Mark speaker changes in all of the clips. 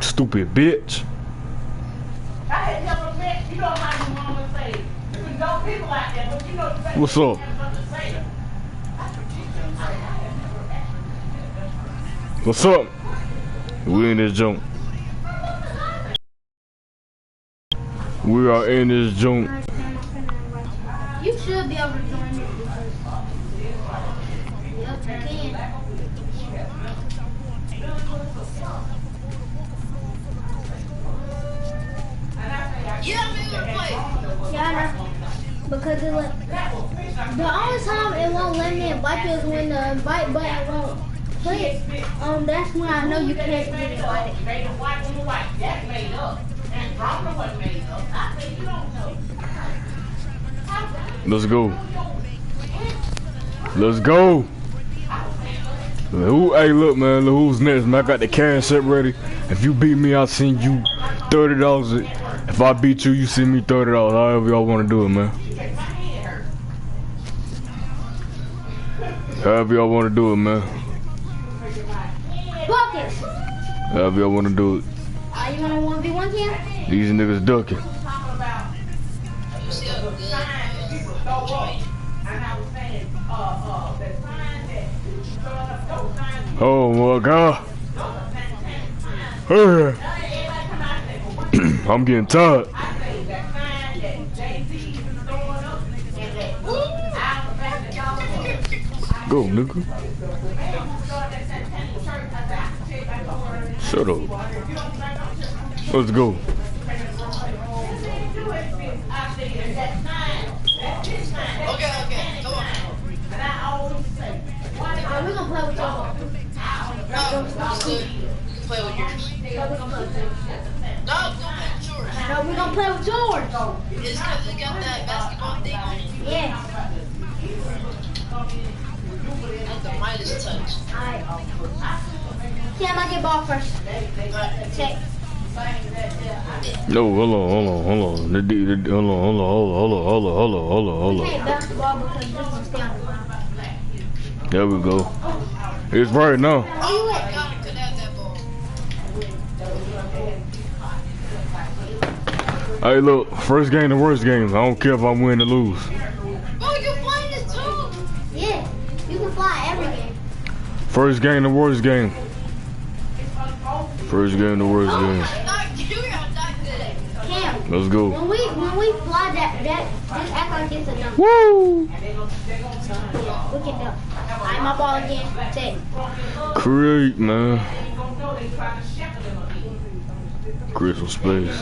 Speaker 1: Stupid bitch.
Speaker 2: I had never met, you know how your mama say, there's no people out there, but you know the
Speaker 1: What's up? What's up? We in this joint. We are in this joint.
Speaker 3: You should be able to join it. Yep, you can.
Speaker 4: Yeah, I'm gonna play.
Speaker 3: Yeah, I know. Because it like, the only time it won't let me invite you is when the invite button won't click. That's when I know you can't get invited.
Speaker 2: That's made up. And Drama was made up. I said, you don't know.
Speaker 1: Let's go. Let's go. Who? Hey, look, man. Look, who's next? Man, I got the cash app ready. If you beat me, I'll send you $30. If I beat you, you send me $30. However y'all want to do it, man. However y'all want to do it, man.
Speaker 3: Buckets.
Speaker 1: However y'all want to do it.
Speaker 3: You want to 1v1 Cam?
Speaker 1: These niggas ducking. Oh my God. I'm getting tired. Go, nigga. Shut up. Let's go.
Speaker 4: Okay, come on.
Speaker 3: We're going to play with y'all.
Speaker 4: No, it's good. You can play with yours. No, don't play with yours.
Speaker 3: No, we're going to play with yours.
Speaker 4: It's because it got that basketball thing on it.
Speaker 3: Yeah.
Speaker 4: Like the Midas touch.
Speaker 3: Alright. Cam, I get ball first. Check.
Speaker 1: No, hold on.
Speaker 3: We can't basketball because this is stay on the ground.
Speaker 1: There we go. It's right now.
Speaker 4: Oh my God, I could have that ball.
Speaker 1: Hey, look. First game, the worst game. I don't care if I win or lose.
Speaker 4: Oh, you're playing this too?
Speaker 3: Yeah. You can fly every game.
Speaker 1: First game, the worst game. First game, the worst game.
Speaker 4: You're not good.
Speaker 3: Cam.
Speaker 1: Let's go.
Speaker 3: When we fly that just act like it's a jump.
Speaker 1: Woo!
Speaker 3: We can do. Alright, my ball again. Check.
Speaker 1: Create, man. Create some space.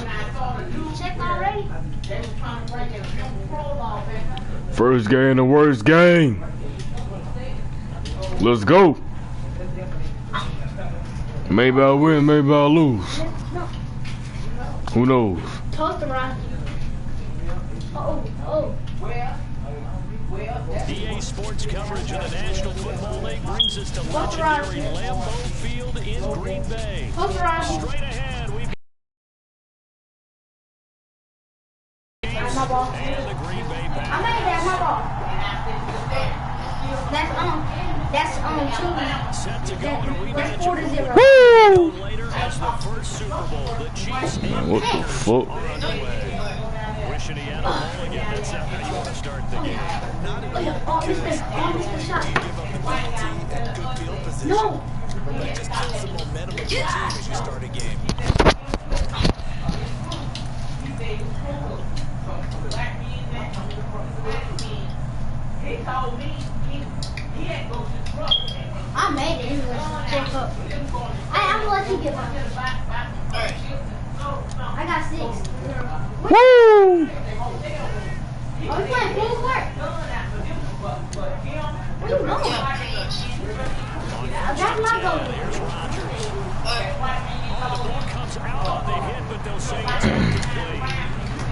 Speaker 3: Check already.
Speaker 1: First game, the worst game. Let's go. Maybe I'll win, maybe I'll lose. Who knows?
Speaker 3: Toast the rock. Oh.
Speaker 5: EA Sports coverage of the National Football League brings us to legendary Lambeau Field in Green Bay.
Speaker 3: Toast the rock.
Speaker 5: Straight ahead, we've got
Speaker 3: My ball.
Speaker 5: and the Green Bay
Speaker 3: I
Speaker 5: Packers.
Speaker 3: made that my ball. That's
Speaker 5: Set to go in a
Speaker 3: That's
Speaker 5: rematch
Speaker 3: 4-0.
Speaker 1: Woo!
Speaker 5: later as the first Super Bowl. The Chiefs and
Speaker 1: What the fuck?
Speaker 5: are underway. Wishing he had a ball again. That's not how you want to start the game.
Speaker 3: Oh, missed the shot. No.
Speaker 6: Just kill some momentum of the team as you start a game.
Speaker 2: He told me he had to go to the truck.
Speaker 3: I made it anyway. Check up. Hey, I'm gonna let you get mine. I got 6.
Speaker 1: Woo!
Speaker 3: Are we playing full court? Where you going?
Speaker 4: Yeah, pretty much.
Speaker 3: That's my goal.
Speaker 5: Here's Rodgers. Oh, the ball comes out on the hit, but they'll say it's incomplete.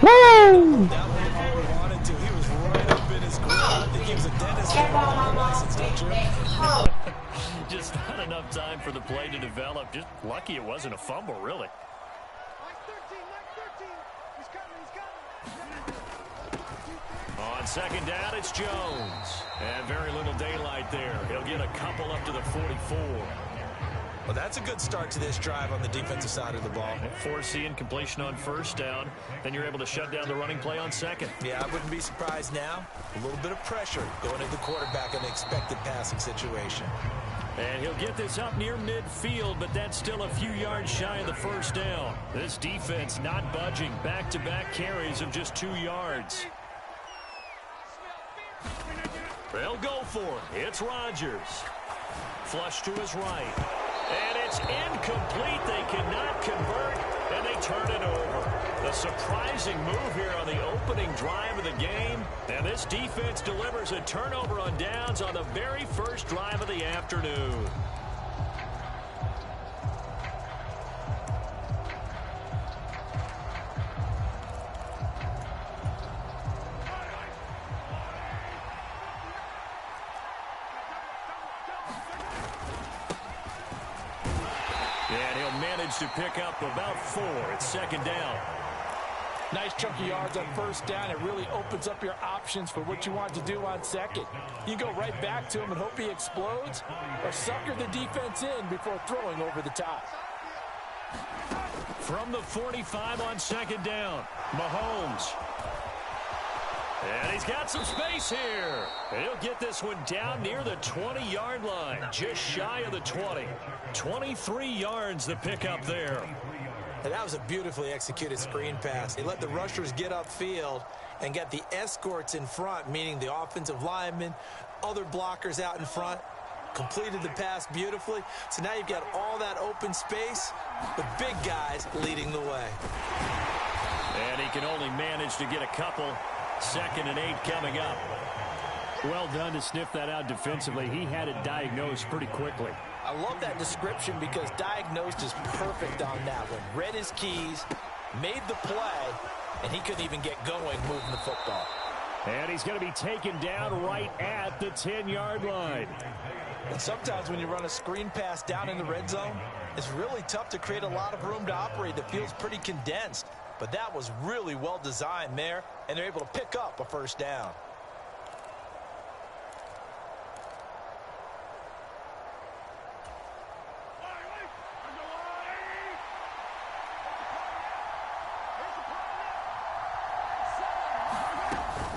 Speaker 1: Woo!
Speaker 6: That one all he wanted to. He was right up in his grill. I think he was a dentist license, don't you?
Speaker 5: Just not enough time for the play to develop. Just lucky it wasn't a fumble, really. On second down, it's Jones. And very little daylight there. He'll get a couple up to the 44.
Speaker 6: Well, that's a good start to this drive on the defensive side of the ball.
Speaker 5: Forcing incompletion on first down. Then you're able to shut down the running play on second.
Speaker 6: Yeah, I wouldn't be surprised now. A little bit of pressure going at the quarterback in an expected passing situation.
Speaker 5: And he'll get this up near midfield, but that's still a few yards shy of the first down. This defense not budging. Back-to-back carries of just 2 yards. They'll go for it. It's Rodgers. Flush to his right. And it's incomplete. They cannot convert, and they turn it over. A surprising move here on the opening drive of the game. And this defense delivers a turnover on downs on the very first drive of the afternoon. To pick up about 4. It's second down.
Speaker 7: Nice chunk of yards on first down. It really opens up your options for what you want to do on second. You go right back to him and hope he explodes, or sucker the defense in before throwing over the top.
Speaker 5: From the 45 on second down, Mahomes. And he's got some space here. And he'll get this one down near the 20-yard line, just shy of the 20. 23 yards the pickup there.
Speaker 6: And that was a beautifully executed screen pass. They let the rushers get upfield and get the escorts in front, meaning the offensive linemen, other blockers out in front. Completed the pass beautifully. So now you've got all that open space with big guys leading the way.
Speaker 5: And he can only manage to get a couple. 2nd and 8 coming up. Well done to sniff that out defensively. He had it diagnosed pretty quickly.
Speaker 7: I love that description because diagnosed is perfect on that one. Read his keys, made the play, and he couldn't even get going moving the football.
Speaker 5: And he's going to be taken down right at the 10-yard line.
Speaker 7: And sometimes when you run a screen pass down in the red zone, it's really tough to create a lot of room to operate. The field's pretty condensed. But that was really well designed there, and they're able to pick up a first down.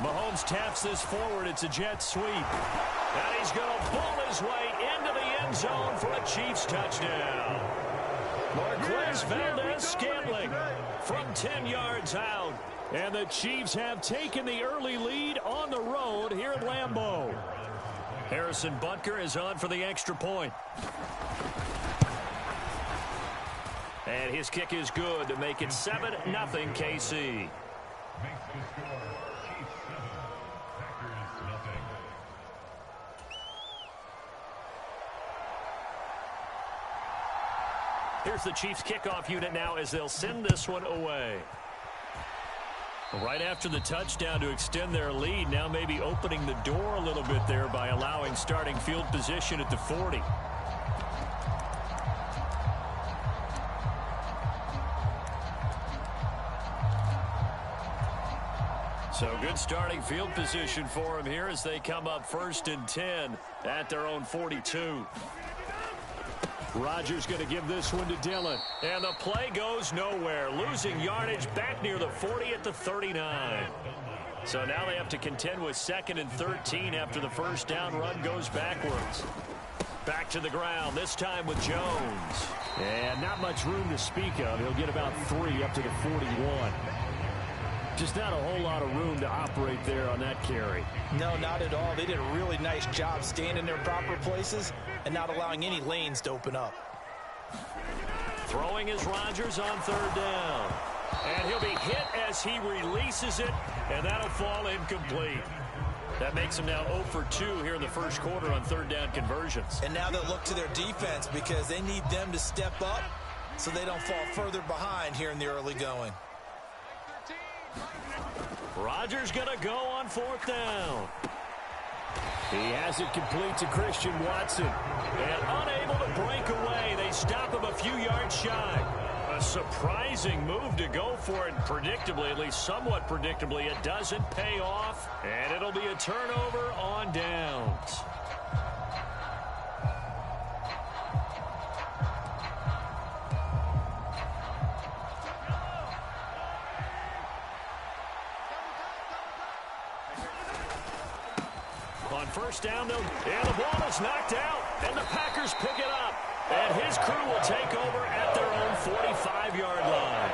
Speaker 5: Mahomes taps this forward. It's a jet sweep. And he's going to pull his way into the end zone for a Chiefs touchdown. Marquez Valdez-Scantling from 10 yards out. And the Chiefs have taken the early lead on the road here at Lambeau. Harrison Butker is on for the extra point. And his kick is good to make it 7-0 KC. Here's the Chiefs kickoff unit now as they'll send this one away. Right after the touchdown to extend their lead, now maybe opening the door a little bit there by allowing starting field position at the 40. So good starting field position for them here as they come up 1st and 10 at their own 42. Rodgers going to give this one to Dillon. And the play goes nowhere. Losing yardage back near the 40 at the 39. So now they have to contend with 2nd and 13 after the first down run goes backwards. Back to the ground, this time with Jones. And not much room to speak of. He'll get about 3 up to the 41. Just not a whole lot of room to operate there on that carry.
Speaker 7: No, not at all. They did a really nice job staying in their proper places and not allowing any lanes to open up.
Speaker 5: Throwing is Rodgers on 3rd down. And he'll be hit as he releases it, and that'll fall incomplete. That makes him now 0 for 2 here in the first quarter on 3rd down conversions.
Speaker 6: And now they'll look to their defense because they need them to step up so they don't fall further behind here in the early going.
Speaker 5: Rodgers going to go on 4th down. He has it complete to Christian Watson. And unable to break away, they stop him a few yards shy. A surprising move to go for it predictably, at least somewhat predictably. It doesn't pay off, and it'll be a turnover on downs. first down, though. And the ball is knocked out, and the Packers pick it up. And his crew will take over at their own 45-yard line.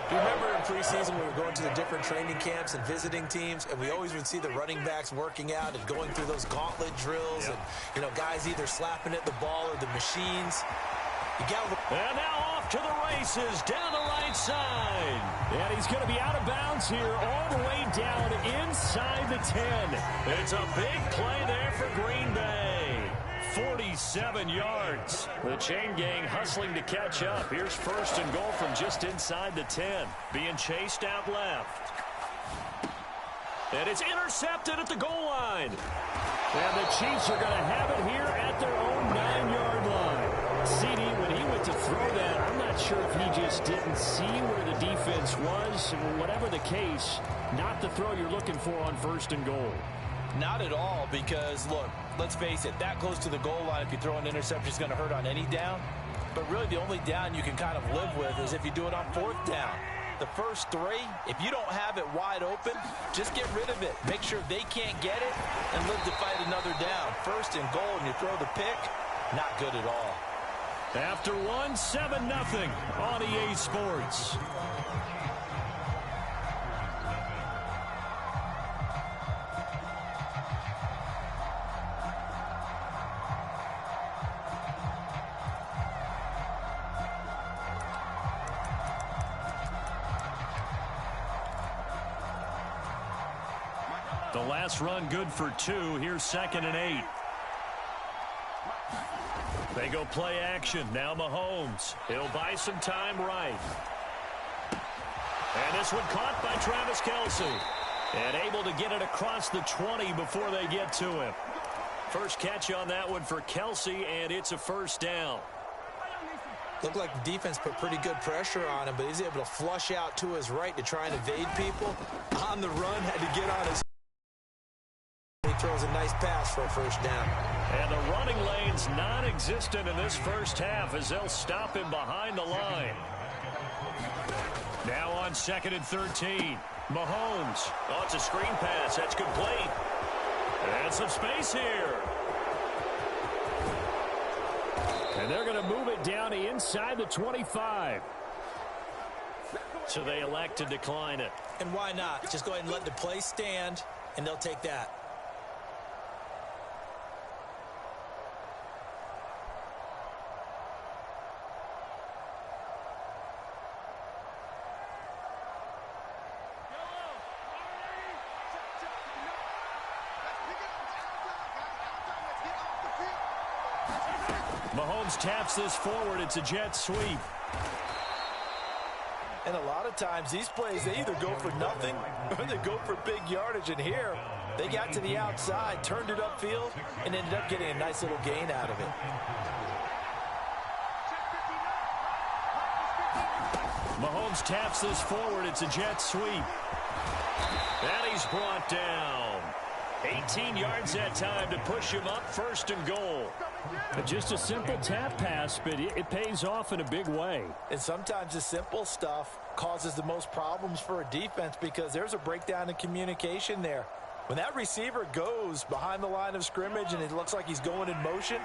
Speaker 6: Do you remember in preseason we were going to the different training camps and visiting teams, and we always would see the running backs working out and going through those gauntlet drills, and, you know, guys either slapping at the ball or the machines.
Speaker 5: And now off to the races down the right side. And he's going to be out of bounds here all the way down inside the 10. It's a big play there for Green Bay. 47 yards. The chain gang hustling to catch up. Here's first and goal from just inside the 10. Being chased out left. And it's intercepted at the goal line. And the Chiefs are going to have it here at their own 9-yard line. CD, when he went to throw that, I'm not sure if he just didn't see where the defense was. Whatever the case, not the throw you're looking for on first and goal.
Speaker 6: Not at all, because, look, let's face it, that close to the goal line, if you throw an interception, is going to hurt on any down. But really, the only down you can kind of live with is if you do it on 4th down. The first 3, if you don't have it wide open, just get rid of it. Make sure they can't get it and live to fight another down. First and goal, and you throw the pick, not good at all.
Speaker 5: After 1, 7-0 on EA Sports. The last run good for 2. Here's 2nd and 8. They go play action. Now Mahomes. He'll buy some time right. And this one caught by Travis Kelce. And able to get it across the 20 before they get to him. First catch on that one for Kelce, and it's a first down.
Speaker 6: Looked like the defense put pretty good pressure on him, but he's able to flush out to his right to try and evade people. On the run, had to get on his... He throws a nice pass for a first down.
Speaker 5: And the running lane's non-existent in this first half as they'll stop him behind the line. Now on 2nd and 13. Mahomes. Oh, it's a screen pass. That's complete. And some space here. And they're going to move it down to inside the 25. So they elect to decline it.
Speaker 6: And why not? Just go ahead and let the play stand, and they'll take that.
Speaker 5: Mahomes taps this forward. It's a jet sweep.
Speaker 6: And a lot of times these plays, they either go for nothing or they go for big yardage. And here, they got to the outside, turned it upfield, and ended up getting a nice little gain out of it.
Speaker 5: Mahomes taps this forward. It's a jet sweep. And he's brought down. 18 yards that time to push him up, first and goal. Just a simple tap pass, but it pays off in a big way.
Speaker 6: And sometimes the simple stuff causes the most problems for a defense because there's a breakdown in communication there. When that receiver goes behind the line of scrimmage and it looks like he's going in motion,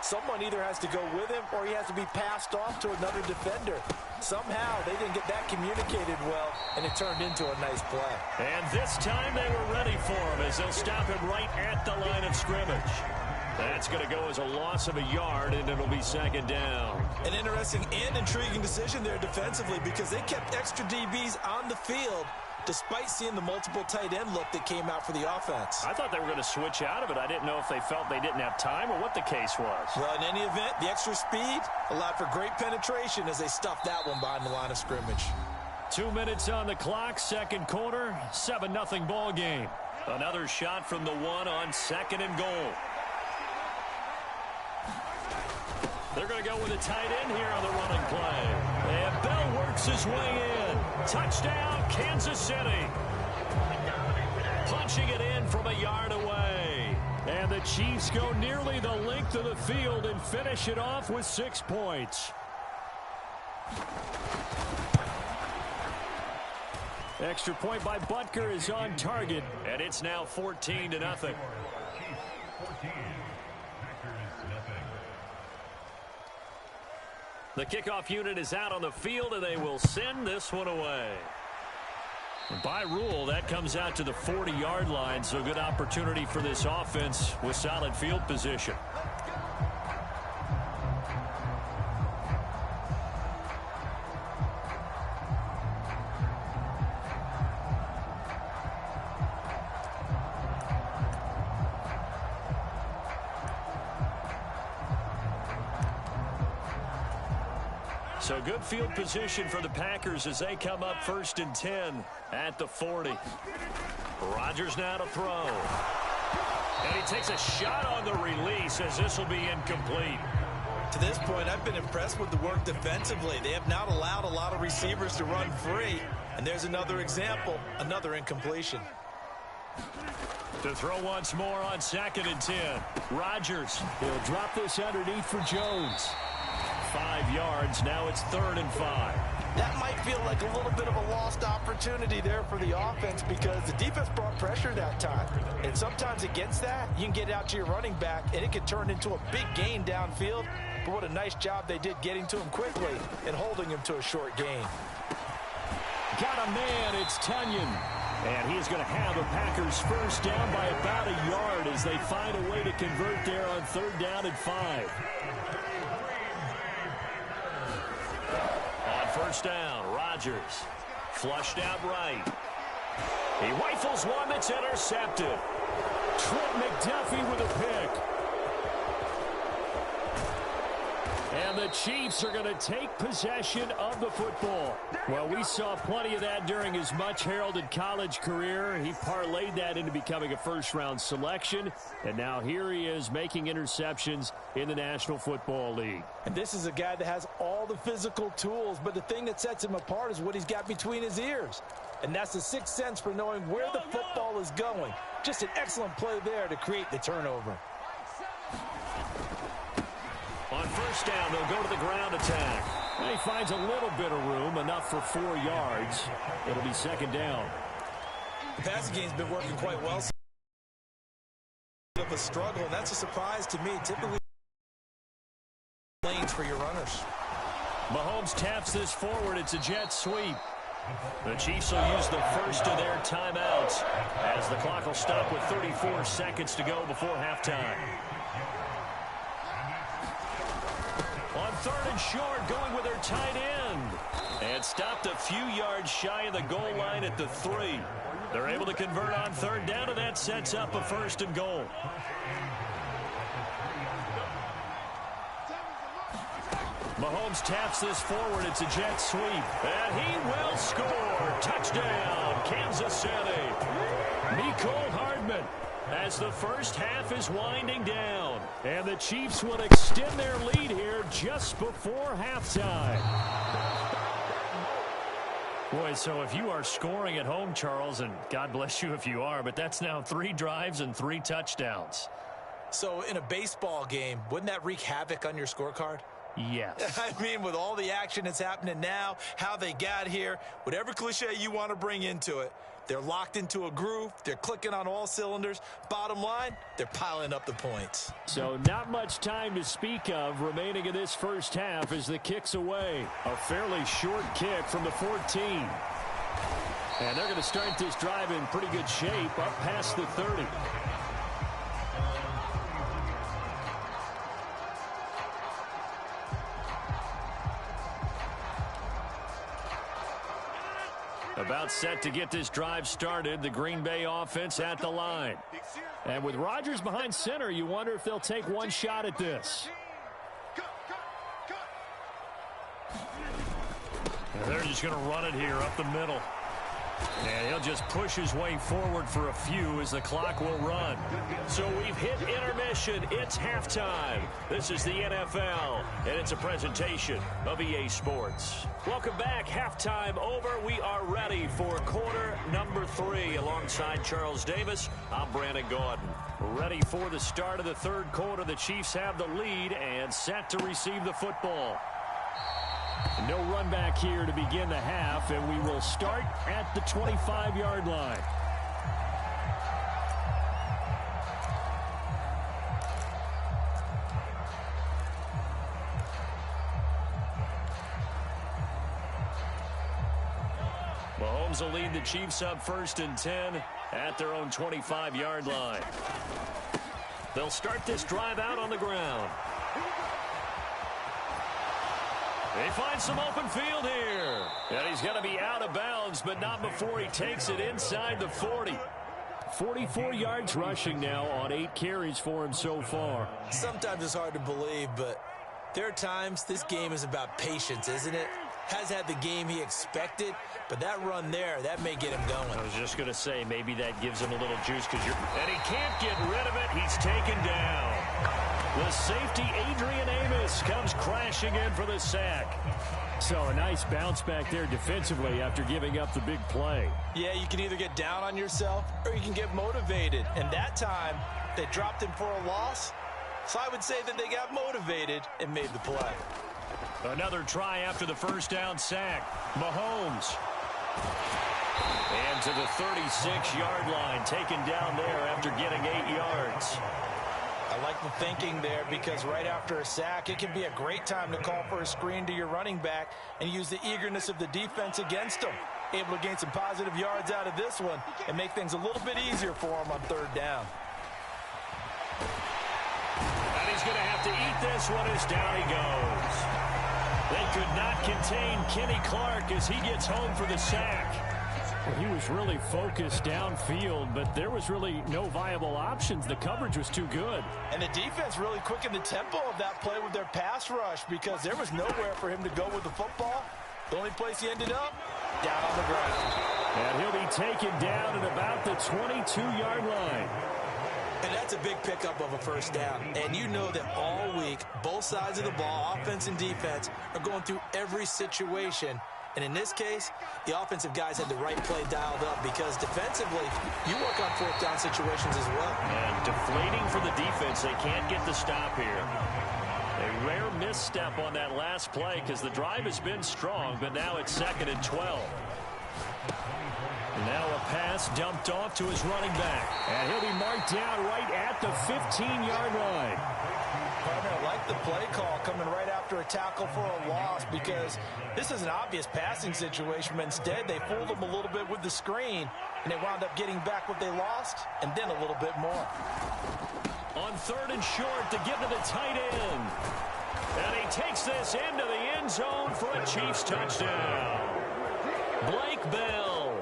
Speaker 6: someone either has to go with him or he has to be passed off to another defender. Somehow they didn't get that communicated well, and it turned into a nice play.
Speaker 5: And this time they were ready for him as they'll stop him right at the line of scrimmage. That's going to go as a loss of a yard, and it'll be second down.
Speaker 6: An interesting and intriguing decision there defensively because they kept extra DBs on the field despite seeing the multiple tight end look that came out for the offense.
Speaker 5: I thought they were going to switch out of it. I didn't know if they felt they didn't have time or what the case was.
Speaker 6: Well, in any event, the extra speed allowed for great penetration as they stuffed that one behind the line of scrimmage.
Speaker 5: 2 minutes on the clock, second quarter, 7-0 ball game. Another shot from the one on second and goal. They're going to go with a tight end here on the running play. And Bell works his way in. Touchdown, Kansas City. Punching it in from a yard away. And the Chiefs go nearly the length of the field and finish it off with 6 points. Extra point by Butker is on target, and it's now 14-0. The kickoff unit is out on the field, and they will send this one away. By rule, that comes out to the 40-yard line, so good opportunity for this offense with solid field position. So good field position for the Packers as they come up 1st and 10 at the 40. Rodgers now to throw. And he takes a shot on the release as this will be incomplete.
Speaker 6: To this point, I've been impressed with the work defensively. They have not allowed a lot of receivers to run free. And there's another example, another incompletion.
Speaker 5: To throw once more on 2nd and 10. Rodgers.
Speaker 8: He'll drop this underneath for Jones.
Speaker 5: 5 yards. Now it's 3rd and 5.
Speaker 6: That might feel like a little bit of a lost opportunity there for the offense because the defense brought pressure that time. And sometimes against that, you can get out to your running back, and it could turn into a big gain downfield. But what a nice job they did getting to him quickly and holding him to a short gain.
Speaker 8: Got a man. It's Tunyon.
Speaker 5: And he's going to have the Packers first down by about a yard as they find a way to convert there on 3rd down and 5. First down, Rodgers. Flushed out right. He rifles one that's intercepted.
Speaker 8: Trent McDuffie with a pick. And the Chiefs are going to take possession of the football. Well, we saw plenty of that during his much-heralded college career. He parlayed that into becoming a first-round selection. And now here he is making interceptions in the National Football League.
Speaker 6: And this is a guy that has all the physical tools, but the thing that sets him apart is what he's got between his ears. And that's the sixth sense for knowing where the football is going. Just an excellent play there to create the turnover.
Speaker 5: On first down, they'll go to the ground attack.
Speaker 8: And he finds a little bit of room, enough for 4 yards. It'll be 2nd down.
Speaker 6: The passing game's been working quite well. Of a struggle, and that's a surprise to me. Typically, lanes for your runners.
Speaker 5: Mahomes taps this forward. It's a jet sweep. The Chiefs will use the first of their timeouts as the clock will stop with 34 seconds to go before halftime. On 3rd and short, going with their tight end. And stopped a few yards shy of the goal line at the 3. They're able to convert on 3rd down, and that sets up a 1st and goal. Mahomes taps this forward. It's a jet sweep. And he will score. Touchdown, Kansas City. Mecole Hardman as the first half is winding down.
Speaker 8: And the Chiefs will extend their lead here just before halftime.
Speaker 5: Boy, so if you are scoring at home, Charles, and God bless you if you are, but that's now 3 drives and 3 touchdowns.
Speaker 6: So in a baseball game, wouldn't that wreak havoc on your scorecard?
Speaker 5: Yes.
Speaker 6: I mean, with all the action that's happening now, how they got here, whatever cliche you want to bring into it, they're locked into a groove. They're clicking on all cylinders. Bottom line, they're piling up the points.
Speaker 8: So not much time to speak of remaining in this first half as the kick's away. A fairly short kick from the 14. And they're going to start this drive in pretty good shape up past the 30.
Speaker 5: About set to get this drive started, the Green Bay offense at the line.
Speaker 8: And with Rodgers behind center, you wonder if they'll take one shot at this.
Speaker 5: And they're just going to run it here up the middle. And he'll just push his way forward for a few as the clock will run. So we've hit intermission. It's halftime. This is the NFL, and it's a presentation of EA Sports. Welcome back. Halftime over. We are ready for quarter number 3. Alongside Charles Davis, I'm Brandon Gordon. Ready for the start of the 3rd quarter. The Chiefs have the lead and set to receive the football.
Speaker 8: No run back here to begin the half, and we will start at the 25-yard line.
Speaker 5: Rams will lead the Chiefs up 1st and 10 at their own 25-yard line. They'll start this drive out on the ground. They find some open field here. And he's going to be out of bounds, but not before he takes it inside the 40. 44 yards rushing now on 8 carries for him so far.
Speaker 6: Sometimes it's hard to believe, but there are times this game is about patience, isn't it? Has had the game he expected, but that run there, that may get him going.
Speaker 5: I was just going to say, maybe that gives him a little juice because and he can't get rid of it. He's taken down. The safety, Adrian Amos, comes crashing in for the sack.
Speaker 8: So a nice bounce back there defensively after giving up the big play.
Speaker 6: Yeah, you can either get down on yourself or you can get motivated. And that time, they dropped him for a loss. So I would say that they got motivated and made the play.
Speaker 5: Another try after the first down sack. Mahomes. And to the 36-yard line, taken down there after getting 8 yards.
Speaker 6: I like the thinking there because right after a sack, it can be a great time to call for a screen to your running back and use the eagerness of the defense against him. Able to gain some positive yards out of this one and make things a little bit easier for him on 3rd down.
Speaker 5: And he's going to have to eat this one as down he goes. They could not contain Kenny Clark as he gets home for the sack.
Speaker 8: Well, he was really focused downfield, but there was really no viable options. The coverage was too good.
Speaker 6: And the defense really quickened the tempo of that play with their pass rush because there was nowhere for him to go with the football. The only place he ended up, down on the ground.
Speaker 8: And he'll be taken down at about the 22-yard line.
Speaker 6: And that's a big pickup of a 1st down. And you know that all week, both sides of the ball, offense and defense, are going through every situation. And in this case, the offensive guys had the right play dialed up because defensively, you work on 4th down situations as well.
Speaker 5: And deflating for the defense. They can't get the stop here. A rare misstep on that last play because the drive has been strong, but now it's 2nd and 12. Now a pass dumped off to his running back.
Speaker 8: And he'll be marked down right at the 15-yard line.
Speaker 6: I like the play call coming right after a tackle for a loss because this is an obvious passing situation, but instead they fooled him a little bit with the screen, and they wound up getting back what they lost and then a little bit more.
Speaker 5: On 3rd and short to give to the tight end. And he takes this into the end zone for a Chiefs touchdown. Blake Bell,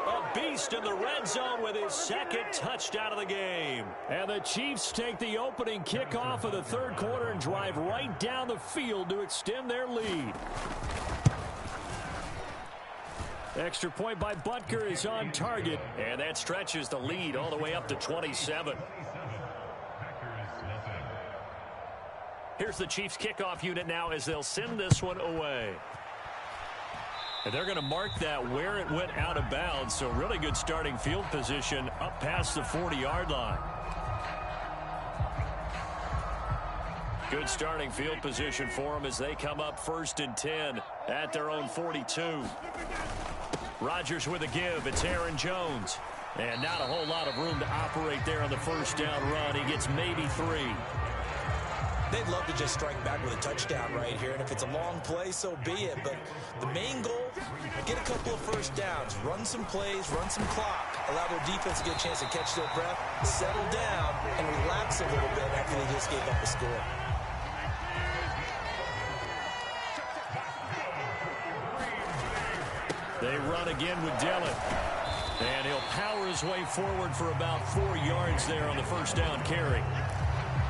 Speaker 5: a beast in the red zone with his 2nd touchdown of the game.
Speaker 8: And the Chiefs take the opening kickoff of the 3rd quarter and drive right down the field to extend their lead. Extra point by Butker is on target.
Speaker 5: And that stretches the lead all the way up to 27. Here's the Chiefs kickoff unit now as they'll send this one away. And they're going to mark that where it went out of bounds. So really good starting field position up past the 40-yard line. Good starting field position for them as they come up 1st and 10 at their own 42. Rodgers with a give. It's Aaron Jones. And not a whole lot of room to operate there on the 1st down run. He gets maybe 3.
Speaker 6: They'd love to just strike back with a touchdown right here, and if it's a long play, so be it. But the main goal, get a couple of 1st downs, run some plays, run some clock, allow their defense to get a chance to catch their breath, settle down, and relax a little bit after they just gave up a score.
Speaker 5: They run again with Dillon. And he'll power his way forward for about 4 yards there on the 1st down carry.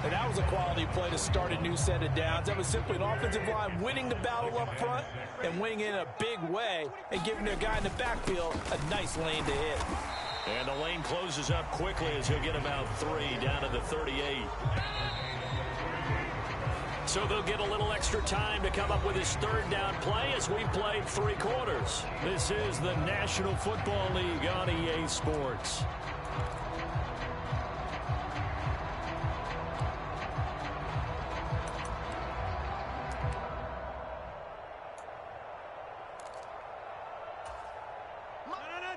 Speaker 6: And that was a quality play to start a new set of downs. That was simply an offensive line winning the battle up front and winning in a big way and giving their guy in the backfield a nice lane to hit.
Speaker 5: And the lane closes up quickly as he'll get about 3 down to the 38. So they'll get a little extra time to come up with his 3rd down play as we played 3 quarters. This is the National Football League on EA Sports.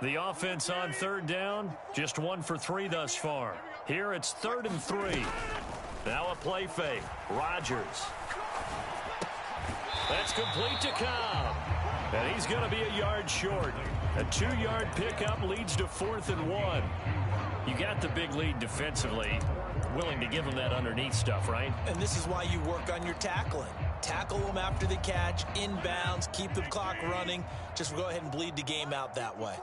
Speaker 5: The offense on 3rd down, just 1 for 3 thus far. Here it's 3rd and 3. Now a play fake. Rodgers. That's complete to Cobb. And he's going to be a yard short. A 2-yard pickup leads to 4th and 1. You got the big lead defensively. Willing to give them that underneath stuff, right?
Speaker 6: And this is why you work on your tackling. Tackle them after the catch, inbounds, keep the clock running. Just go ahead and bleed the game out that way.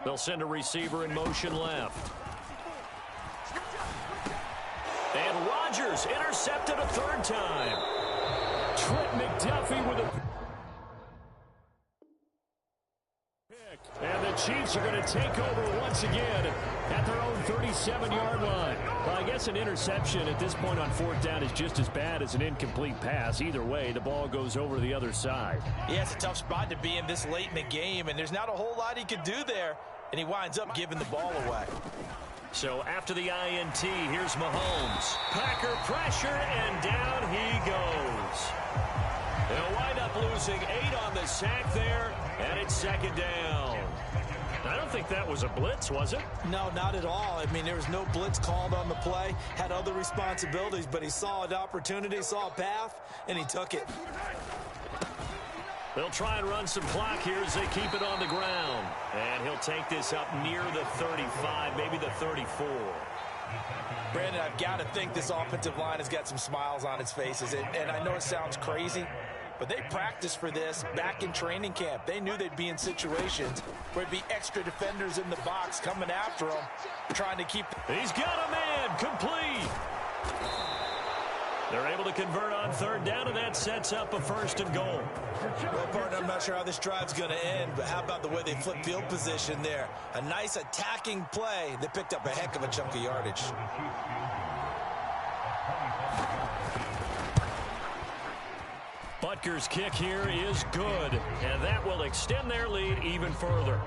Speaker 5: They'll send a receiver in motion left. And Rodgers intercepted a 3rd time. Trent McDuffie with a pick. And the Chiefs are going to take over once again at their own 37-yard line. Well, I guess an interception at this point on 4th down is just as bad as an incomplete pass. Either way, the ball goes over to the other side.
Speaker 6: Yeah, it's a tough spot to be in this late in the game, and there's not a whole lot he could do there, and he winds up giving the ball away.
Speaker 5: So after the INT, here's Mahomes. Packer pressure, and down he goes. They'll wind up losing 8 on the sack there, and it's 2nd down. I don't think that was a blitz, was it?
Speaker 6: No, not at all. I mean, there was no blitz called on the play. Had other responsibilities, but he saw an opportunity, saw a path, and he took it.
Speaker 5: They'll try and run some clock here as they keep it on the ground. And he'll take this up near the 35, maybe the 34.
Speaker 6: Brandon, I've got to think this offensive line has got some smiles on its faces. And I know it sounds crazy, but they practiced for this back in training camp. They knew they'd be in situations where there'd be extra defenders in the box coming after them, trying to keep...
Speaker 5: He's got a man, complete. They're able to convert on 3rd down, and that sets up a 1st and goal.
Speaker 6: Well, partner, I'm not sure how this drive's going to end, but how about the way they flip field position there? A nice attacking play. They picked up a heck of a chunk of yardage.
Speaker 5: Butker's kick here is good, and that will extend their lead even further.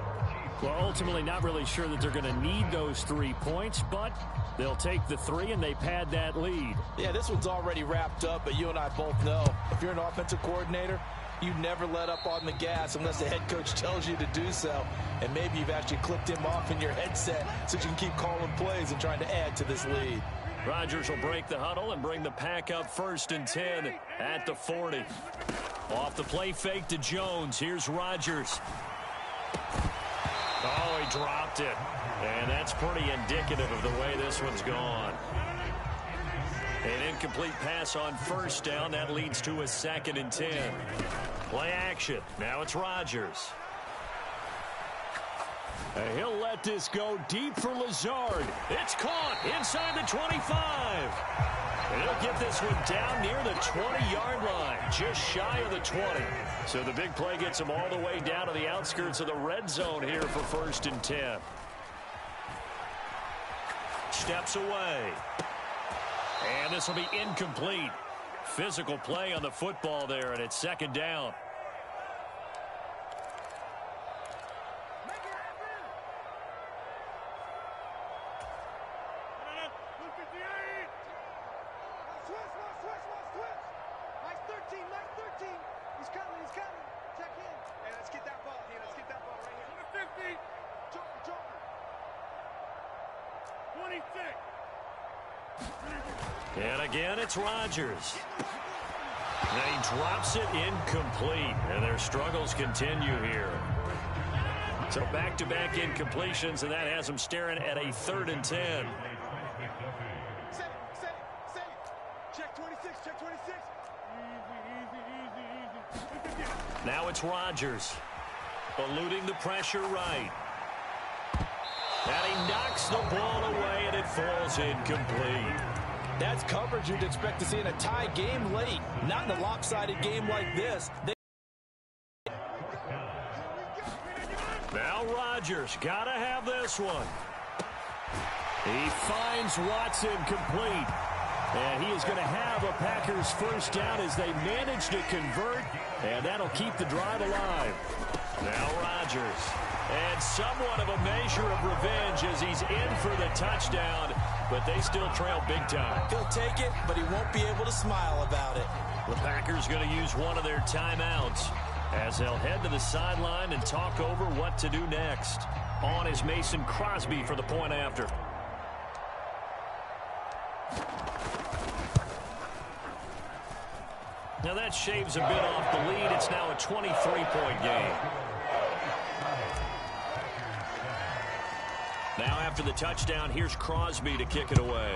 Speaker 5: Well, ultimately not really sure that they're going to need those 3 points, but they'll take the 3 and they pad that lead.
Speaker 6: Yeah, this one's already wrapped up, but you and I both know if you're an offensive coordinator, you never let up on the gas unless the head coach tells you to do so. And maybe you've actually clicked him off in your headset so you can keep calling plays and trying to add to this lead.
Speaker 5: Rodgers will break the huddle and bring the pack up 1st and 10 at the 40. Off the play fake to Jones. Here's Rodgers. Oh, he dropped it. And that's pretty indicative of the way this one's gone. An incomplete pass on 1st down. That leads to a 2nd and 10. Play action. Now it's Rodgers. And he'll let this go deep for Lazard. It's caught inside the 25. And he'll get this one down near the 20-yard line, just shy of the 20. So the big play gets him all the way down to the outskirts of the red zone here for 1st and 10. Steps away. And this will be incomplete. Physical play on the football there, and it's 2nd down. And again, it's Rodgers. And he drops it incomplete, and their struggles continue here. So back-to-back incompletions, and that has them staring at a 3rd and 10.
Speaker 9: Check 26, check 26. Easy.
Speaker 5: Now it's Rodgers, eluding the pressure right. And he knocks the ball away, and it falls incomplete.
Speaker 6: That's coverage you'd expect to see in a tie game late, not in a lopsided game like this.
Speaker 5: Now Rodgers, gotta have this one. He finds Watson complete. And he is going to have a Packers 1st down as they manage to convert, and that'll keep the drive alive. Now Rodgers, and somewhat of a measure of revenge as he's in for the touchdown, but they still trail big time.
Speaker 6: He'll take it, but he won't be able to smile about it.
Speaker 5: The Packers going to use one of their timeouts as they'll head to the sideline and talk over what to do next. On is Mason Crosby for the point after. Now that shaves a bit off the lead. It's now a 23-point game. Now after the touchdown, here's Crosby to kick it away.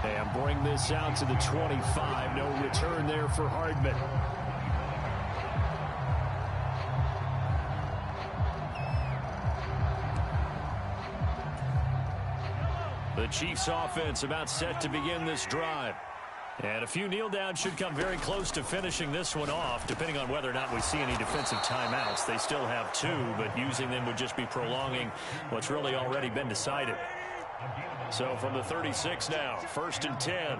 Speaker 8: And bring this out to the 25. No return there for Hardman. The Chiefs offense about set to begin this drive. And a few kneel downs should come very close to finishing this one off, depending on whether or not we see any defensive timeouts. They still have 2, but using them would just be prolonging what's really already been decided. So from the 36 now, 1st and 10.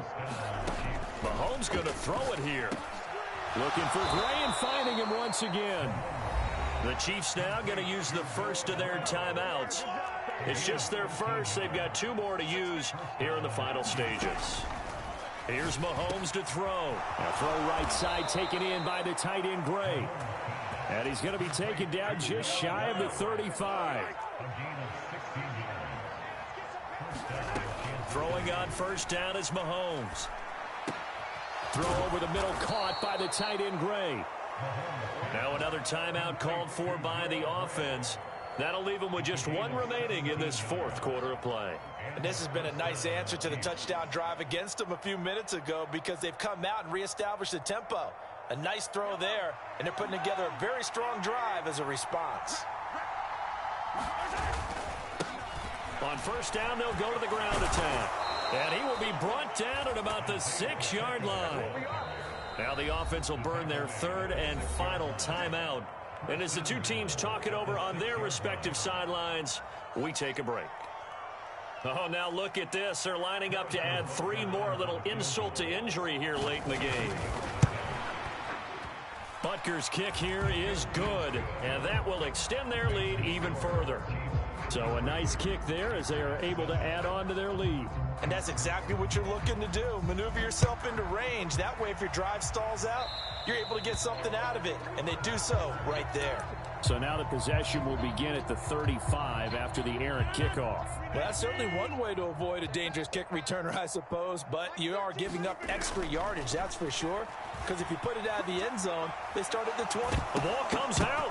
Speaker 8: Mahomes going to throw it here. Looking for Gray and finding him once again. The Chiefs now going to use the first of their timeouts. It's just their first. They've got 2 more to use here in the final stages. Here's Mahomes to throw. A throw right side taken in by the tight end Gray. And he's going to be taken down just shy of the 35. Throwing on 1st down is Mahomes. Throw over the middle caught by the tight end Gray. Now another timeout called for by the offense. That'll leave them with just 1 remaining in this 4th quarter of play.
Speaker 6: And this has been a nice answer to the touchdown drive against them a few minutes ago because they've come out and reestablished the tempo. A nice throw there, and they're putting together a very strong drive as a response.
Speaker 5: On 1st down, they'll go to the ground attack. And he will be brought down at about the 6-yard line. Now the offense will burn their 3rd and final timeout. And as the 2 teams talk it over on their respective sidelines, we take a break. Oh, now look at this. They're lining up to add 3 more. A little insult to injury here late in the game. Butker's kick here is good, and that will extend their lead even further. So a nice kick there as they are able to add on to their lead.
Speaker 6: And that's exactly what you're looking to do. Maneuver yourself into range. That way, if your drive stalls out, you're able to get something out of it. And they do so right there.
Speaker 8: So now the possession will begin at the 35 after the errant kickoff.
Speaker 6: Well, that's certainly one way to avoid a dangerous kick returner, I suppose. But you are giving up extra yardage, that's for sure. Because if you put it out of the end zone, they start at the 20.
Speaker 5: The ball comes out.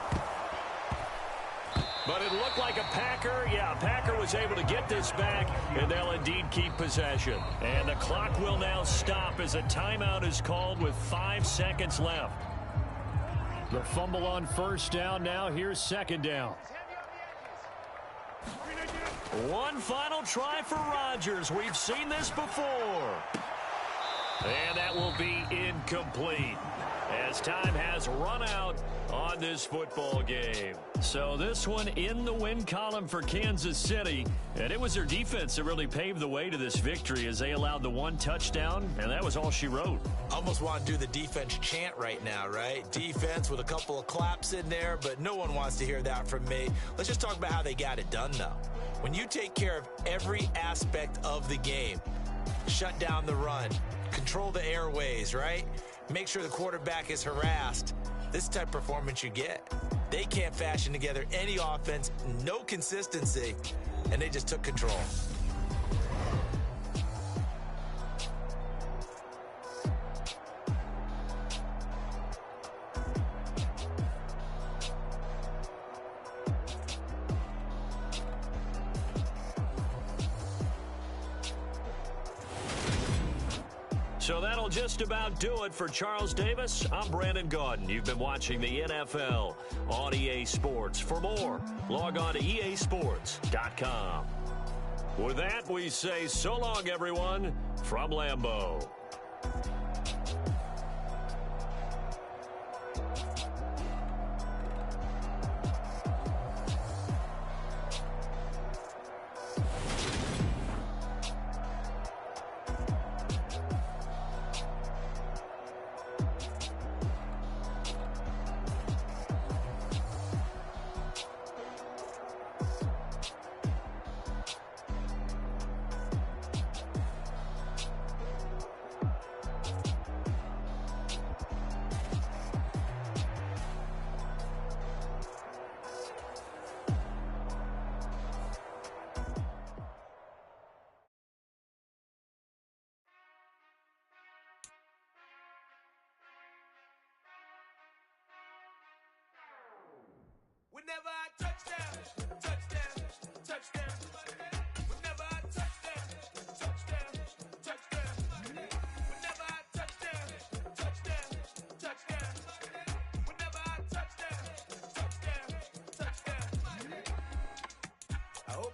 Speaker 5: But it looked like a Packer. Yeah, Packer was able to get this back, and they'll indeed keep possession. And the clock will now stop as a timeout is called with 5 seconds left.
Speaker 8: The fumble on 1st down. Now here's 2nd down.
Speaker 5: One final try for Rodgers. We've seen this before. And that will be incomplete as time has run out on this football game. So this one in the win column for Kansas City. And it was their defense that really paved the way to this victory as they allowed the 1 touchdown, and that was all she wrote.
Speaker 6: Almost want to do the defense chant right now, right? Defense with a couple of claps in there, but no one wants to hear that from me. Let's just talk about how they got it done, though. When you take care of every aspect of the game, shut down the run, control the airways, right? Make sure the quarterback is harassed. This is the type of performance you get. They can't fashion together any offense, no consistency, and they just took control.
Speaker 5: So that'll just about do it for Charles Davis. I'm Brandon Gaudin. You've been watching the NFL on EA Sports. For more, log on to easports.com. With that, we say so long, everyone, from Lambeau.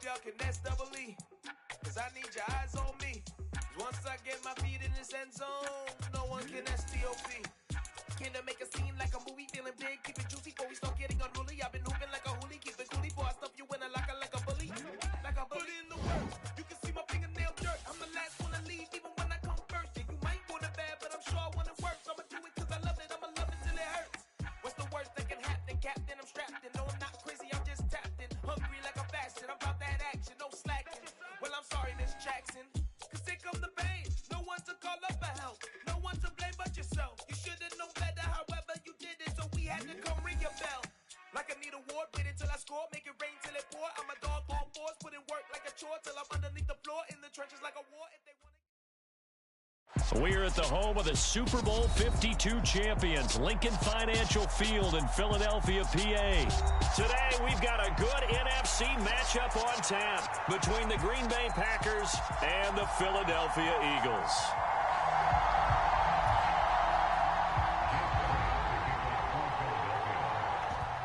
Speaker 10: hope y'all can nest double E. Cause I need your eyes on me. Once I get my feet in this end zone, no one can STOP. Can to make a scene like a movie, feeling big, keep it juicy before we start getting unruly. I've been hooping like a hoolie, keep it coolie before I stuff you in a locker like a bully. Like a bully in the works. You can see my fingernail dirt. I'm the last one to leave, even when I come first. Yeah, you might want it bad, but I'm sure I want it worse. I'ma do it cause I love it, I'ma love it till it hurts. What's the worst that can happen, Captain? I'm strapped in. No, I'm not crazy, I'm just tapped in. Hungry like a fashion, I'm about that action, no slacking. Well, I'm sorry, Miss Jackson. Cause here come the pain. No one to call up for help. No one to blame but yourself. You should've known better, however you did it. So we had to come ring your bell. Like I need a ward, wait until I score. Make it rain till it pour. I'm a dog on force, put in work like a chore. Till I'm underneath the floor, in the trenches like a war. If they want
Speaker 8: We're at the home of the Super Bowl 52 champions, Lincoln Financial Field in Philadelphia, PA. Today, we've got a good NFC matchup on tap between the Green Bay Packers and the Philadelphia Eagles.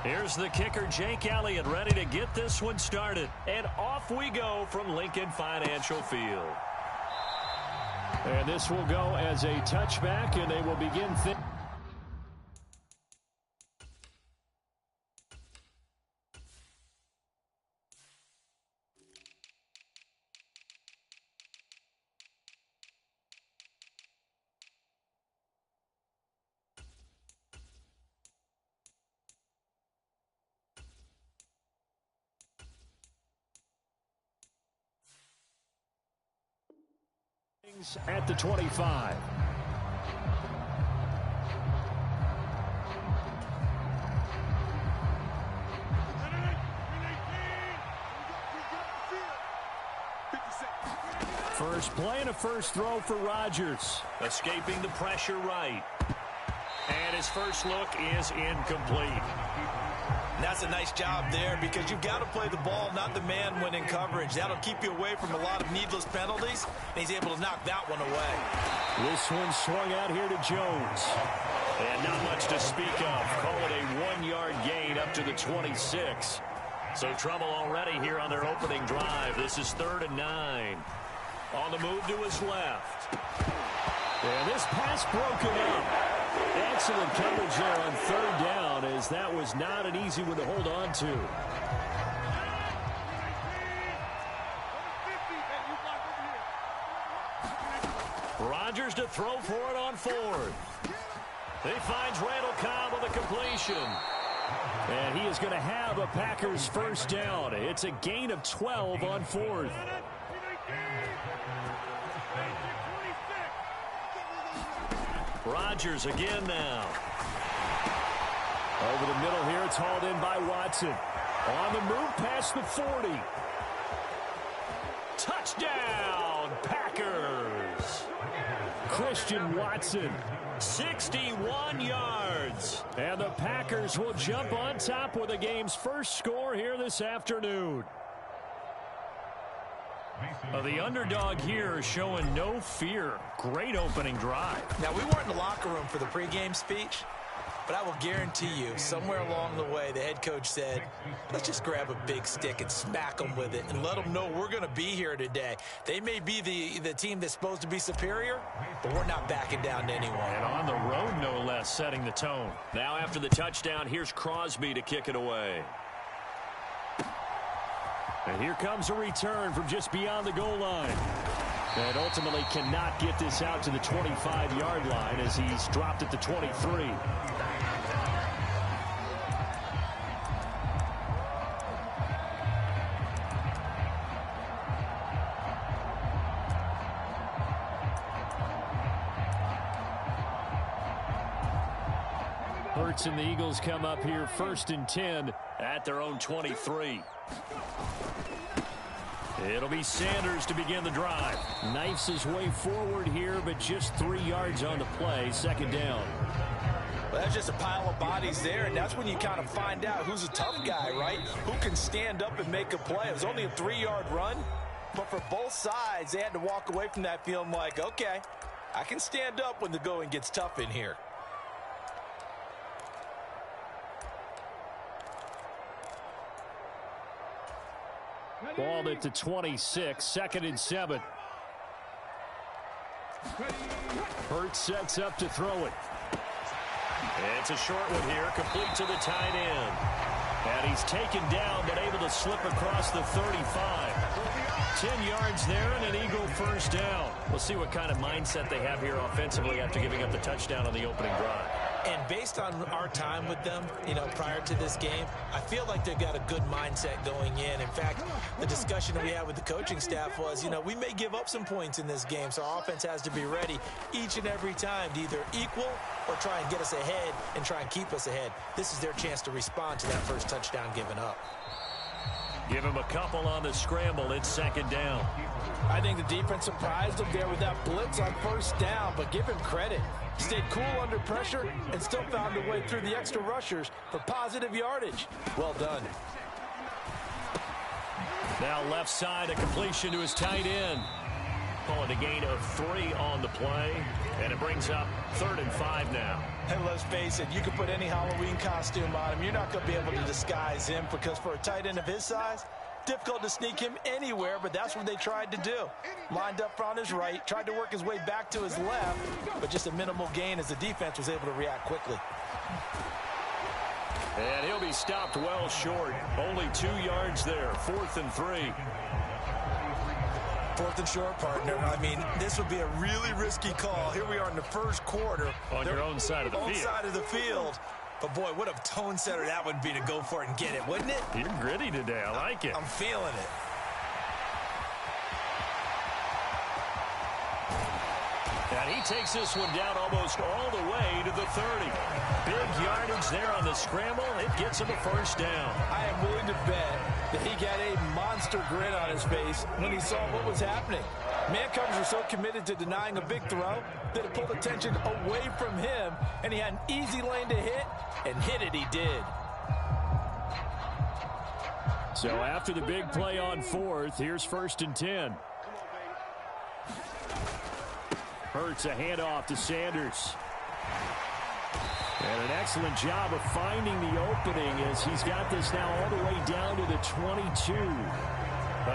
Speaker 8: Here's the kicker, Jake Elliott, ready to get this one started. And off we go from Lincoln Financial Field. And this will go as a touchback, and they will begin at the 25. First play and a first throw for Rodgers. Escaping the pressure right. And his first look is incomplete.
Speaker 6: And that's a nice job there because you've got to play the ball, not the man when in coverage. That'll keep you away from a lot of needless penalties, and he's able to knock that one away.
Speaker 8: This one swung out here to Jones. And not much to speak of. Call it a 1-yard gain up to the 26. So trouble already here on their opening drive. This is 3rd and 9. On the move to his left. And this pass broken up. Excellent coverage there on 3rd down, as that was not an easy one to hold on to. Rodgers to throw for it on 4th. He finds Randall Cobb with a completion. And he is going to have a Packers first down. It's a gain of 12 on 4th. Rodgers again now. Over the middle here, it's hauled in by Watson. On the move past the 40. Touchdown, Packers. Christian Watson, 61 yards. And the Packers will jump on top with the game's first score here this afternoon. The underdog here showing no fear. Great opening drive.
Speaker 6: Now, we weren't in the locker room for the pregame speech, but I will guarantee you, somewhere along the way, the head coach said, let's just grab a big stick and smack them with it and let them know we're going to be here today. They may be the team that's supposed to be superior, but we're not backing down to anyone.
Speaker 8: And on the road, no less, setting the tone. Now after the touchdown, here's Crosby to kick it away. And here comes a return from just beyond the goal line. And ultimately cannot get this out to the 25-yard line as he's dropped at the 23. Hurts and the Eagles come up here 1st and 10 at their own 23. It'll be Sanders to begin the drive. Knifes his way forward here, but just 3 yards on the play. 2nd down.
Speaker 6: Well, that's just a pile of bodies there, and that's when you kind of find out who's a tough guy, right? Who can stand up and make a play. It was only a 3-yard run, but for both sides, they had to walk away from that feeling like, okay, I can stand up when the going gets tough in here.
Speaker 8: Ball at the 26, 2nd and 7. Hurts sets up to throw it. It's a short one here, complete to the tight end. And he's taken down, but able to slip across the 35. 10 yards there and an Eagle first down. We'll see what kind of mindset they have here offensively after giving up the touchdown on the opening drive.
Speaker 6: And based on our time with them, prior to this game, I feel like they've got a good mindset going in. In fact, the discussion we had with the coaching staff was, we may give up some points in this game, so our offense has to be ready each and every time to either equal or try and get us ahead and try and keep us ahead. This is their chance to respond to that first touchdown given up.
Speaker 8: Give him a couple on the scramble. It's 2nd down.
Speaker 7: I think the defense surprised him there with that blitz on first down, but give him credit. Stayed cool under pressure and still found a way through the extra rushers for positive yardage. Well done.
Speaker 8: Now left side, a completion to his tight end. Calling a gain of 3 on the play, and it brings up 3rd and 5 now.
Speaker 7: And let's face it, you can put any Halloween costume on him. You're not going to be able to disguise him because for a tight end of his size, difficult to sneak him anywhere, but that's what they tried to do. Lined up on his right, tried to work his way back to his left, but just a minimal gain as the defense was able to react quickly.
Speaker 8: And he'll be stopped well short. Only 2 yards there, 4th and 3.
Speaker 6: 4th and short, partner. I mean, this would be a really risky call. Here we are in the first quarter.
Speaker 8: On your own side of the field.
Speaker 6: Side of the field. But, boy, what a tone setter that would be to go for it and get it, wouldn't it?
Speaker 8: You're gritty today. I like it.
Speaker 6: I'm feeling it.
Speaker 8: And he takes this one down almost all the way to the 30. Big yardage there on the scramble. It gets him a first down.
Speaker 7: I am willing to bet that he got a monster grin on his face when he saw what was happening. Man coverage are so committed to denying a big throw that it pulled attention away from him, and he had an easy lane to hit, and hit it he did.
Speaker 8: So after the big play on 4th, here's 1st and 10. Hurts a handoff to Sanders. And an excellent job of finding the opening as he's got this now all the way down to the 22.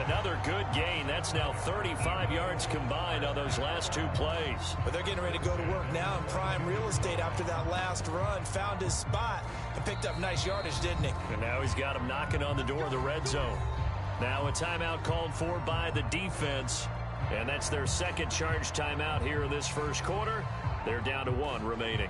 Speaker 8: Another good gain. That's now 35 yards combined on those last 2 plays.
Speaker 6: But they're getting ready to go to work now in prime real estate after that last run. Found his spot and picked up nice yardage, didn't he?
Speaker 8: And now he's got him knocking on the door of the red zone. Now a timeout called for by the defense. And that's their second charge timeout here in this first quarter. They're down to 1 remaining.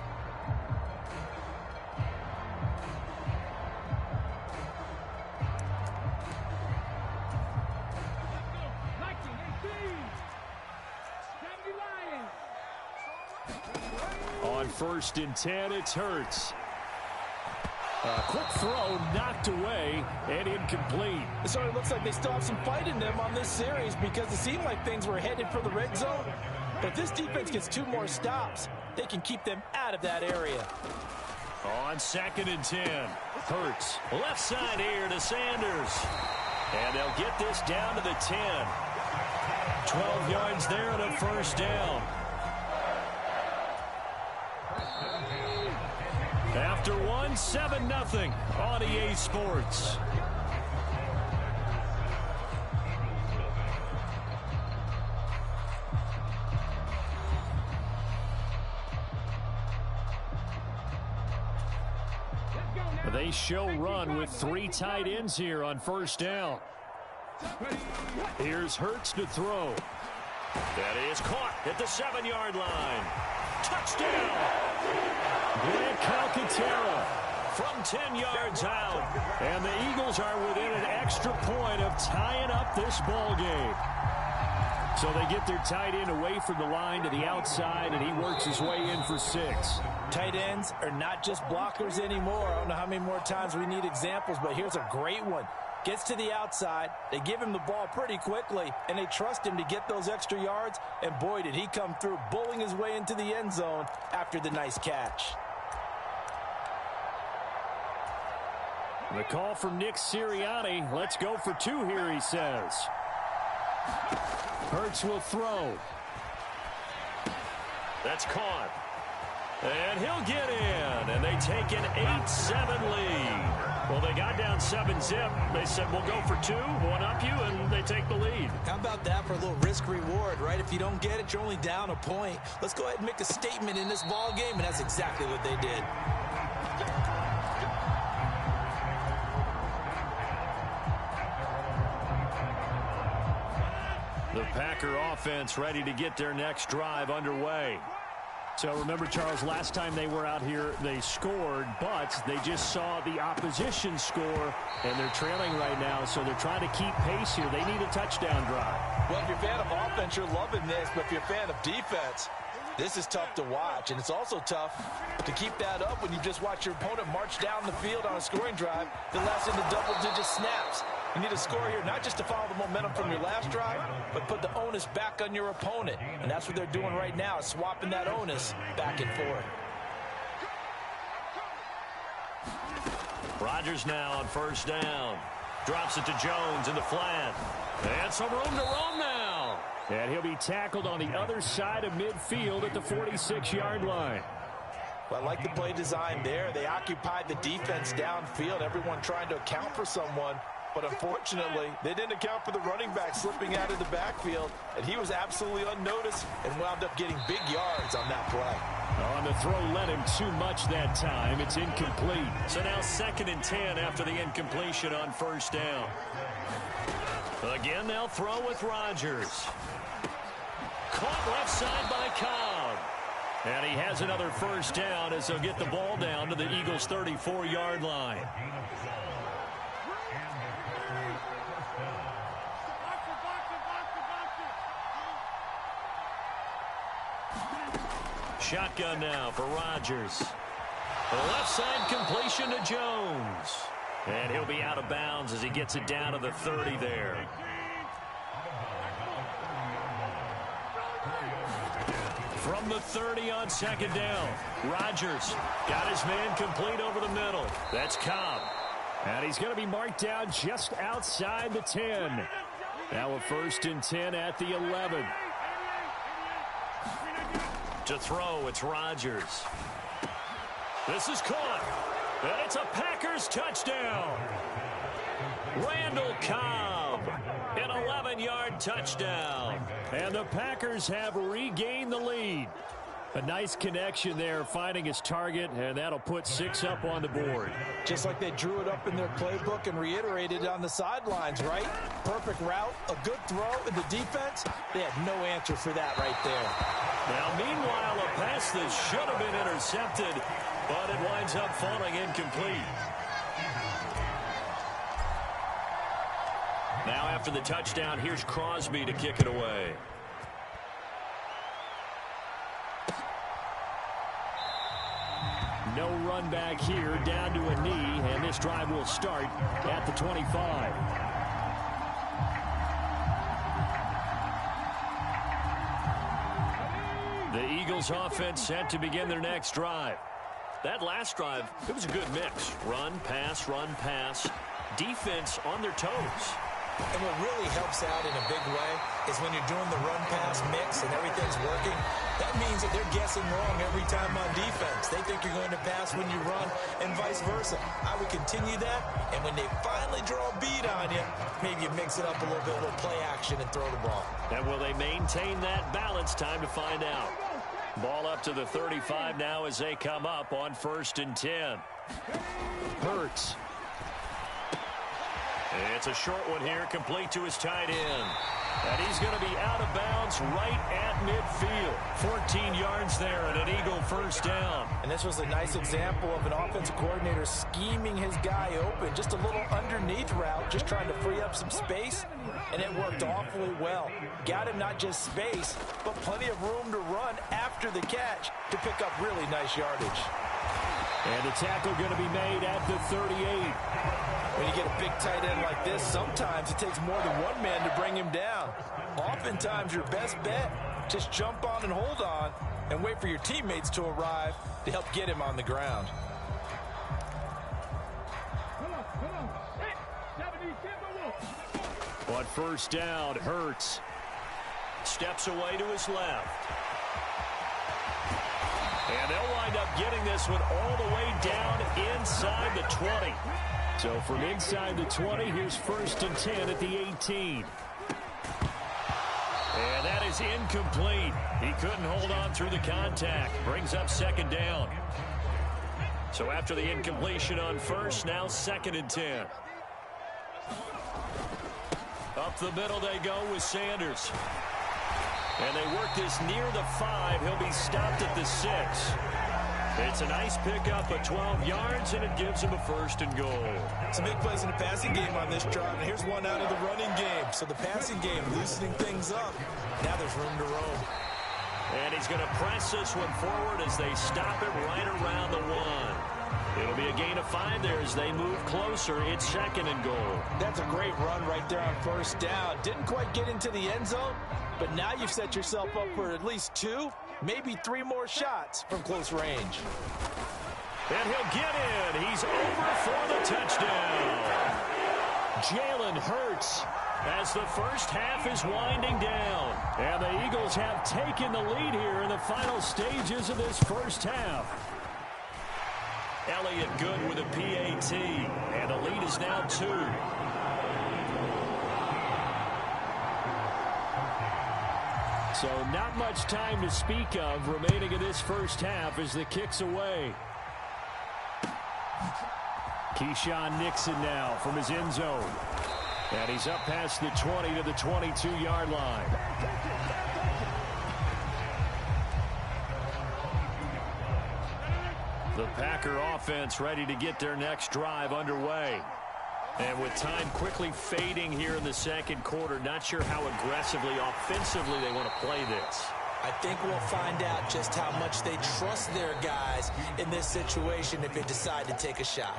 Speaker 8: On 1st and 10, it's Hurts. A quick throw knocked away and incomplete.
Speaker 7: It sort of looks like they still have some fight in them on this series because it seemed like things were headed for the red zone. But if this defense gets 2 more stops, they can keep them out of that area.
Speaker 8: On 2nd and 10, Hurts. Left side here to Sanders. And they'll get this down to the 10. 12 yards there and a first down. After 1, 7-0 on EA Sports. They show run with 3 tight ends here on first down. Here's Hurts to throw. That is caught at the 7-yard line. Touchdown! Grant Calcaterra from 10 yards out. And the Eagles are within an extra point of tying up this ball game. So they get their tight end away from the line to the outside, and he works his way in for 6.
Speaker 7: Tight ends are not just blockers anymore. I don't know how many more times we need examples, but here's a great one. Gets to the outside, they give him the ball pretty quickly, and they trust him to get those extra yards, and boy, did he come through, bowling his way into the end zone after the nice catch.
Speaker 8: The call from Nick Sirianni. Let's go for 2 here, he says. Hurts will throw. That's caught. And he'll get in, and they take an 8-7 lead. Well, they got down 7-zip. They said, we'll go for 2, one up you, and they take the lead.
Speaker 6: How about that for a little risk-reward, right? If you don't get it, you're only down a point. Let's go ahead and make a statement in this ball game, and that's exactly what they did.
Speaker 8: The Packer offense ready to get their next drive underway. So remember, Charles, last time they were out here, they scored, but they just saw the opposition score, and they're trailing right now, so they're trying to keep pace here. They need a touchdown drive.
Speaker 7: Well, if you're a fan of offense, you're loving this, but if you're a fan of defense, this is tough to watch, and it's also tough to keep that up when you just watch your opponent march down the field on a scoring drive that lasts into double-digit snaps. You need a score here, not just to follow the momentum from your last drive, but put the onus back on your opponent. And that's what they're doing right now, swapping that onus back and forth.
Speaker 8: Rodgers now on first down. Drops it to Jones in the flat. And some room to roam now. And he'll be tackled on the other side of midfield at the 46-yard line.
Speaker 7: Well, I like the play design there. They occupied the defense downfield, everyone trying to account for someone. But unfortunately, they didn't account for the running back slipping out of the backfield, and he was absolutely unnoticed and wound up getting big yards on that play.
Speaker 8: On the throw led him too much that time. It's incomplete. So now 2nd and 10 after the incompletion on first down. Again, they'll throw with Rodgers. Caught left side by Cobb. And he has another first down as they'll get the ball down to the Eagles' 34-yard line. Shotgun now for Rodgers. The left side completion to Jones. And he'll be out of bounds as he gets it down to the 30 there. From the 30 on 2nd down. Rodgers got his man complete over the middle. That's Cobb. And he's going to be marked down just outside the 10. Now a 1st and 10 at the 11. To throw, it's Rodgers. This is caught. And it's a Packers touchdown. Randall Cobb, an 11-yard touchdown. And the Packers have regained the lead. A nice connection there, finding his target, and that'll put 6 up on the board.
Speaker 7: Just like they drew it up in their playbook and reiterated it on the sidelines, right? Perfect route, a good throw, and the defense, they had no answer for that right there.
Speaker 8: Now, meanwhile, a pass that should have been intercepted, but it winds up falling incomplete. Now, after the touchdown, here's Crosby to kick it away. No run back here, down to a knee, and this drive will start at the 25. The Eagles offense set to begin their next drive. That last drive, it was a good mix. Run, pass, defense on their toes.
Speaker 6: And what really helps out in a big way is when you're doing the run-pass mix and everything's working, that means that they're guessing wrong every time on defense. They think you're going to pass when you run and vice versa. I would continue that, and when they finally draw a bead on you, maybe you mix it up a little bit, a little play action, and throw the ball.
Speaker 8: And will they maintain that balance? Time to find out. Ball up to the 35 now as they come up on 1st and 10. Hurts. It's a short one here, complete to his tight end. And he's going to be out of bounds right at midfield. 14 yards there and an Eagle first down.
Speaker 7: And this was a nice example of an offensive coordinator scheming his guy open. Just a little underneath route, just trying to free up some space. And it worked awfully well. Got him not just space, but plenty of room to run after the catch to pick up really nice yardage.
Speaker 8: And the tackle going to be made at the 38.
Speaker 7: When you get a big tight end like this, sometimes it takes more than one man to bring him down. Oftentimes, your best bet, just jump on and hold on and wait for your teammates to arrive to help get him on the ground.
Speaker 8: On first down, Hurts steps away to his left. And they'll wind up getting this one all the way down inside the 20. So from inside the 20, here's 1st and 10 at the 18. And that is incomplete. He couldn't hold on through the contact. Brings up 2nd down. So after the incompletion on 1st, now 2nd and 10. Up the middle they go with Sanders. And they work this near the 5. He'll be stopped at the 6. It's a nice pickup of 12 yards, and it gives him a 1st and goal.
Speaker 6: Some big plays in the passing game on this drive, and here's one out of the running game. So the passing game loosening things up. Now there's room to roam.
Speaker 5: And he's going to press this one forward as they stop it right around the 1. It'll be a gain of 5 there as they move closer. It's 2nd and goal.
Speaker 6: That's a great run right there on 1st down. Didn't quite get into the end zone, but now you've set yourself up for at least 2, maybe 3 more shots from close range.
Speaker 5: And he'll get in. He's over for the touchdown.
Speaker 8: Jalen Hurts as the first half is winding down. And the Eagles have taken the lead here in the final stages of this first half.
Speaker 5: Elliott good with a PAT. And the lead is now 2.
Speaker 8: So not much time to speak of remaining in this first half as the kick's away. Keyshawn Nixon now from his end zone. And he's up past the 20 to the 22-yard line.
Speaker 5: The Packer offense ready to get their next drive underway. And with time quickly fading here in the 2nd quarter, not sure how aggressively, offensively they want to play this.
Speaker 6: I think we'll find out just how much they trust their guys in this situation if they decide to take a shot.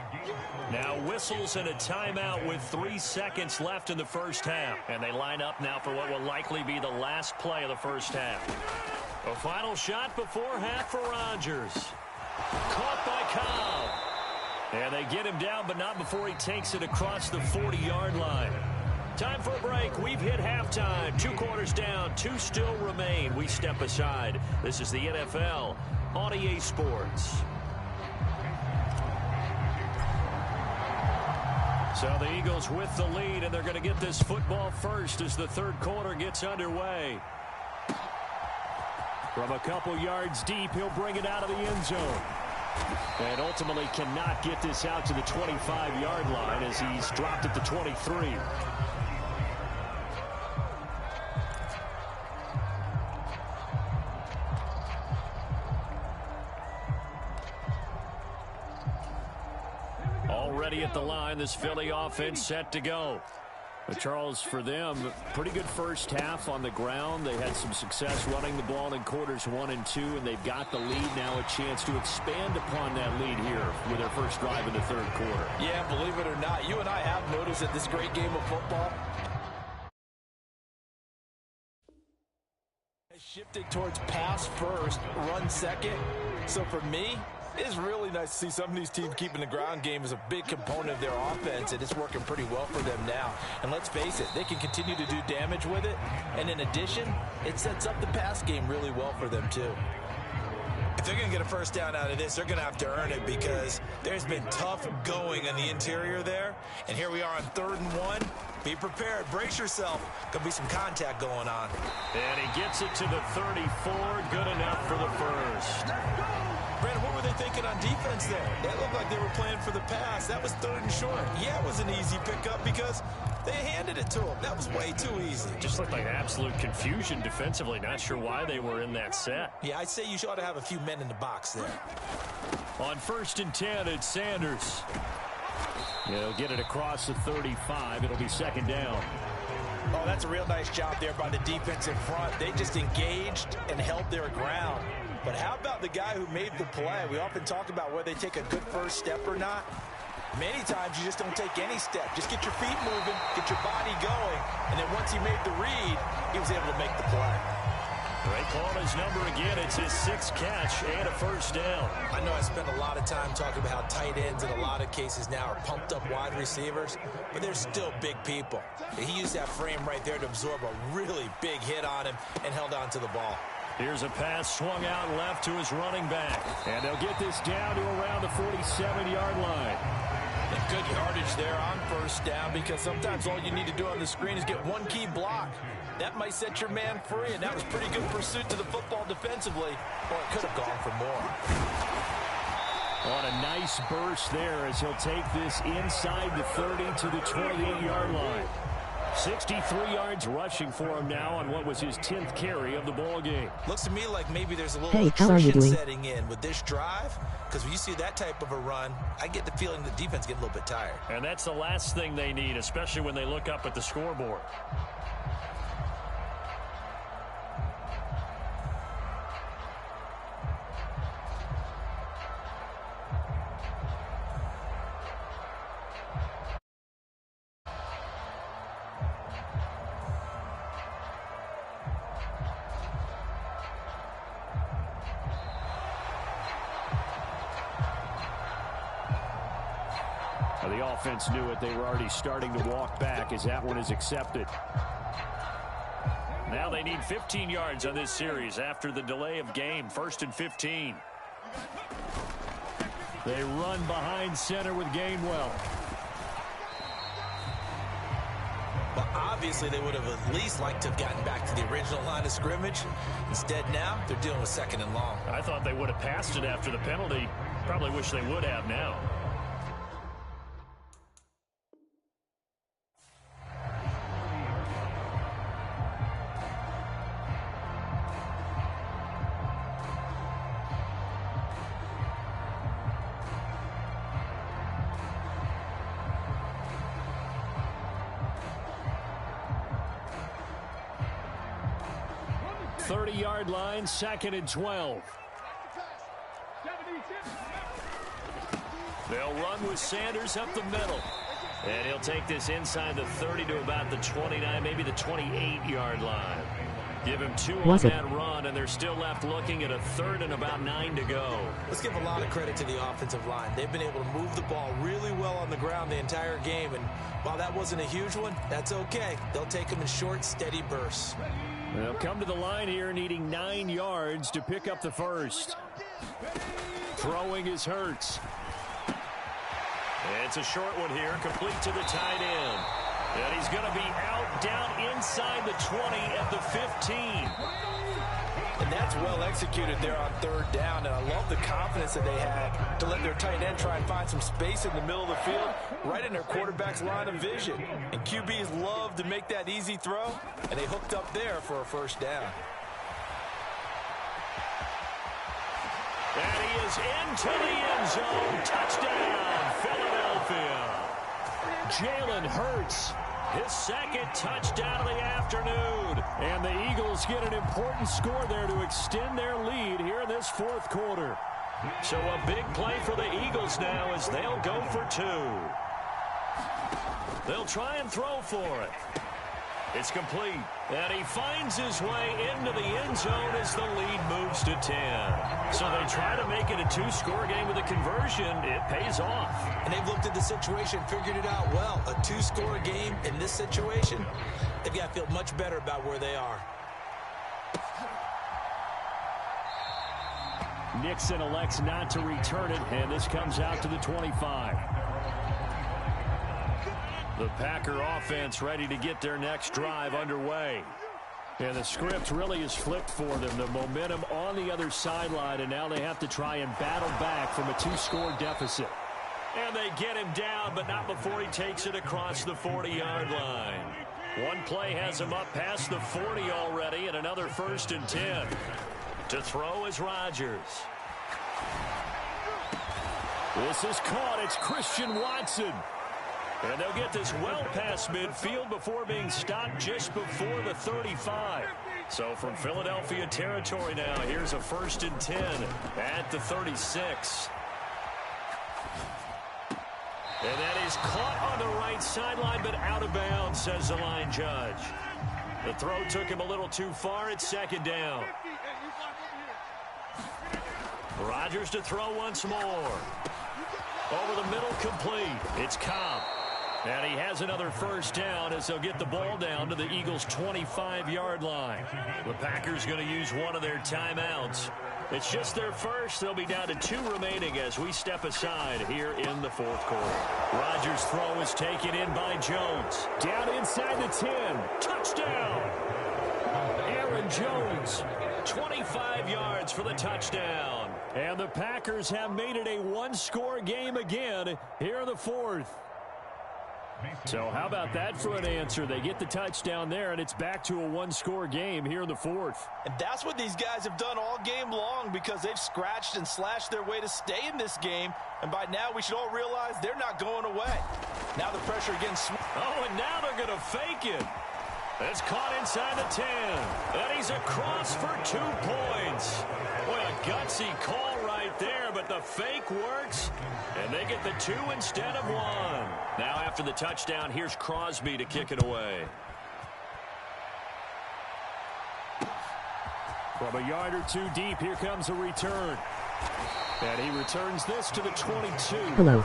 Speaker 5: Now whistles and a timeout with 3 seconds left in the first half. And they line up now for what will likely be the last play of the first half. A final shot before half for Rodgers. Caught by Cobb. And they get him down, but not before he takes it across the 40-yard line. Time for a break. We've hit halftime. 2 quarters down. 2 still remain. We step aside. This is the NFL on EA Sports. So the Eagles with the lead, and they're going to get this football first as the 3rd quarter gets underway.
Speaker 8: From a couple yards deep, he'll bring it out of the end zone. And ultimately cannot get this out to the 25-yard line as he's dropped at the 23. Already at the line, this Philly offense set to go. But Charles, for them, pretty good first half on the ground. They had some success running the ball in quarters 1 and 2, and they've got the lead now, a chance to expand upon that lead here with their first drive in the 3rd quarter.
Speaker 6: Yeah, believe it or not, you and I have noticed that this great game of football has shifted towards pass first, run second. So for me, it's really nice to see some of these teams keeping the ground game as a big component of their offense, and it's working pretty well for them now. And let's face it, they can continue to do damage with it. And in addition, it sets up the pass game really well for them too. If they're going to get a first down out of this, they're going to have to earn it because there's been tough going in the interior there. And here we are on 3rd and 1. Be prepared. Brace yourself. Could be some contact going on.
Speaker 5: And he gets it to the 34. Good enough for the first.
Speaker 6: Brandon, what were they thinking on defense there? That looked like they were playing for the pass. That was 3rd and short. Yeah, it was an easy pickup because they handed it to him. That was way too easy.
Speaker 5: Just looked like absolute confusion defensively. Not sure why they were in that set.
Speaker 6: Yeah, I'd say you ought to have a few men in the box there.
Speaker 5: On 1st and 10, it's Sanders.
Speaker 8: He'll get it across the 35. It'll be 2nd down.
Speaker 6: Oh, that's a real nice job there by the defense in front. They just engaged and held their ground. But how about the guy who made the play? We often talk about whether they take a good first step or not. Many times you just don't take any step. Just get your feet moving, get your body going, and then once he made the read, he was able to make the play.
Speaker 5: They call his number again. It's his 6th catch and a first down.
Speaker 6: I know I spend a lot of time talking about how tight ends in a lot of cases now are pumped up wide receivers, but they're still big people. He used that frame right there to absorb a really big hit on him and held on to the ball.
Speaker 5: Here's a pass swung out left to his running back.
Speaker 8: And they'll get this down to around the 47-yard line.
Speaker 6: And
Speaker 7: Good yardage there on first down, because sometimes all you need to do on the screen is get one key block. That might set your man free, and that was pretty good pursuit to the football defensively, or it could have gone for more.
Speaker 8: On a nice burst there as he'll take this inside the 30 to the 28-yard line. 63 yards rushing for him now on what was his 10th carry of the ball game.
Speaker 7: Looks to me like maybe there's a little attrition setting in with this drive, because when you see that type of a run, I get the feeling the defense getting a little bit tired.
Speaker 5: And that's the last thing they need, especially when they look up at the scoreboard.
Speaker 8: The offense knew it. They were already starting to walk back as that one is accepted.
Speaker 5: Now they need 15 yards on this series after the delay of game. 1st and 15.
Speaker 8: They run behind center with Gainwell.
Speaker 7: But obviously they would have at least liked to have gotten back to the original line of scrimmage. Instead now, they're dealing with 2nd and long.
Speaker 5: I thought they would have passed it after the penalty. Probably wish they would have now.
Speaker 8: Yard line, 2nd and 12.
Speaker 5: They'll run with Sanders up the middle. And he'll take this inside the 30 to about the 29, maybe the 28-yard line. Give him 2 on that run, and they're still left looking at a 3rd and about 9 to go.
Speaker 7: Let's give a lot of credit to the offensive line. They've been able to move the ball really well on the ground the entire game, and while that wasn't a huge one, that's okay. They'll take them in short, steady bursts.
Speaker 8: They'll come to the line here needing 9 yards to pick up the first. Throwing is Hurts.
Speaker 5: It's a short one here, complete to the tight end. And he's going to be out down inside the 20 at the 15.
Speaker 7: And that's well executed there on 3rd down, and I love the confidence that they had to let their tight end try and find some space in the middle of the field, right in their quarterback's line of vision. And QBs love to make that easy throw, and they hooked up there for a 1st down.
Speaker 5: And he is into the end zone. Touchdown, Philadelphia.
Speaker 8: Jalen Hurts,
Speaker 5: his 2nd touchdown of the afternoon.
Speaker 8: And the Eagles get an important score there to extend their lead here in this 4th quarter.
Speaker 5: So a big play for the Eagles now as they'll go for 2. They'll try and throw for it. It's complete. And he finds his way into the end zone as the lead moves to 10. So they try to make it a 2-score game with a conversion. It pays off.
Speaker 7: And they've looked at the situation, figured it out well. A 2-score game in this situation, they've got to feel much better about where they are.
Speaker 8: Nixon elects not to return it, and this comes out to the 25.
Speaker 5: The Packer offense ready to get their next drive underway.
Speaker 8: And the script really is flipped for them. The momentum on the other sideline, and now they have to try and battle back from a 2-score deficit.
Speaker 5: And they get him down, but not before he takes it across the 40-yard line. One play has him up past the 40 already, and another 1st and 10. To throw is Rodgers.
Speaker 8: This is caught. It's Christian Watson.
Speaker 5: And they'll get this well past midfield before being stopped just before the 35. So from Philadelphia territory now, here's a 1st and 10 at the 36. And that is caught on the right sideline, but out of bounds, says the line judge. The throw took him a little too far. It's 2nd down. Rodgers to throw once more. Over the middle, complete. It's Cobb. And he has another first down as they'll get the ball down to the Eagles' 25-yard line. The Packers going to use one of their timeouts. It's just their first. They'll be down to 2 remaining as we step aside here in the fourth quarter. Rodgers' throw is taken in by Jones. Down inside the 10. Touchdown! Aaron Jones, 25 yards for the touchdown. And the Packers have made it a one-score game again here in the fourth. So how about that for an answer? They get the touchdown there, and it's back to a one-score game here in the fourth.
Speaker 7: And that's what these guys have done all game long because they've scratched and slashed their way to stay in this game. And by now, we should all realize they're not going away. Now the pressure against...
Speaker 5: Oh, and now they're going to fake it. It's caught inside the 10. And he's across for 2 points. Boy, a gutsy call right there, but the fake works. And they get the 2 instead of 1. Now after the touchdown, here's Crosby to kick it away.
Speaker 8: From a yard or 2 deep, here comes a return. And he returns this to the 22.
Speaker 11: Hello.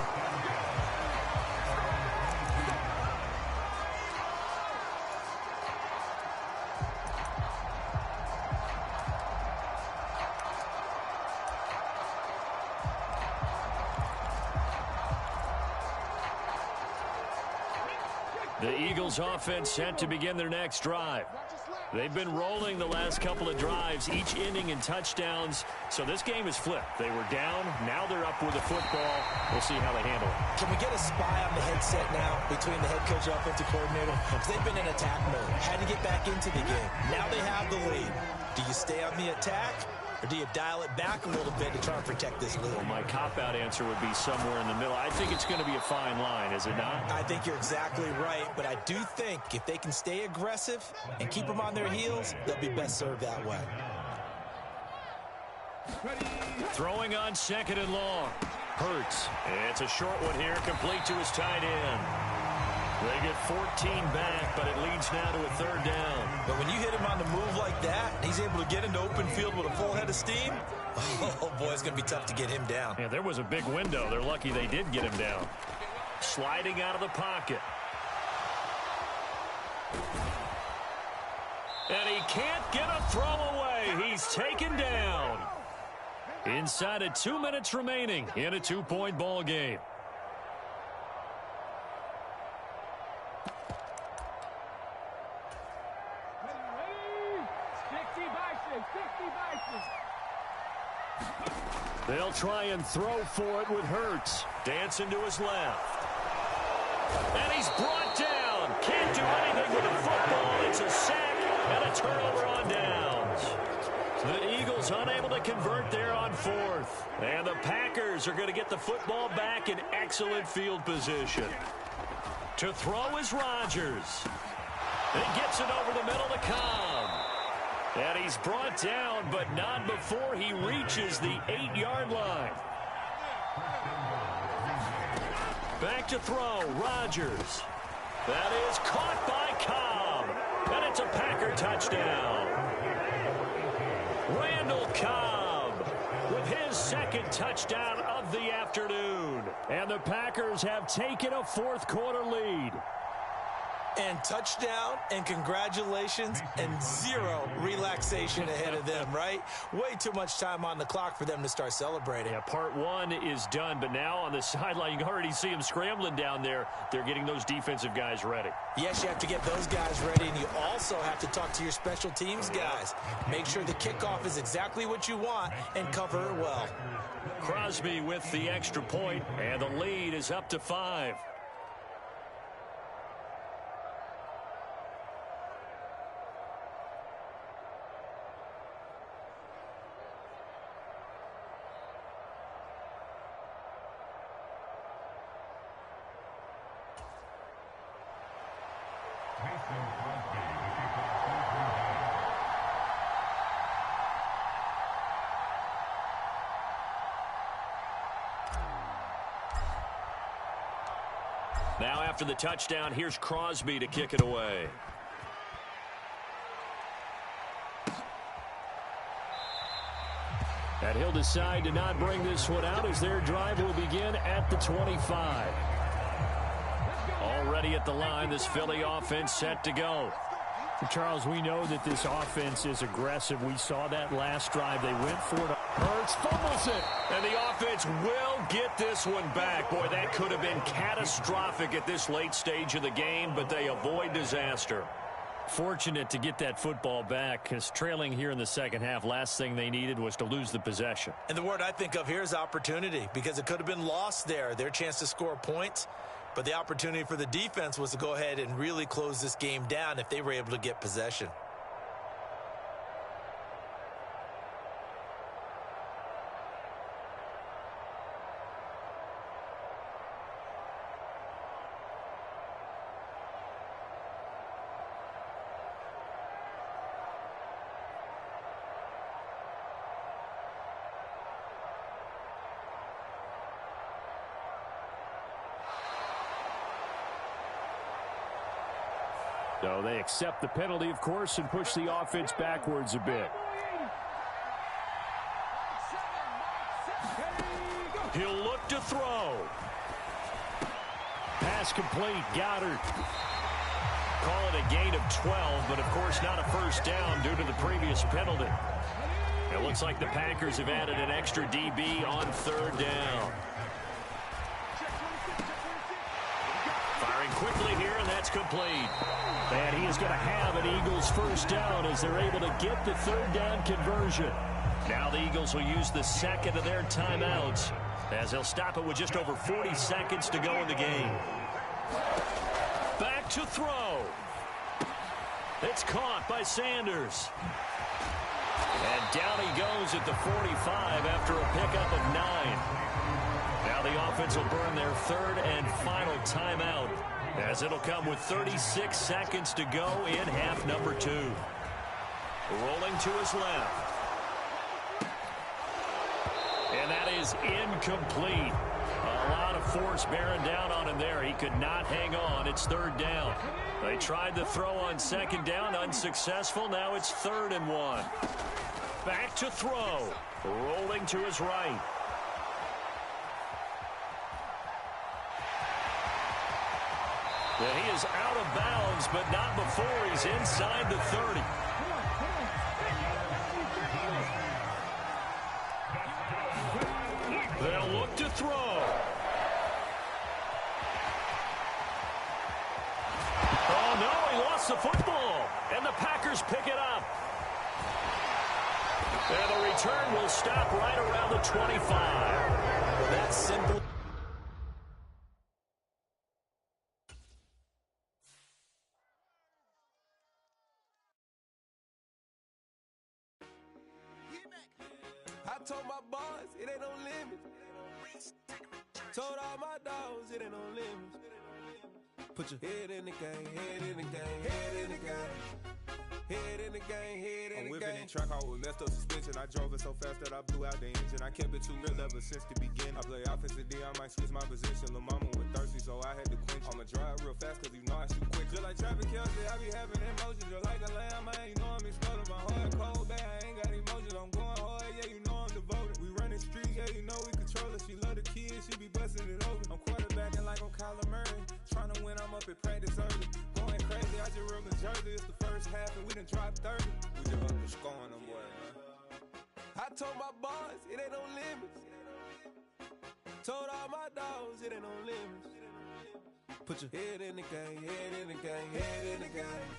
Speaker 5: The Eagles offense set to begin their next drive. They've been rolling the last couple of drives, each ending in touchdowns. So this game is flipped. They were down. Now they're up with the football. We'll see how they handle it.
Speaker 6: Can we get a spy on the headset now between the head coach and offensive coordinator? Because they've been in attack mode. Had to get back into the game. Now they have the lead. Do you stay on the attack? Or do you dial it back a little bit to try and protect this lead?
Speaker 5: Well, my cop-out answer would be somewhere in the middle. I think it's going to be a fine line, is it not?
Speaker 6: I think you're exactly right, but I do think if they can stay aggressive and keep them on their heels, they'll be best served that way.
Speaker 5: Throwing on 2nd and long. Hurts. It's a short one here, complete to his tight end. They get 14 back, but it leads now to a 3rd down.
Speaker 6: But when you hit him on the move like that, he's able to get into open field with a full head of steam. Oh, boy, it's going to be tough to get him down.
Speaker 5: Yeah, there was a big window. They're lucky they did get him down. Sliding out of the pocket. And he can't get a throw away. He's taken down. Inside of 2 minutes remaining in a 2-point ball game. They'll try and throw for it with Hurts. Dancing to his left. And he's brought down. Can't do anything with the football. It's a sack and a turnover on downs. The Eagles unable to convert there on 4th. And the Packers are going to get the football back in excellent field position. To throw is Rodgers. He gets it over the middle to Cobb. And he's brought down, but not before he reaches the 8-yard line. Back to throw, Rodgers. That is caught by Cobb. And it's a Packer touchdown. Randall Cobb with his 2nd touchdown of the afternoon. And the Packers have taken a 4th quarter lead.
Speaker 6: And touchdown, and congratulations, and 0 relaxation ahead of them, right? Way too much time on the clock for them to start celebrating.
Speaker 5: Yeah, part 1 is done, but now on the sideline, you can already see them scrambling down there. They're getting those defensive guys ready.
Speaker 6: Yes, you have to get those guys ready, and you also have to talk to your special teams guys. Make sure the kickoff is exactly what you want, and cover it well.
Speaker 5: Crosby with the extra point, and the lead is up to 5. Now after the touchdown, here's Crosby to kick it away. And he'll decide to not bring this one out as their drive will begin at the 25. Already
Speaker 8: ready at the line. This Philly offense set to go.
Speaker 5: Charles, we know that this offense is aggressive. We saw that last drive. They went for it. Hurts fumbles it.
Speaker 8: And the offense will get this one back. Boy, that could have been catastrophic at this late stage of the game, but they avoid disaster.
Speaker 5: Fortunate to get that football back, because trailing here in the second half, last thing they needed was to lose the possession.
Speaker 6: And the word I think of here is opportunity, because it could have been lost there. Their chance to score points. But the opportunity for the defense was to go ahead and really close this game down if they were able to get possession.
Speaker 5: So they accept the penalty, of course, and push the offense backwards a bit.
Speaker 8: He'll look to throw.
Speaker 5: Pass complete. Goddard.
Speaker 8: Call it a gain of 12, but of course not a first down due to the previous penalty. It looks like the Packers have added an extra DB on third down. Firing quickly here, and that's complete.
Speaker 5: And he is going to have an Eagles first down as they're able to get the third down conversion.
Speaker 8: Now the Eagles will use the second of their timeouts as they'll stop it with just over 40 seconds to go in the game. Back to throw. It's caught by Sanders. And down he goes at the 45 after a pickup of 9. Now the offense will burn their third and final timeout, as it'll come with 36 seconds to go in half number 2. Rolling to his left. And that is incomplete. A lot of force bearing down on him there. He could not hang on. It's third down. They tried to throw on second down, unsuccessful. Now it's 3rd and 1. Back to throw. Rolling to his right. Well, he is out of bounds, but not before he's inside the 30. They'll look to throw. Oh, no, he lost the football. And the Packers pick it up. And the return will stop right around the 25.
Speaker 6: Well, that's simple.
Speaker 10: I told my boys it ain't no limit. Told all my dogs it ain't no limit. Put your head in the game, head in the game, head in the game. Head in the game, head in the game. I'm whipping in track hall with messed up suspension. I drove it so fast that I blew out the engine. I kept it too real ever since the beginning. I play offensive D, I might switch my position. Lil' mama was thirsty, so I had to quench. I'ma drive real fast, cause you know I shoot quick. Just like traffic Kelsey, I be having emotions. Just like a lamb, man, you know I'm exploding. My heart cold, bad, I ain't got emotions. I'm going hard, yeah, you know I'm devoted. We running streets, yeah, you know we control it. She love the kids, she be busting it over. I'm quarterbacking like I'm Kyler Murray. Trying to win, I'm up at practice early. Going crazy, I just real the jersey. It's the first half, and we done dropped 30. We just up to scoring them, boy, man. I told my boys it ain't no limits. Told all my dogs it ain't no limits. Put your head in the game, head in the game, head in the game.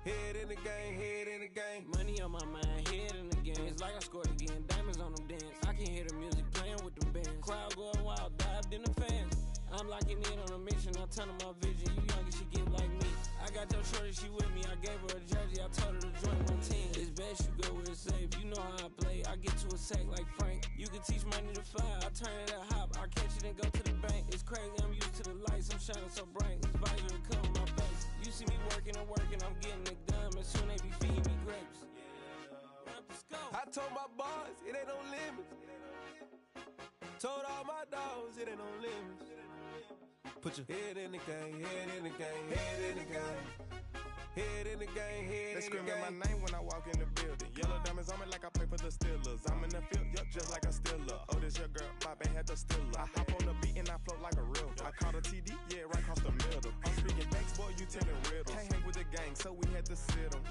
Speaker 10: Head in the game, head in the game.
Speaker 11: Money on my mind, head in the game. It's like I scored again, diamonds on them dance. I can hear the music playing with them bands. Crowd going wild, dived in the fans. I'm locking in on a mission, I'm turning my vision. You young and she get like me. I got your shorty, she with me. I gave her a jersey, I told her to join my team. It's best you go where it's safe. You know how I play. I get to a sack like Frank. You can teach money to fly. I turn it at hop. I catch it and go to the bank. It's crazy, I'm used to the lights. I'm shining so bright. This visor to cover my face. You see me working and working, I'm getting it done. And soon they be feeding me grapes.
Speaker 10: I told my boys it ain't no limits. Told all my dogs it ain't no limits. Put your head in the game, head in the game, head in the game. Head in the game, head in the game.
Speaker 9: They screaming my name when I walk in the building. Yellow diamonds on me like I play for the Steelers. I'm in the field, yup, just like a Steeler. Oh, this your girl, my bad, had the Steeler. I hop on the beat and I float like a river. I caught a TD, yeah, right across the middle. I'm speaking thanks, boy, you telling riddles. Can't hang with the gang, so we had to sit them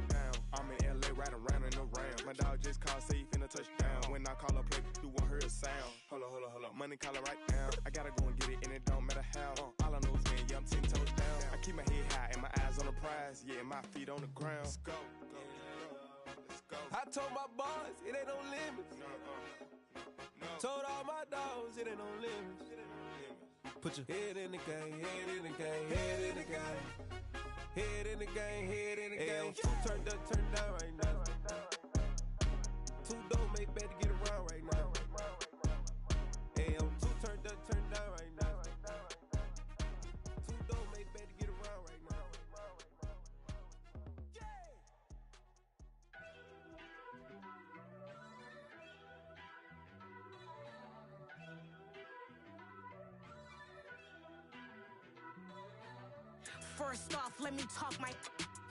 Speaker 9: down. I'm in LA, right around in the round. My dog just called, say he finna touchdown. When I call a play, you won't hear a sound. Hold up, money call it right now. I gotta go and get it, and it don't matter how. All I know is when I'm 10 toes down. I keep my head high and my eyes on the prize. Yeah, my feet on the ground. Let's go. I told my boys, it ain't no limits. Told all my dogs, it ain't no limits. Put your head in the game, head in the game, head in the game. Head in the game, head in the game. Two turned up, turned down right now. Two don't make better get around right now. Hey, I'm two turned up, turned down right now. Two don't make better get around right now.
Speaker 12: First off, let me talk my.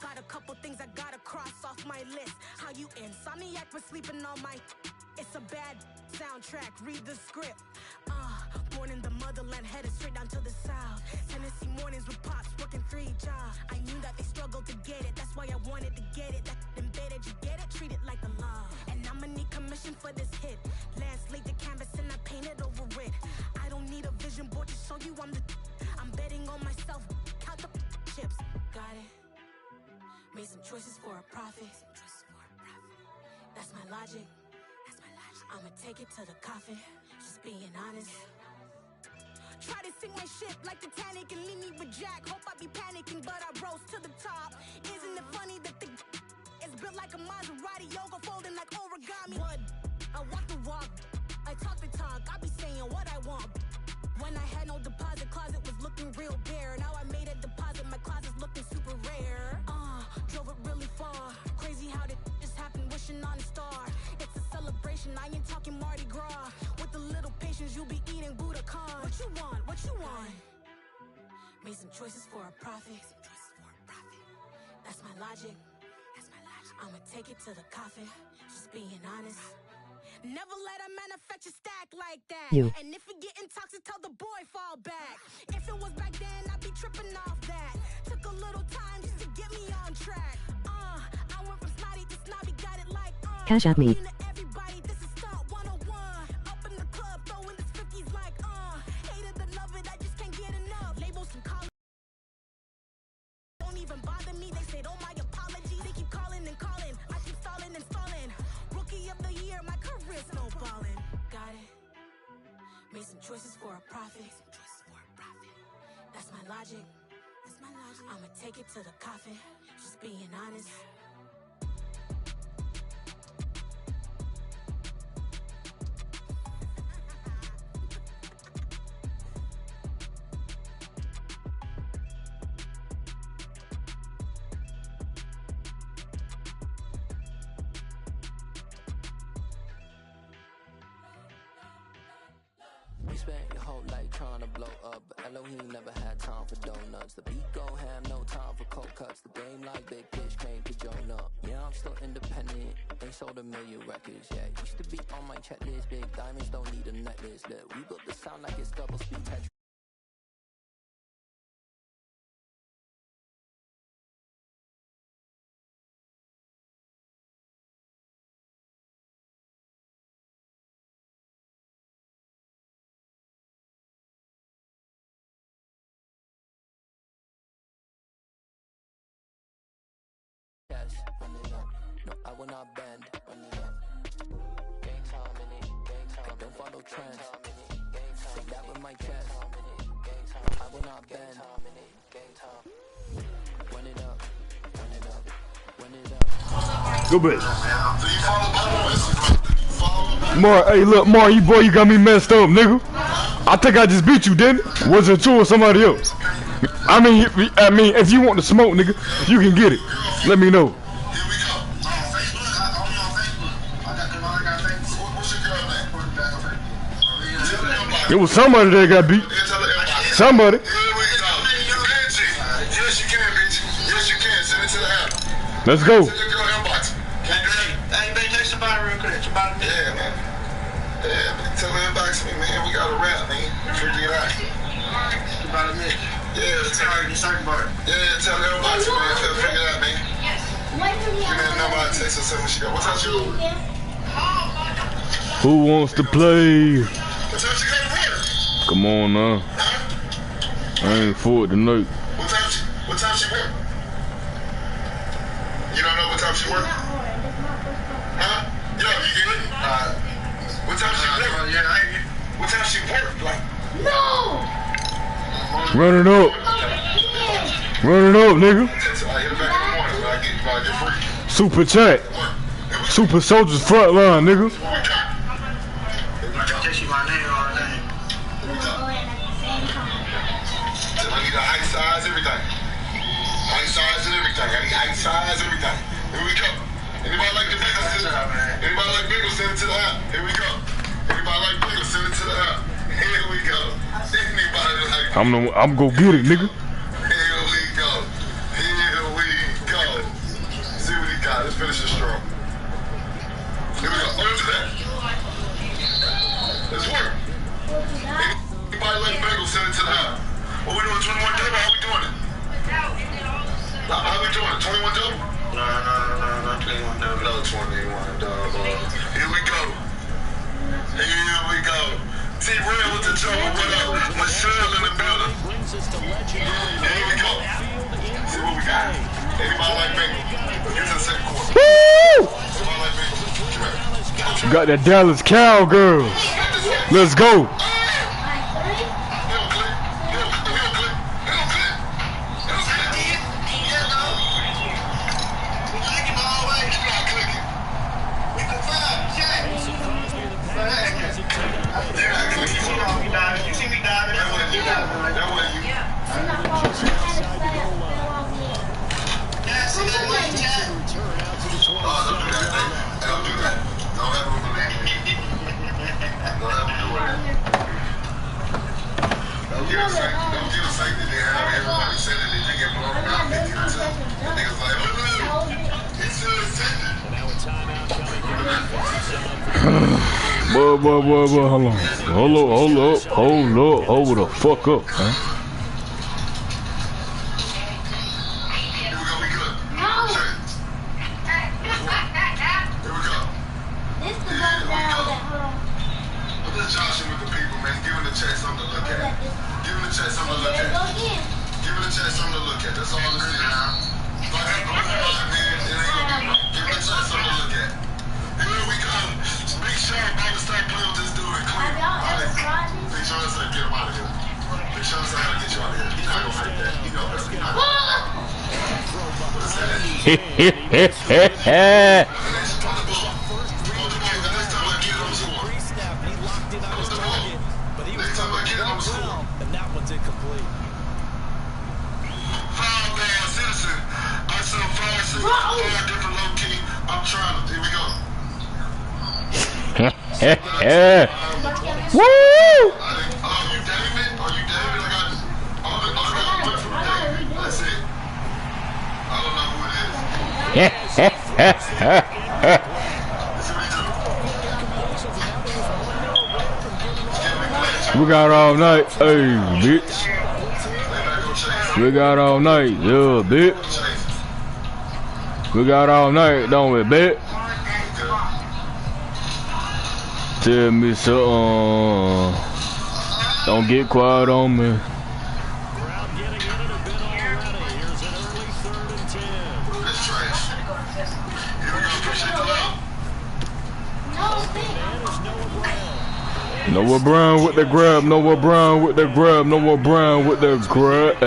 Speaker 12: Got a couple things I gotta cross off my list. How you insomniac for sleeping on my. It's a bad soundtrack, read the script. Born in the motherland, headed straight down to the south. Tennessee mornings with pops, working 3 jobs. I knew that they struggled to get it, that's why I wanted to get it. That embedded, you get it, treat it like a law. And I'ma need commission for this hit. Lance laid the canvas and I painted over it. I don't need a vision board to show you I'm the. I'm betting on myself, count the chips. Got it. Made some choices for a profit. That's my logic. I'ma take it to the coffin. Just being honest. Try to sink my ship like Titanic and leave me with Jack. Hope I be panicking, but I rose to the top. Isn't it funny that the is built like a Maserati, yoga folding like origami? What? I walk the walk. I talk the talk. I be saying what I want. When I had no deposit, closet was looking real bare. Now I made a deposit, my closet's looking super rare. Drove it really far. Crazy how did just happen, wishing on a star. It's a celebration, I ain't talking Mardi Gras. With a little patience, you'll be eating Budokan. What you want? What you want? Made some choices for a profit. That's my logic. I'ma take it to the coffin. Just being honest. Never let a manufacture stack like that. And if you getting toxic, tell the boy fall back. If it was back then, I'd be tripping off that. Took a little time just to get me on track. I went from snotty to snobby, got it like
Speaker 13: Cash at me.
Speaker 12: Everybody, this is stunt 101. Up in the club, throwing this 50s like hate it or love it, I just can't get enough. Labels from college don't even bother me. They said, oh my apologies. They keep calling and calling. I keep stalling and stalling. Rookie of the year, my career snowballing. Got it. Made some choices for a profit. That's my logic. I'ma take it to the coffin. Just being honest.
Speaker 14: You spent your whole life trying to blow up, but Elohim never had time for donuts. The beat go ham, no time for cold cuts. The game like Big Fish came to join up. Yeah, I'm still independent, they sold 1 million records. Yeah, used to be on my checklist. Big diamonds don't need a necklace. Look, we built the sound like it's double speed Tetris. Run it up. No, I will not bend. Run it up. Gang time in it. Gang time. Don't follow trends. Say that with my chest. I will not bend. Gang time. Run it up. Run it up. Run it up.
Speaker 1: Go back. Mar, hey, look, Mar, you boy, you got me messed up, nigga. I think I just beat you, didn't it? Was it you or somebody else? I mean, if you want to smoke, nigga, you can get it. Let me know. It was somebody that got beat. Somebody.
Speaker 15: Yes, you can, bitch. Yes, you can. Send it to the app.
Speaker 1: Let's go.
Speaker 15: Send it to the girl inbox. Hey, babe, text somebody real quick.
Speaker 13: Tell me inbox me, man. We got a rap, man. Figure it out. About a minute. Yeah, tell me. Yeah, tell me inbox me, man. Figure it out, man. Give me a number. I'll text her something. She got. What time she go?
Speaker 1: Who wants to play?
Speaker 13: What time she go to work?
Speaker 1: Come on now. I ain't for it tonight.
Speaker 13: What time she work? You don't know what time she work? Huh? Yo, you get it? What time she work? Yeah, what time she work? Like,
Speaker 3: No!
Speaker 1: Run it up. Run it up, nigga.
Speaker 13: I'll hit her back in the morning, but I get free.
Speaker 1: Super chat. Super Soldiers front line, nigga.
Speaker 13: I text you my name all day. I need a height, size, everything. Height, size, and everything. I need height, size, everything. Here we go. Anybody like the bigger, send it. Anybody like bigger, send it to the app. Here we go. Anybody like bigger, send it to the app. Here we go. Anybody like
Speaker 1: I'm gonna get it, nigga.
Speaker 13: Here we go. Here we go. See what he got. Let's finish it strong. Here we go. Oh, look at that. Let's work. Anybody like bagel, send it to the app. What we doing? 21 double? How we doing it? How we doing it? 21 double? No, 21 double. No, 21 double. Here we go. Here we go. T-Real with the trouble. What up? Michelle in the building. Here we go. See what we got. Anybody like bagel? Get to the second quarter.
Speaker 1: Woo!
Speaker 13: Anybody like bagel?
Speaker 1: You got that Dallas Cowgirls. Let's go. Boy, hold on. Hold the fuck up, man. Woo! We got all night, hey bitch. We got all night, yeah bitch. We got all night, don't we, bitch? Tell me something. Don't get quiet on me. Noah Brown with the grab, Noah Brown with the grab, Noah Brown with the grab.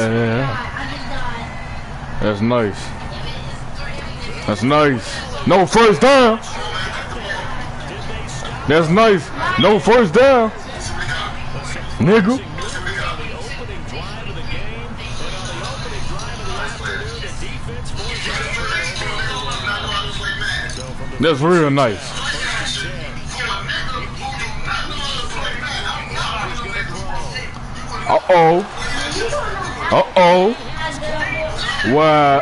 Speaker 1: That's nice. That's nice. No first down. That's nice. No first down. Nigga. That's real nice. Uh-oh. Uh-oh. Why,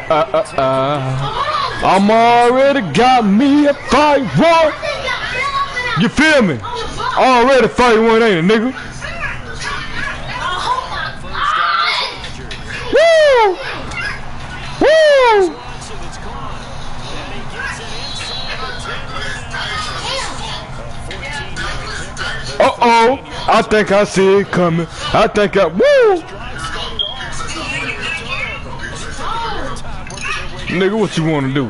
Speaker 1: I'm already got me a fight war. You feel me? Already 31, ain't it, nigga? Woo! Woo! Uh-oh. I think I see it coming. I think I... Woo! Nigga, what you want to do?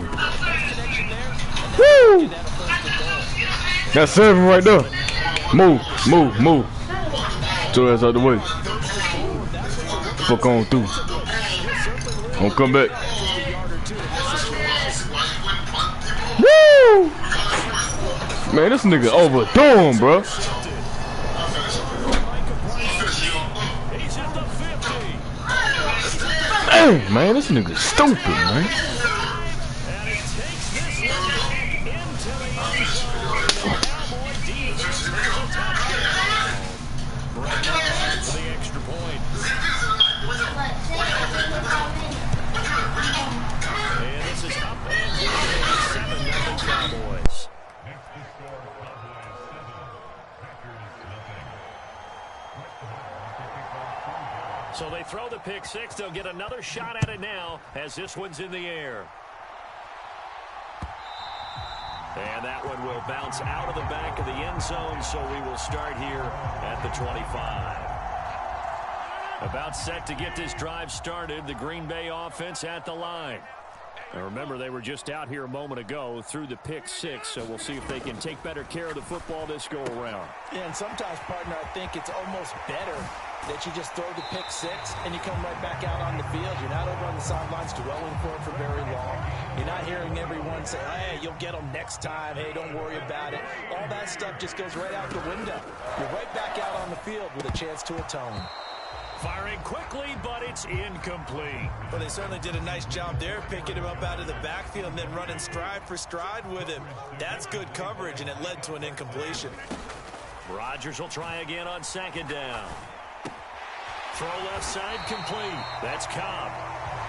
Speaker 1: Woo! That's 7 right there. Move. Throw ass out the way. Fuck on through. Don't come back. Woo! Man, this nigga overdoing, bro. Dang, man, this nigga stupid, man.
Speaker 5: So they throw the pick six. They'll get another shot at it now as this one's in the air. And that one will bounce out of the back of the end zone, so we will start here at the 25. About set to get this drive started, the Green Bay offense at the line. And remember, they were just out here a moment ago through the pick six, so we'll see if they can take better care of the football this go-around.
Speaker 6: Yeah, and sometimes, partner, I think it's almost better that you just throw the pick six and you come right back out on the field. You're not over on the sidelines dwelling for it for very long. You're not hearing everyone say, hey, you'll get them next time. Hey, don't worry about it. All that stuff just goes right out the window. You're right back out on the field with a chance to atone.
Speaker 5: Firing quickly, but it's incomplete.
Speaker 6: Well, they certainly did a nice job there, picking him up out of the backfield and then running stride for stride with him. That's good coverage, and it led to an incompletion.
Speaker 5: Rodgers will try again on second down. Throw left side complete. That's Cobb.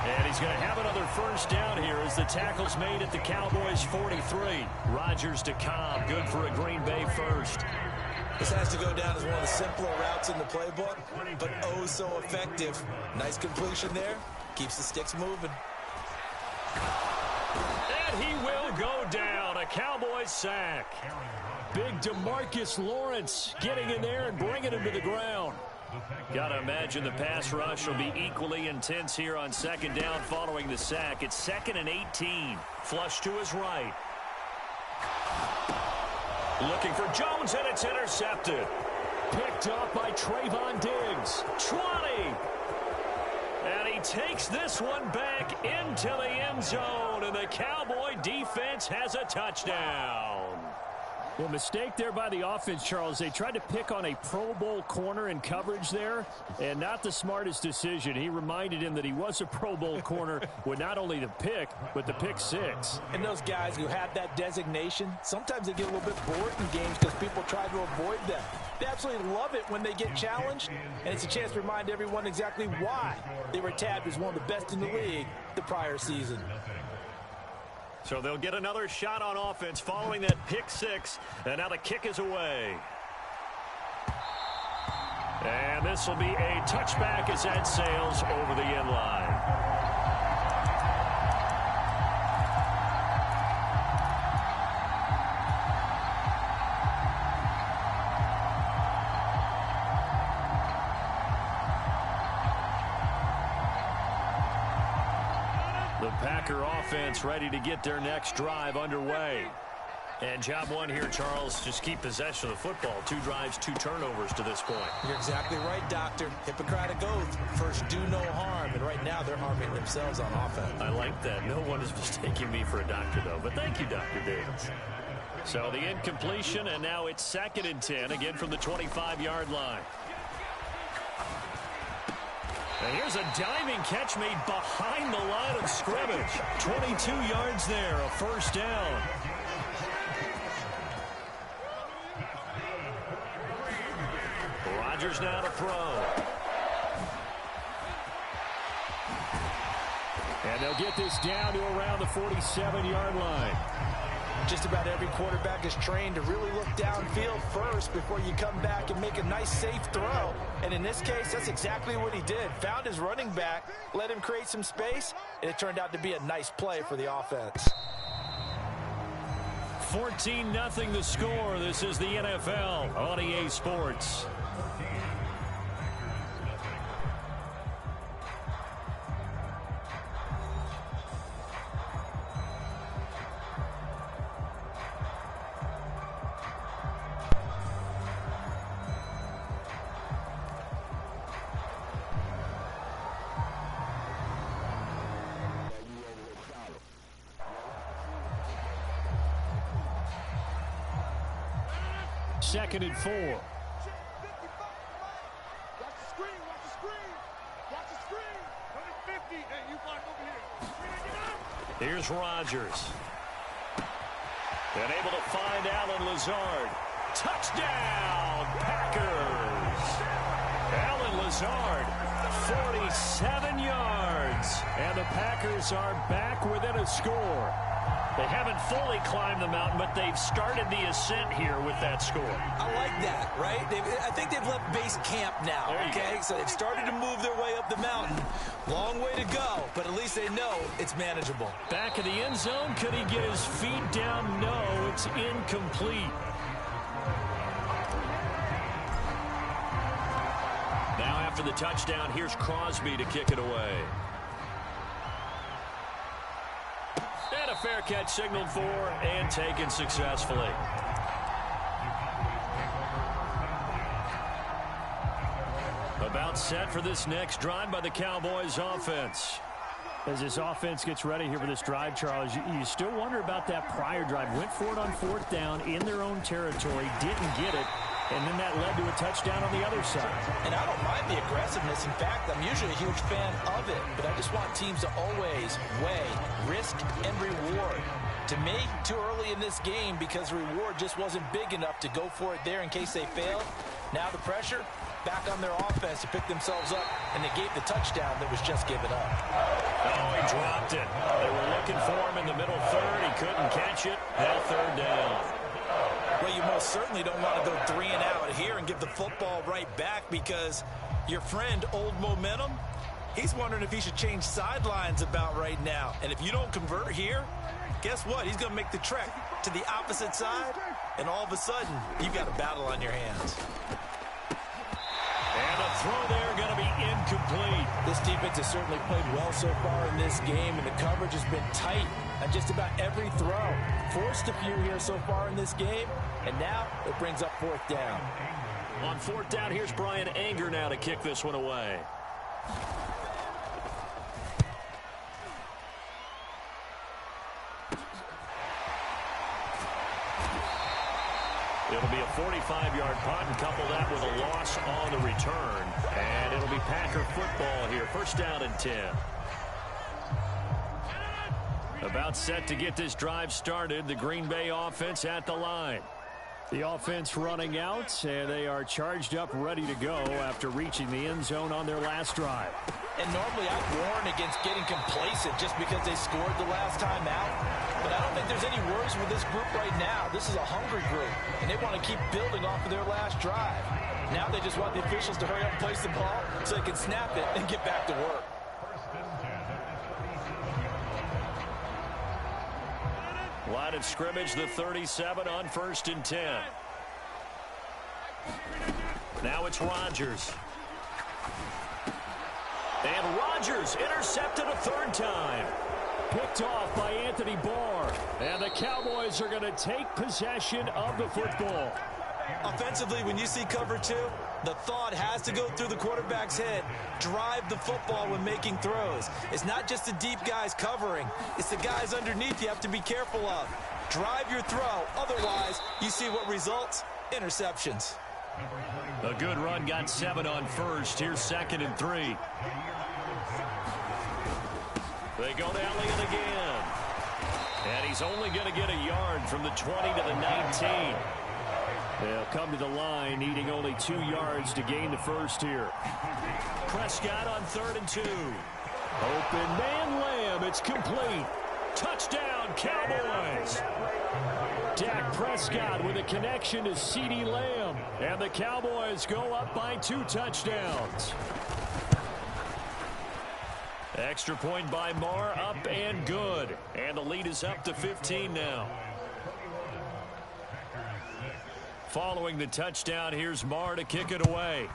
Speaker 5: And he's going to have another first down here as the tackle's made at the Cowboys' 43. Rodgers to Cobb. Good for a Green Bay first.
Speaker 6: This has to go down as one of the simpler routes in the playbook, but oh so effective. Nice completion there. Keeps the sticks moving.
Speaker 5: And he will go down. A Cowboys sack. Big DeMarcus Lawrence getting in there and bringing him to the ground. Got to imagine the pass rush will be equally intense here on second down following the sack. It's 2nd and 18. Flush to his right. Looking for Jones, and it's intercepted. Picked up by Trayvon Diggs. 20. And he takes this one back into the end zone, and the Cowboy defense has a touchdown.
Speaker 8: Well, mistake there by the offense, Charles. They tried to pick on a Pro Bowl corner in coverage there, and not the smartest decision. He reminded him that he was a Pro Bowl corner with not only the pick, but the pick six.
Speaker 6: And those guys who have that designation, sometimes they get a little bit bored in games because people try to avoid them. They absolutely love it when they get challenged, and it's a chance to remind everyone exactly why they were tabbed as one of the best in the league the prior season.
Speaker 5: So they'll get another shot on offense following that pick six, and now the kick is away. And this will be a touchback as that sails over the end line. The Packer offense ready to get their next drive underway. And job one here, Charles, just keep possession of the football. 2 drives, 2 turnovers to this point.
Speaker 6: You're exactly right, Doctor. Hippocratic oath. First, do no harm. And right now, they're harming themselves on offense.
Speaker 5: I like that. No one is mistaking me for a doctor, though. But thank you, Dr. Davis. So the incompletion, and now it's 2nd and 10, again from the 25-yard line. And here's a diving catch made behind the line of scrimmage. 22 yards there, a first down. Rodgers now to throw. And they'll get this down to around the 47-yard line.
Speaker 6: Just about every quarterback is trained to really look downfield first before you come back and make a nice, safe throw. And in this case, that's exactly what he did. Found his running back, let him create some space, and it turned out to be a nice play for the offense.
Speaker 8: 14-0 the score. This is the NFL on EA Sports. Second and 4.
Speaker 9: Watch the screen, watch the screen. Watch the screen. 150. Hey, you block over here.
Speaker 8: Here's Rodgers. And able to find Alan Lazard. Touchdown, Packers. Alan Lazard, 47 yards. And the Packers are back within a score. They haven't fully climbed the mountain, but they've started the ascent here with that score.
Speaker 6: I like that, right? I think they've left base camp now, okay? So they've started to move their way up the mountain. Long way to go, but at least they know it's manageable.
Speaker 8: Back in the end zone, could he get his feet down? No, it's incomplete. Now after the touchdown, here's Crosby to kick it away. And a fair catch signaled for and taken successfully. About set for this next drive by the Cowboys offense. As this offense gets ready here for this drive, Charles, you still wonder about that prior drive. Went for it on 4th down in their own territory, didn't get it, and then that led to a touchdown on the other side.
Speaker 6: And I don't mind the aggressiveness. In fact, I'm usually a huge fan of it, but I just want teams to always weigh risk and reward. To me, too early in this game because the reward just wasn't big enough to go for it there in case they failed. Now the pressure back on their offense to pick themselves up, and they gave the touchdown that was just given up.
Speaker 8: Oh, he dropped it. They were looking for him in the middle third. He couldn't catch it. Now 3rd down.
Speaker 6: Well, you most certainly don't want to go 3 and out here and give the football right back because your friend, Old Momentum, he's wondering if he should change sidelines about right now. And if you don't convert here, guess what? He's going to make the trek to the opposite side, and all of a sudden, you've got a battle on your hands.
Speaker 8: And a throw there going to be incomplete.
Speaker 6: This defense has certainly played well so far in this game, and the coverage has been tight on just about every throw. Forced a few here so far in this game, and now it brings up 4th down.
Speaker 8: On 4th down, here's Brian Anger now to kick this one away. It'll be a 45-yard punt and couple that with a loss on the return. And it'll be Packer football here. 1st down and 10. About set to get this drive started. The Green Bay offense at the line. The offense running out, and they are charged up, ready to go after reaching the end zone on their last drive.
Speaker 6: And normally I'd warn against getting complacent just because they scored the last time out. But I don't think there's any worries with this group right now. This is a hungry group, and they want to keep building off of their last drive. Now they just want the officials to hurry up and place the ball so they can snap it and get back to work.
Speaker 8: Line of scrimmage, the 37 on 1st and 10. Now it's Rodgers. And Rodgers intercepted a 3rd time. Picked off by Anthony Barr. And the Cowboys are going to take possession of the football.
Speaker 6: Offensively, when you see cover 2, the thought has to go through the quarterback's head. Drive the football when making throws. It's not just the deep guys covering. It's the guys underneath you have to be careful of. Drive your throw. Otherwise, you see what results? Interceptions.
Speaker 8: A good run, got 7 on 1st. Here's 2nd and 3. They go to Elliott again. And he's only going to get a yard from the 20 to the 19. They'll come to the line, needing only 2 yards to gain the 1st here. Prescott on 3rd and 2. Open man, Lamb. It's complete. Touchdown, Cowboys. Dak Prescott with a connection to CeeDee Lamb. And the Cowboys go up by 2 touchdowns. Extra point by Marr, up and good. And the lead is up to 15 now. Following the touchdown, here's Marr to kick it away.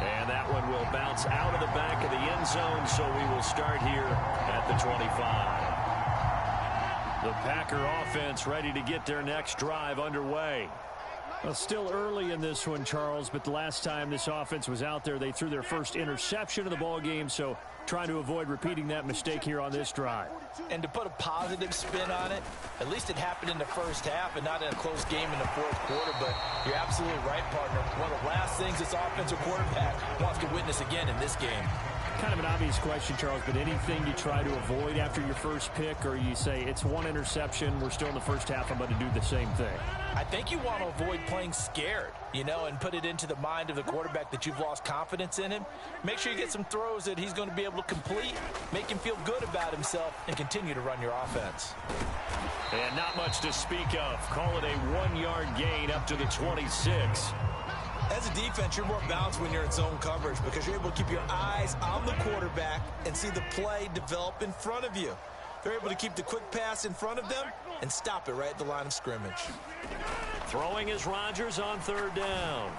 Speaker 8: And that one will bounce out of the back of the end zone, so we will start here at the 25. The Packer offense ready to get their next drive underway. Well, still early in this one, Charles, but the last time this offense was out there, they threw their first interception of the ball game, so trying to avoid repeating that mistake here on this drive.
Speaker 7: And to put a positive spin on it, at least it happened in the first half and not in a close game in the fourth quarter, but you're absolutely right, partner. One of the last things this offensive quarterback wants to witness again in this game.
Speaker 8: Kind of an obvious question, Charles, but anything you try to avoid after your first pick, or you say it's one interception, we're still in the first half, I'm going to do the same thing?
Speaker 7: I think you want to avoid playing scared, you know, and put it into the mind of the quarterback that you've lost confidence in him. Make sure you get some throws that he's going to be able to complete, make him feel good about himself, and continue to run your offense.
Speaker 8: And not much to speak of. Call it a 1-yard gain up to the 26.
Speaker 6: As a defense, you're more balanced when you're in zone coverage because you're able to keep your eyes on the quarterback and see the play develop in front of you. They're able to keep the quick pass in front of them and stop it right at the line of scrimmage.
Speaker 8: Throwing is Rodgers on 3rd down.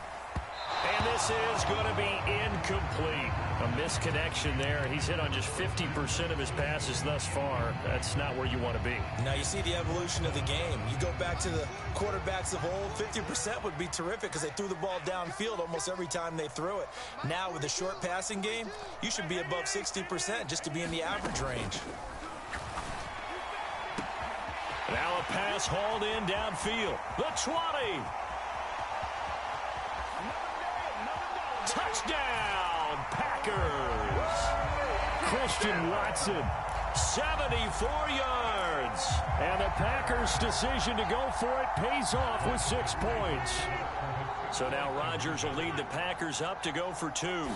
Speaker 8: And this is going to be incomplete. A misconnection there. He's hit on just 50% of his passes thus far. That's not where you want to be.
Speaker 6: Now you see the evolution of the game. You go back to the quarterbacks of old, 50% would be terrific because they threw the ball downfield almost every time they threw it. Now with the short passing game, you should be above 60% just to be in the average range.
Speaker 8: Now a pass hauled in downfield. The 20. Touchdown, Packers. Christian Watson, 74 yards. And the Packers' decision to go for it pays off with 6 points. So now Rodgers will lead the Packers up to go for 2.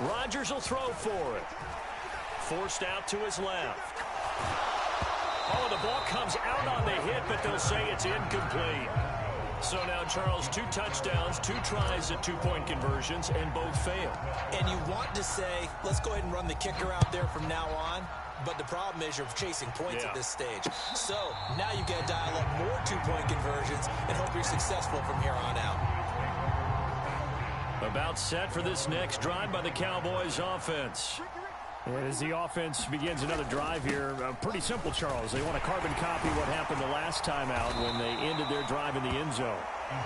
Speaker 8: Rodgers will throw for it. Forced out to his left. Oh, the ball comes out on the hit, but they'll say it's incomplete. So now, Charles, 2 touchdowns, 2 tries at 2-point conversions, and both fail.
Speaker 6: And you want to say, let's go ahead and run the kicker out there from now on. But the problem is you're chasing points at this stage. So now you got to dial up more 2-point conversions and hope you're successful from here on out.
Speaker 8: About set for this next drive by the Cowboys offense. As the offense begins another drive here, pretty simple, Charles. They want to carbon copy what happened the last time out when they ended their drive in the end zone.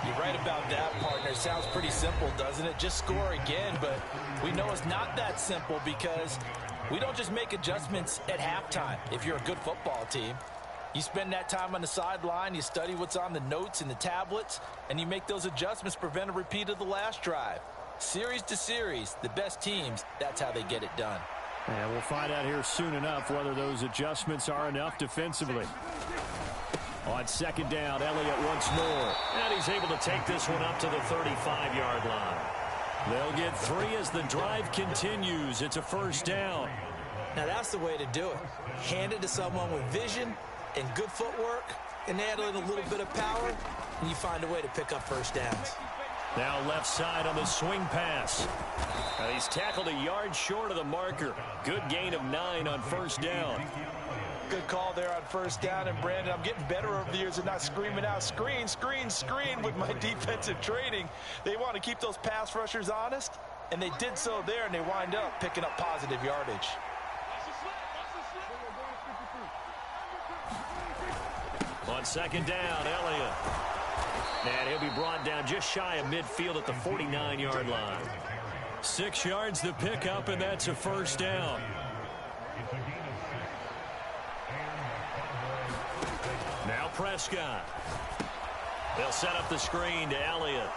Speaker 7: You're right about that, partner. Sounds pretty simple, doesn't it? Just score again, but we know it's not that simple because we don't just make adjustments at halftime if you're a good football team. You spend that time on the sideline, you study what's on the notes and the tablets, and you make those adjustments to prevent a repeat of the last drive. Series to series, the best teams, that's how they get it done.
Speaker 8: And we'll find out here soon enough whether those adjustments are enough defensively. On 2nd down, Elliott once more. And he's able to take this one up to the 35-yard line. They'll get 3 as the drive continues. It's a 1st down.
Speaker 6: Now that's the way to do it. Hand it to someone with vision and good footwork, and add in a little bit of power, and you find a way to pick up 1st downs.
Speaker 8: Now left side on the swing pass. He's tackled a yard short of the marker. Good gain of 9 on 1st down.
Speaker 7: Good call there on 1st down. And, Brandon, I'm getting better over the years and not screaming out, screen, screen, screen with my defensive training. They want to keep those pass rushers honest, and they did so there, and they wind up picking up positive yardage.
Speaker 8: On 2nd down, Elliott. And he'll be brought down just shy of midfield at the 49-yard line. 6 yards the pickup, and that's a 1st down. Now Prescott. They'll set up the screen to Elliott.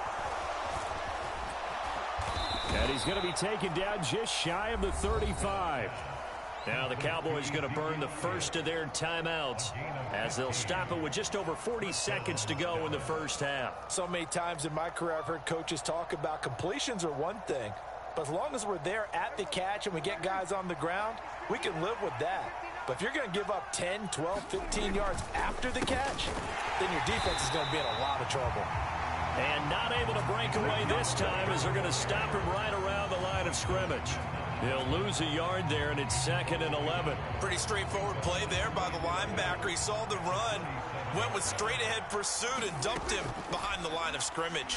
Speaker 8: And he's going to be taken down just shy of the 35. Now the Cowboys going to burn the first of their timeouts as they'll stop it with just over 40 seconds to go in the first half.
Speaker 7: So many times in my career I've heard coaches talk about completions are one thing, but as long as we're there at the catch and we get guys on the ground, we can live with that.
Speaker 6: But if you're going to give up 10, 12, 15 yards after the catch, then your defense is going to be in a lot of trouble.
Speaker 5: And not able to break away this time as they're going to stop him right around the line of scrimmage. He'll lose a yard there, and it's 2nd and 11.
Speaker 7: Pretty straightforward play there by the linebacker. He saw the run, went with straight-ahead pursuit, and dumped him behind the line of scrimmage.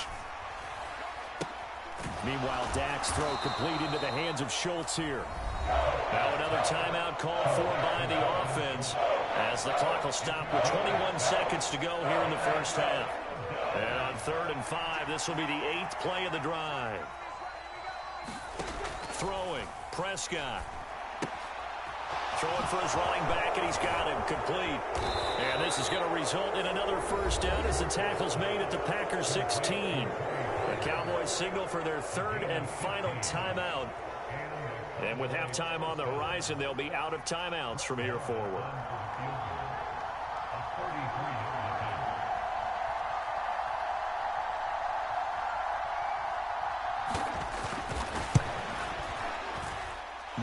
Speaker 5: Meanwhile, Dak's throw complete into the hands of Schultz here. Now another timeout called for by the offense as the clock will stop with 21 seconds to go here in the first half. And on 3rd and 5, this will be the 8th play of the drive. Throwing, Prescott. Throwing for his running back, and he's got him complete. And this is going to result in another first down as the tackle's made at the Packers 16. The Cowboys signal for their 3rd and final timeout. And with halftime on the horizon, they'll be out of timeouts from here forward.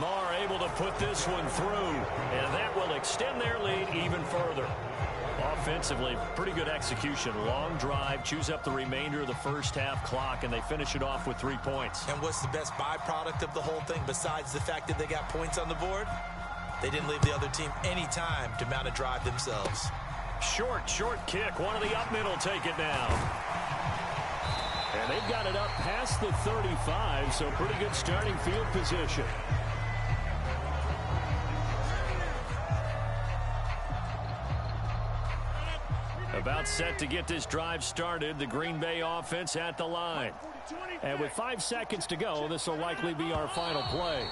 Speaker 5: Marr able to put this one through, and that will extend their lead even further. Offensively, pretty good execution. Long drive, chews up the remainder of the first half clock, and they finish it off with 3 points.
Speaker 6: And what's the best byproduct of the whole thing besides the fact that they got points on the board? They didn't leave the other team any time to mount a drive themselves.
Speaker 5: Short kick. One of the up middle take it now. And they've got it up past the 35, so pretty good starting field position. About set to get this drive started, the Green Bay offense at the line. And with 5 seconds to go, this will likely be our final play.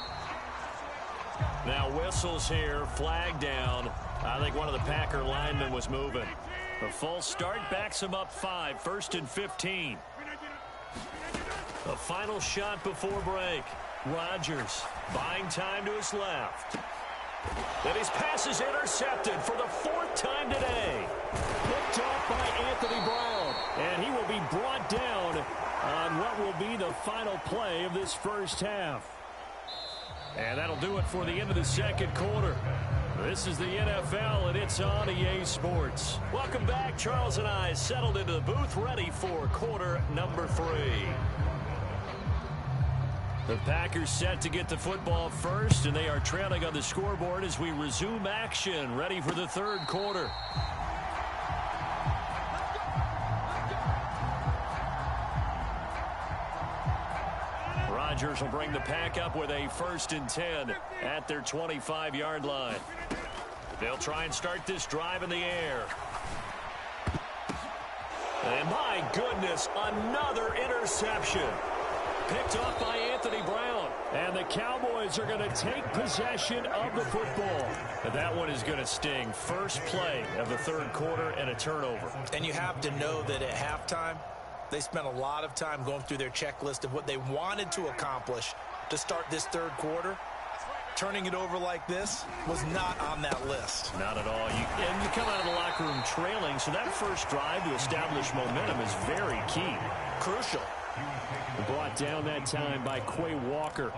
Speaker 5: Now whistles here, flag down. I think one of the Packer linemen was moving. The false start backs him up 5, 1st and 15. The final shot before break. Rodgers buying time to his left. And his pass is intercepted for the 4th time today. Picked off by Anthony Brown. And he will be brought down on what will be the final play of this first half. And that'll do it for the end of the 2nd quarter. This is the NFL, and it's on EA Sports. Welcome back. Charles and I settled into the booth, ready for quarter number 3. The Packers set to get the football first, and they are trailing on the scoreboard as we resume action, ready for the 3rd quarter. Rodgers will bring the pack up with a 1st and 10 at their 25-yard line. They'll try and start this drive in the air. And my goodness, another interception. Picked off by Anthony Brown. And the Cowboys are going to take possession of the football. But that one is going to sting. First play of the 3rd quarter and a turnover.
Speaker 6: And you have to know that at halftime, they spent a lot of time going through their checklist of what they wanted to accomplish to start this 3rd quarter. Turning it over like this was not on that list.
Speaker 5: Not at all. And you come out of the locker room trailing, so that first drive to establish momentum is very key.
Speaker 6: Crucial.
Speaker 5: Brought down that time by Quay Walker.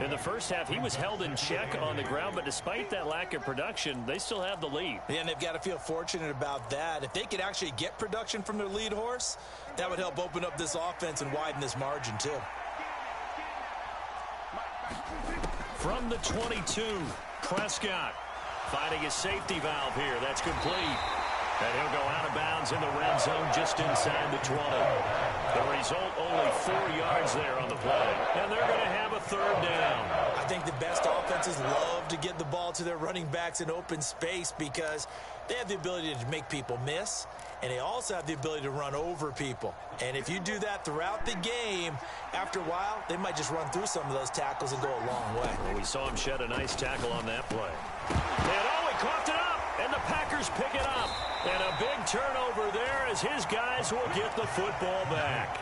Speaker 5: In the first half, he was held in check on the ground, but despite that lack of production, they still have the lead.
Speaker 6: Yeah, and they've got to feel fortunate about that. If they could actually get production from their lead horse, that would help open up this offense and widen this margin, too.
Speaker 5: From the 22, Prescott finding his safety valve here. That's complete. And he'll go out of bounds in the red zone just inside the 20. The result, only 4 yards there on the play. And they're going to have a 3rd down.
Speaker 6: I think the best offenses love to get the ball to their running backs in open space because they have the ability to make people miss, and they also have the ability to run over people. And if you do that throughout the game, after a while, they might just run through some of those tackles and go a long way.
Speaker 5: Well, we saw him shed a nice tackle on that play. And oh, he coughed it up, and the Packers pick it up. And a big turnover there as his guys will get the football back.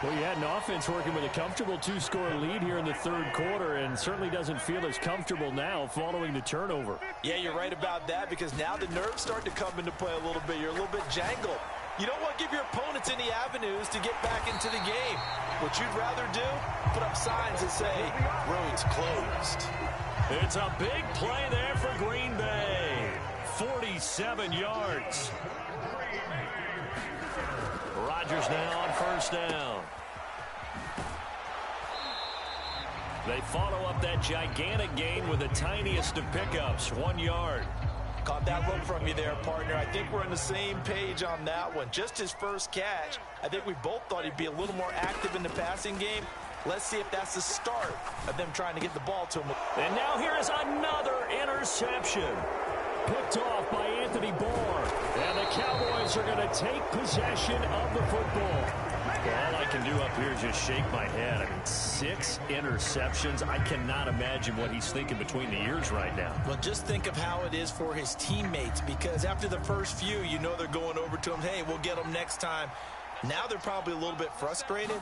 Speaker 5: Well, you had an offense working with a comfortable 2-score lead here in the 3rd quarter and certainly doesn't feel as comfortable now following the turnover.
Speaker 6: Yeah, you're right about that because now the nerves start to come into play a little bit. You're a little bit jangled. You don't want to give your opponents any avenues to get back into the game. What you'd rather do, put up signs that say, roads closed.
Speaker 5: It's a big play there for Green Bay. 47 yards. Rodgers now on first down. They follow up that gigantic gain with the tiniest of pickups, 1 yard.
Speaker 6: Caught that look from you there, partner. I think we're on the same page on that one. Just his first catch. I think we both thought he'd be a little more active in the passing game. Let's see if that's the start of them trying to get the ball to him.
Speaker 5: And now here is another interception. Picked off by Anthony Barr. And the Cowboys are going to take possession of the football. All I can do up here is just shake my head. I mean, 6 interceptions. I cannot imagine what he's thinking between the ears right now.
Speaker 6: Well, just think of how it is for his teammates, because after the first few, you know they're going over to him, hey, we'll get them next time. Now they're probably a little bit frustrated.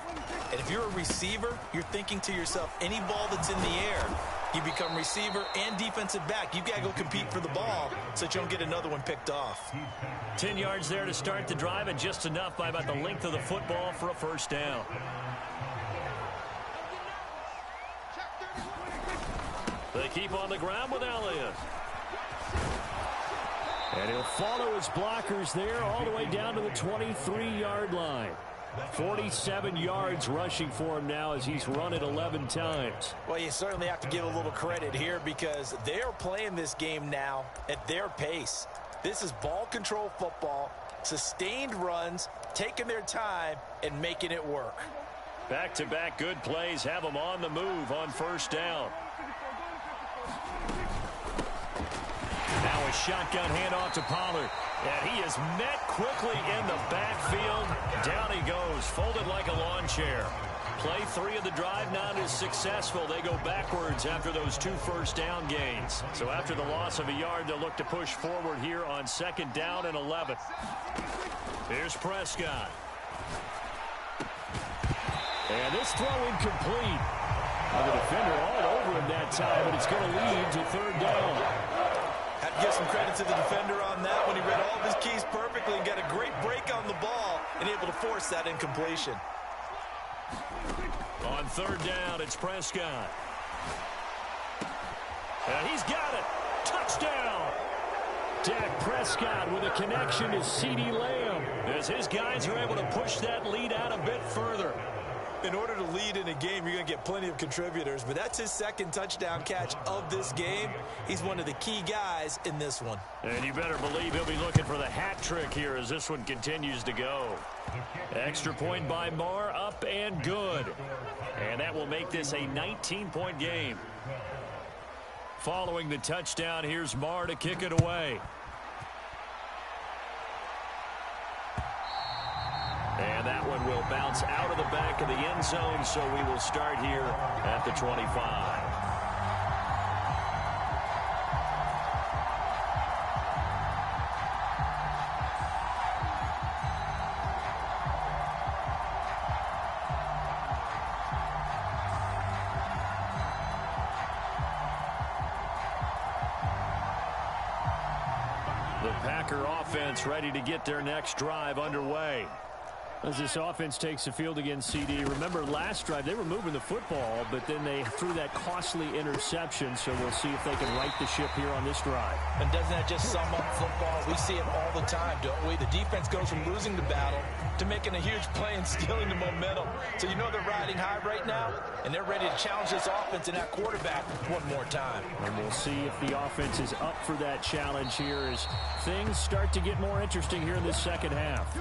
Speaker 6: And if you're a receiver, you're thinking to yourself, any ball that's in the air, you become receiver and defensive back. You've got to go compete for the ball so that you don't get another one picked off.
Speaker 5: 10 yards there to start the drive, and just enough by about the length of the football for a first down. They keep on the ground with Elliott. And he'll follow his blockers there all the way down to the 23-yard line. 47 yards rushing for him now as he's run it 11 times.
Speaker 6: Well, you certainly have to give a little credit here because they're playing this game now at their pace. This is ball control football, sustained runs, taking their time, and making it work.
Speaker 5: Back-to-back good plays have them on the move on first down. Now a shotgun handoff to Pollard. And he is met quickly in the backfield. Down he goes, folded like a lawn chair. Play 3 of the drive not as successful. They go backwards after those 2 first down gains. So after the loss of a yard, they'll look to push forward here on 2nd down and 11. Here's Prescott. And this throw incomplete. The defender all over him that time, but it's going to lead to 3rd down.
Speaker 6: Have to give some credit to the defender on that one. He read all of his keys perfectly and got a great break on the ball and able to force that incompletion.
Speaker 5: On 3rd down, it's Prescott. And he's got it. Touchdown. Dak Prescott with a connection to CeeDee Lamb as his guys are able to push that lead out a bit further.
Speaker 6: In order to lead in a game, you're going to get plenty of contributors, but that's his 2nd touchdown catch of this game. He's one of the key guys in this one.
Speaker 5: And you better believe he'll be looking for the hat trick here as this one continues to go. Extra point by Marr, up and good. And that will make this a 19-point game. Following the touchdown, here's Marr to kick it away. And that one will bounce out of the back of the end zone, so we will start here at the 25. The Packer offense ready to get their next drive underway. As this offense takes the field against CD, remember last drive they were moving the football, but then they threw that costly interception, so we'll see if they can right the ship here on this drive.
Speaker 6: And doesn't that just sum up football? We see it all the time, don't we? The defense goes from losing the battle to making a huge play and stealing the momentum. So you know they're riding high right now, and they're ready to challenge this offense and that quarterback one more time.
Speaker 5: And we'll see if the offense is up for that challenge here as things start to get more interesting here in this second half.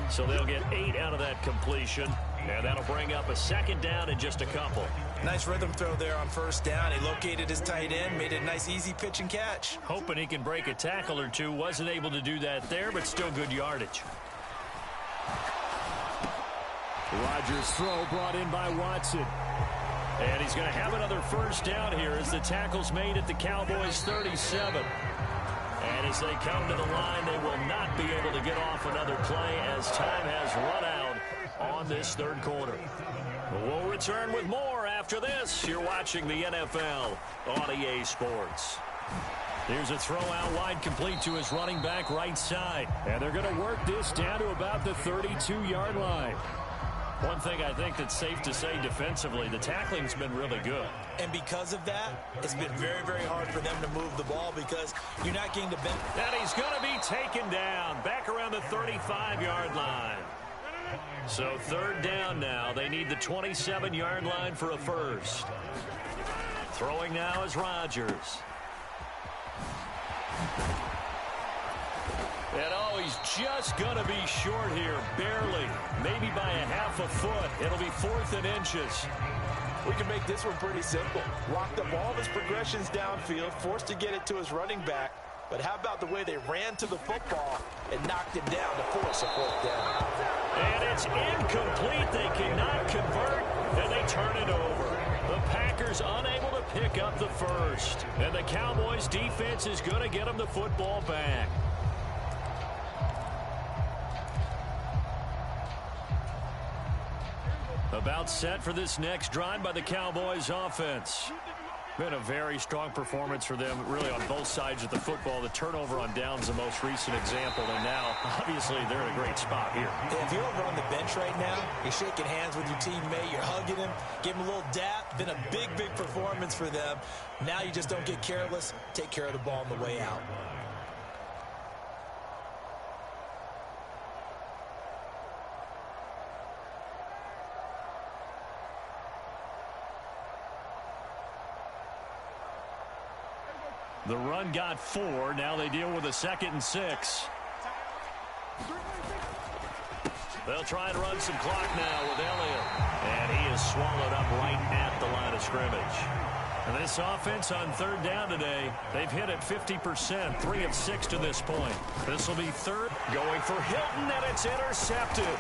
Speaker 5: So they'll get 8 out of that completion, and that'll bring up a 2nd down in just a couple.
Speaker 6: Nice rhythm throw there on first down. He located his tight end, made it a nice easy pitch and catch.
Speaker 5: Hoping he can break a tackle or two. Wasn't able to do that there, but still good yardage. Rodgers' throw brought in by Watson. And he's going to have another first down here as the tackle's made at the Cowboys' 37. And as they come to the line, they will not be able to get off another play as time has run out on this 3rd quarter. We'll return with more after this. You're watching the NFL on EA Sports. Here's a throw out wide complete to his running back right side. And they're going to work this down to about the 32-yard line. One thing I think that's safe to say defensively, the tackling's been really good.
Speaker 6: And because of that, it's been very, very hard for them to move the ball because you're not getting the benefit.
Speaker 5: And he's going to be taken down back around the 35-yard line. So 3rd down now. They need the 27-yard line for a first. Throwing now is Rodgers. And oh, he's just going to be short here, barely, maybe by a half a foot. It'll be 4th and inches.
Speaker 7: We can make this one pretty simple. Locked up all of his progressions downfield, forced to get it to his running back. But how about the way they ran to the football and knocked it down to force a 4th down?
Speaker 5: And it's incomplete. They cannot convert, and they turn it over. The Packers unable to pick up the first. And the Cowboys defense is going to get them the football back. About set for this next drive by the Cowboys offense. Been a very strong performance for them, really, on both sides of the football. The turnover on downs, the most recent example, and now, obviously, they're in a great spot here.
Speaker 6: If you're over on the bench right now, you're shaking hands with your teammate, you're hugging him, give him a little dap. Been a big, big performance for them. Now you just don't get careless. Take care of the ball on the way out.
Speaker 5: The run got 4. Now they deal with a 2nd and 6. They'll try and run some clock now with Elliott. And he is swallowed up right at the line of scrimmage. And this offense on 3rd down today, they've hit it 50%, 3 of 6 to this point. This will be 3rd. Going for Hilton, and it's intercepted.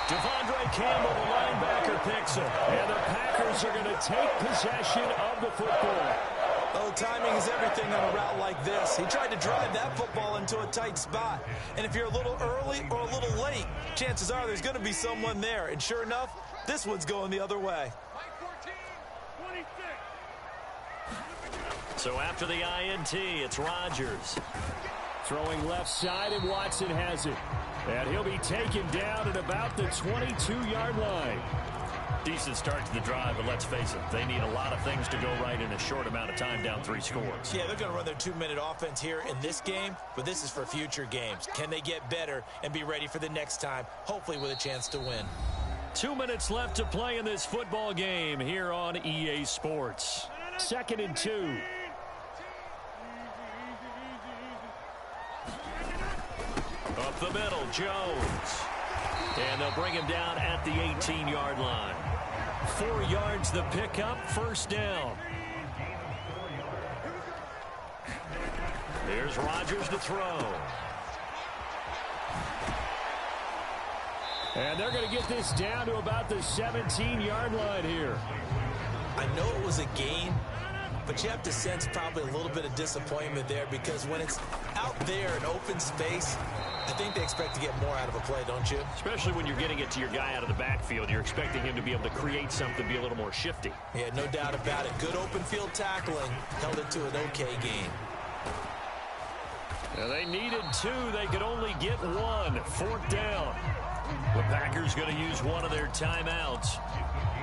Speaker 5: Devondre Campbell, the linebacker, picks it. And the Packers are going to take possession of the football.
Speaker 6: Oh, timing is everything on a route like this. He tried to drive that football into a tight spot. And if you're a little early or a little late, chances are there's going to be someone there. And sure enough, this one's going the other way.
Speaker 5: So after the INT, it's Rodgers.
Speaker 8: Throwing left side, and Watson has it. And he'll be taken down at about the 22-yard line.
Speaker 5: Decent start to the drive, but let's face it, they need a lot of things to go right in a short amount of time, down 3 scores.
Speaker 6: Yeah, they're going to run their 2-minute offense here in this game, but this is for future games. Can they get better and be ready for the next time, hopefully with a chance to win?
Speaker 5: 2 minutes left to play in this football game here on EA Sports. 2nd and 2. Up the middle, Jones. And they'll bring him down at the 18-yard line. 4 yards the pickup, 1st down. Here's Rodgers to throw.
Speaker 8: And they're going to get this down to about the 17-yard line here.
Speaker 6: I know it was a gain, but you have to sense probably a little bit of disappointment there because when it's out there in open space, I think they expect to get more out of a play, don't you?
Speaker 5: Especially when you're getting it to your guy out of the backfield. You're expecting him to be able to create something, be a little more shifty.
Speaker 6: Yeah, no doubt about it. Good open field tackling. Held it to an okay gain.
Speaker 5: Now they needed 2. They could only get 1. 4th down. The Packers going to use one of their timeouts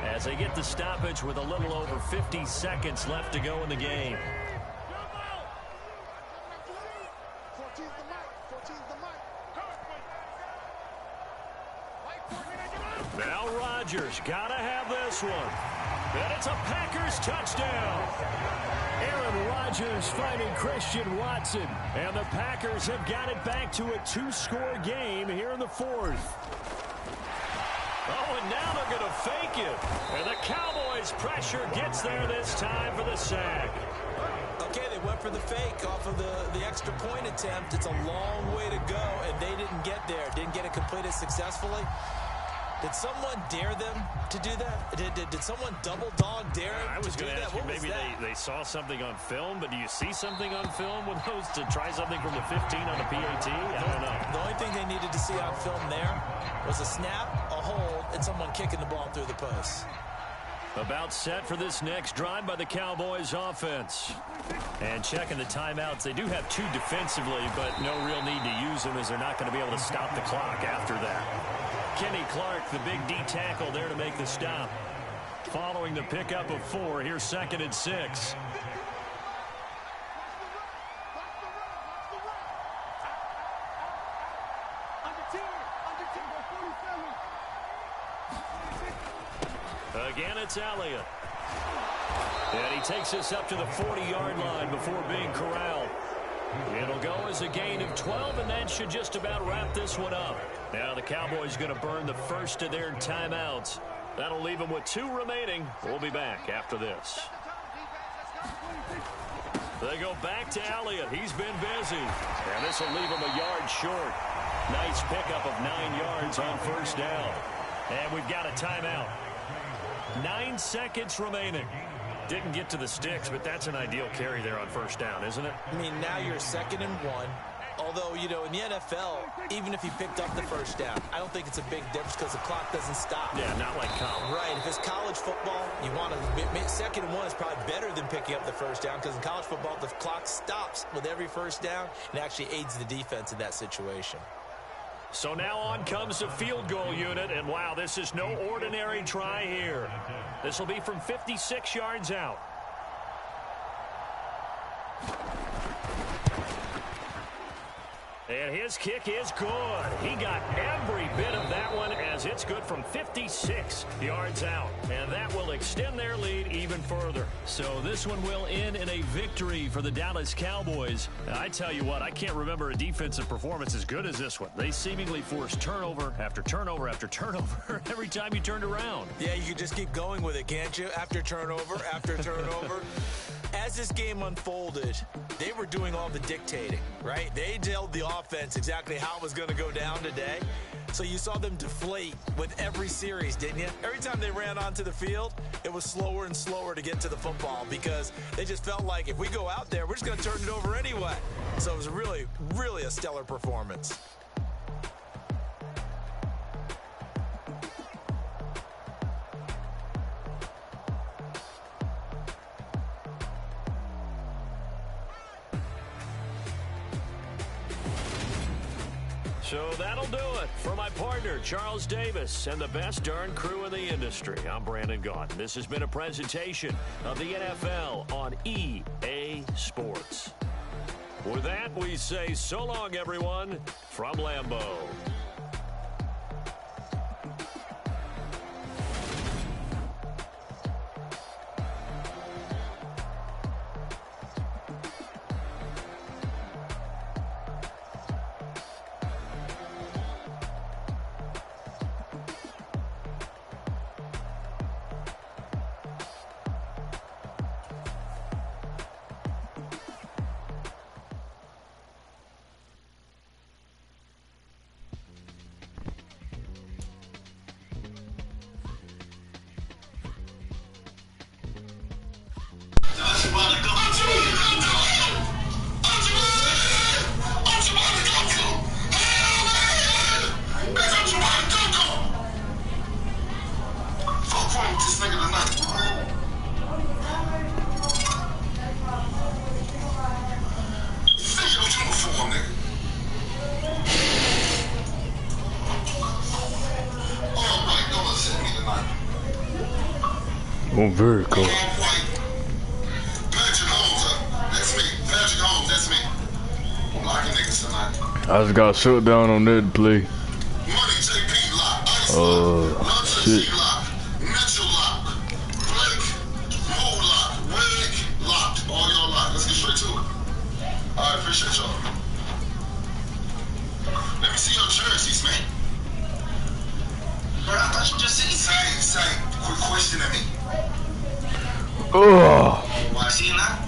Speaker 5: as they get the stoppage with a little over 50 seconds left to go in the game. Now Rodgers got to have this one. And it's a Packers touchdown.
Speaker 8: Aaron Rodgers finding Christian Watson. And the Packers have got it back to a 2-score game here in the 4th.
Speaker 5: Oh, and now they're going to fake it. And the Cowboys' pressure gets there this time for the sack.
Speaker 6: Okay, they went for the fake off of the extra point attempt. It's a long way to go, and they didn't get there. Didn't get it completed successfully. Did someone dare them to do that? Did someone double dog dare them
Speaker 5: I was going to ask you, maybe they saw something on film, but do you see something on film with those to try something from the 15 on the PAT? I don't know.
Speaker 6: The only thing they needed to see on film there was a snap, a hold, and someone kicking the ball through the post.
Speaker 5: About set for this next drive by the Cowboys offense. And checking the timeouts. They do have 2 defensively, but no real need to use them as they're not going to be able to stop the clock after that. Kenny Clark, the big D tackle there to make the stop. Following the pickup of 4, here's 2nd and 6. Again, it's Elliott. And he takes us up to the 40-yard line before being corralled. It'll go as a gain of 12, and that should just about wrap this one up. Now the Cowboys going to burn the first of their timeouts. That'll leave them with 2 remaining. We'll be back after this. They go back to Elliott. He's been busy. And this will leave him a yard short. Nice pickup of 9 yards on first down. And we've got a timeout. 9 seconds remaining. Didn't get to the sticks, but that's an ideal carry there on first down, isn't it?
Speaker 6: I mean, now you're 2nd and 1. Although, you know, in the NFL, even if he picked up the first down, I don't think it's a big difference because the clock doesn't stop.
Speaker 5: Yeah, not like college.
Speaker 6: Right. If it's college football, you want to 2nd and 1 is probably better than picking up the first down because in college football, the clock stops with every first down and actually aids the defense in that situation.
Speaker 5: So now on comes the field goal unit, and wow, this is no ordinary try here. This will be from 56 yards out. And his kick is good. He got every bit of that one as it's good from 56 yards out. And that will extend their lead even further. So this one will end in a victory for the Dallas Cowboys. I tell you what, I can't remember a defensive performance as good as this one. They seemingly forced turnover after turnover after turnover every time you turned around.
Speaker 6: Yeah, you can just keep going with it, can't you? After turnover, after turnover. As this game unfolded, they were doing all the dictating, right? They told the offense exactly how it was going to go down today. So you saw them deflate with every series, didn't you? Every time they ran onto the field, it was slower and slower to get to the football because they just felt like if we go out there, we're just going to turn it over anyway. So it was really, really a stellar performance.
Speaker 5: So that'll do it for my partner, Charles Davis, and the best darn crew in the industry. I'm Brandon Gaughan. This has been a presentation of the NFL on EA Sports. With that, we say so long, everyone, from Lambeau.
Speaker 1: Oh, very cool. I just got shut down on that play. Shit.
Speaker 13: Let's get straight to it. I appreciate y'all. Let me see your jerseys, man. Bro, I thought you just said same. Quit questioning me.
Speaker 1: Oh.
Speaker 13: Why see you now?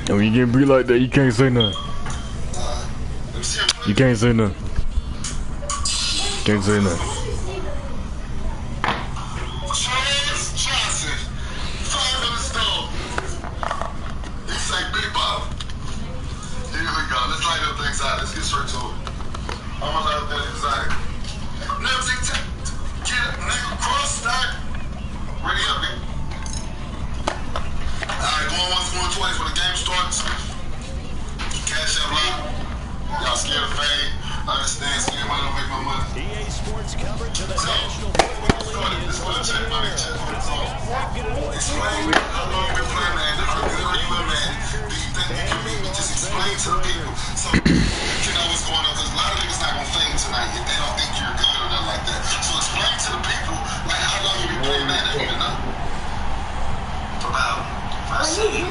Speaker 1: And when you get beat like that, you can't say nothing. You can't say nothing. Can't say nothing.
Speaker 13: Charles Johnson, 5 on the stove. He say Big Bob. Here we go. Let's light up the anxiety. Let's get straight to it. I'm gonna light up that anxiety. Now, get it, nigga, cross stack. Ready up, nigga. going once, going twice when the game starts. Cash out loud. Y'all scared of fame. I understand. Spending money don't make my money.
Speaker 5: EA Sports coverage of the National Football League is
Speaker 13: Explain how long you've been playing, man. How good are you, man? Do you think you can beat me? Just explain to the people. So, you know what's going on. Because a lot of niggas not going to fame tonight if they don't think you're good or nothing like that. So explain to the people, like, how long you been playing, man. They don't even know. About 5 seconds.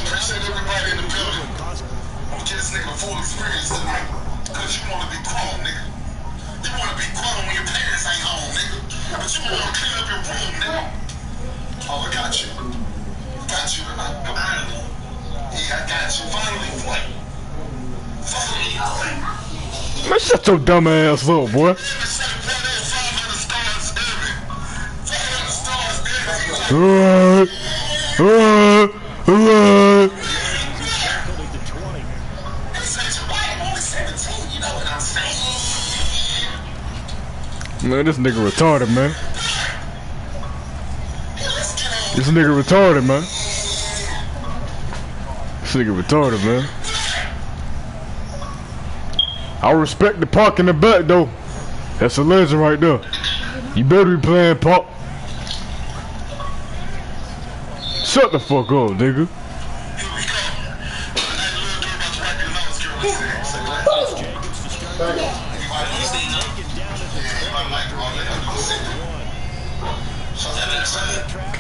Speaker 13: Appreciate everybody in the building. I'm gonna get this nigga a full experience tonight. Cause you wanna be grown, nigga. You wanna be grown when your parents ain't home, nigga. But you wanna clean up your room, nigga. Oh, I got you. Got you tonight. Yeah, I got you. Finally, what? Finally, what?
Speaker 1: Man, shut your dumb ass up, boy. Man, this nigga retarded, man. This nigga retarded, man. This nigga retarded, man. I respect the park in the back, though. That's a legend right there. You better be playing pop. Shut the fuck up, nigga.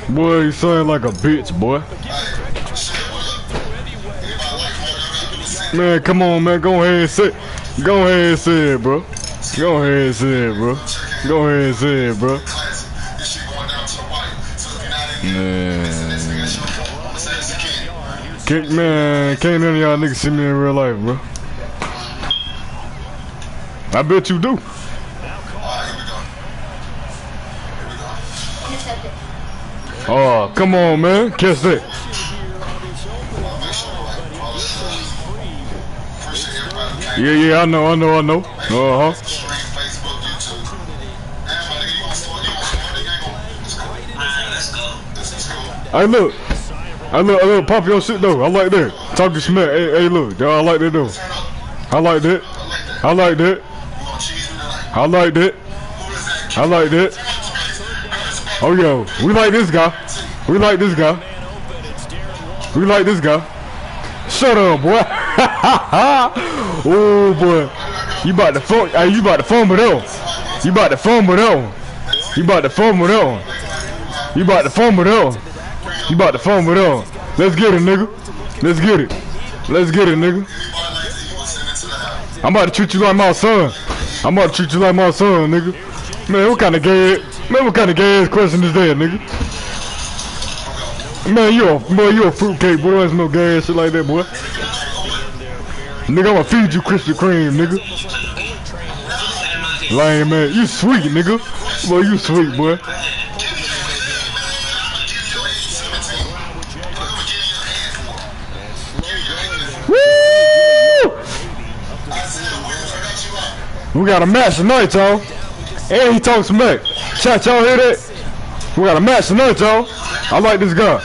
Speaker 1: Boy, you sound like a bitch, boy. Man, come on, man. Go ahead and say it. Go ahead and say it, bro. Go ahead and say it, bro. Go ahead and say it, bro. Man, can't none of y'all niggas see me in real life, bro. I bet you do. Oh, come on, man. Catch that. Yeah, I know. Uh-huh. Hey, look, pop your shit, though. I like that. Talking smack. Hey, look, I like that, though. I like that. I like that. I like that. I like that. Oh, yo, we like this guy. We like this guy. We like this guy. Shut up, boy. Oh, boy. You about to phone. Hey, you about to fumble that one. You about to fumble that one. You about to fumble that one. You about to fumble that one. You about to fumble that one. Let's get it, nigga. Let's get it. Let's get it, nigga. I'm about to treat you like my son. I'm about to treat you like my son, nigga. Man, what kind of gay ass question is that, nigga? Man, you a fruitcake, boy. There's no gay ass shit like that, boy. Nigga, I'ma feed you Krispy Kreme, nigga. Lame, man. You sweet, nigga. Boy, you sweet, boy. Woo! We got a match tonight, y'all. And he talks smack. Chat, y'all hear that? We got a match tonight, y'all. I like this guy.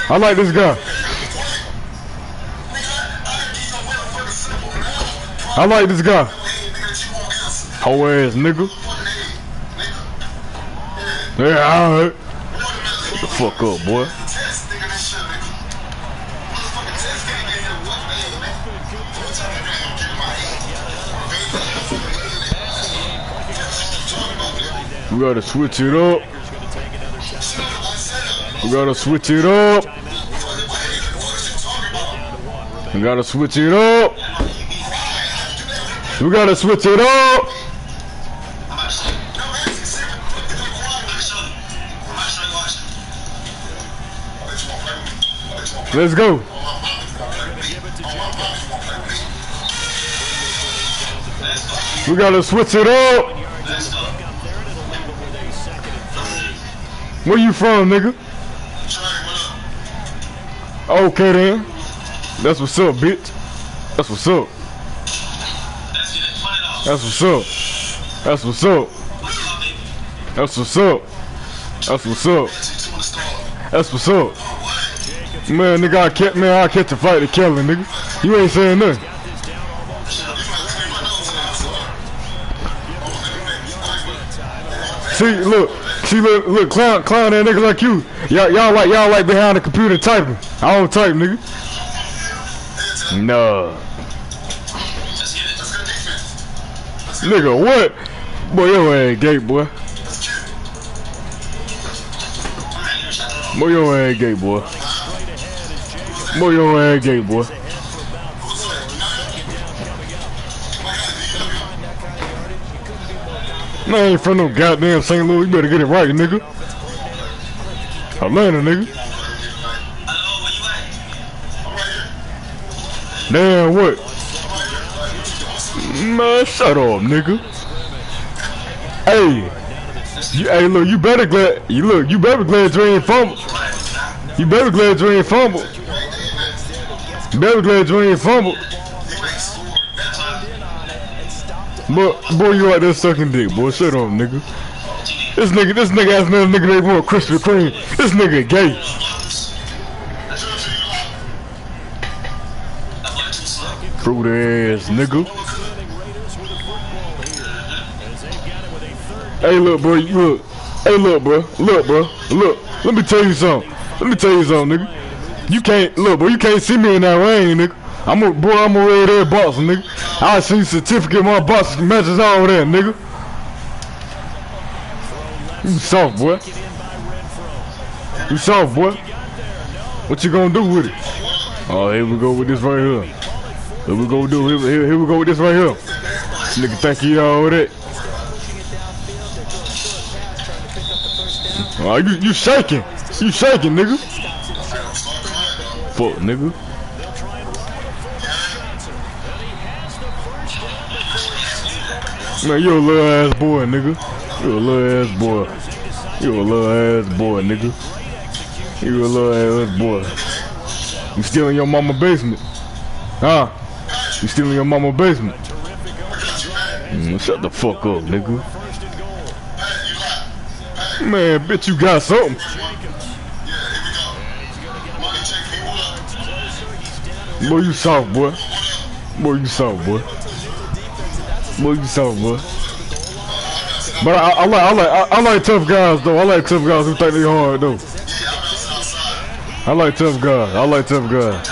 Speaker 1: I like this guy. I like this guy. Hoe ass nigga. Yeah, alright. Get the fuck up, boy. We gotta switch it up. We gotta switch it up. We gotta switch it up. We gotta switch it up. Let's go. We gotta switch it up. Where you from, nigga? Okay then. That's what's up, bitch. That's what's up. That's what's up. That's what's up. That's what's up. That's what's up. That's what's up. Man, nigga, I'll catch a fight to kill him, nigga. You ain't saying nothing. See, look, clown that nigga like you. Y'all like behind the computer typing. I don't type, nigga. Nah. Nigga, what? Boy, your ass gay, boy. Boy, your ass gay, boy. Boy, your ass gay, boy. Man, I ain't from no goddamn St. Louis. You better get it right, nigga. Atlanta, nigga. Damn, what? Man, shut up, nigga. Hey, look, you better glad you ain't fumble. You better glad you ain't fumble. You better glad you ain't fumble. Boy, you out there sucking dick, boy. Shut up, nigga. This nigga ass another nigga they want Krispy Kreme. This nigga gay. Fruit ass nigga. Hey, look, bro. Look. Hey, look, bro. Look. Let me tell you something. Nigga. You can't look, bro. You can't see me in that rain, nigga. I'm a red air boxer, nigga. I see certificate my box matches all that, nigga. You soft, boy. You soft, boy. What you gonna do with it? Oh, here we go with this right here. Here we go with this right here. Nigga think he all that. Oh, you shaking. You shaking, nigga. Fuck, nigga. Man, you a little ass boy, nigga. You a little ass boy. You a little ass boy, nigga. You a little ass boy. You still in your mama basement. Huh? You still in your mama basement. Shut the fuck up, nigga. Man, bitch, you got something. Boy, you soft, boy. Boy, you soft, boy. Boy, you soft, boy. But I like tough guys though. I like tough guys who think they hard though. I like tough guys. I like tough guys.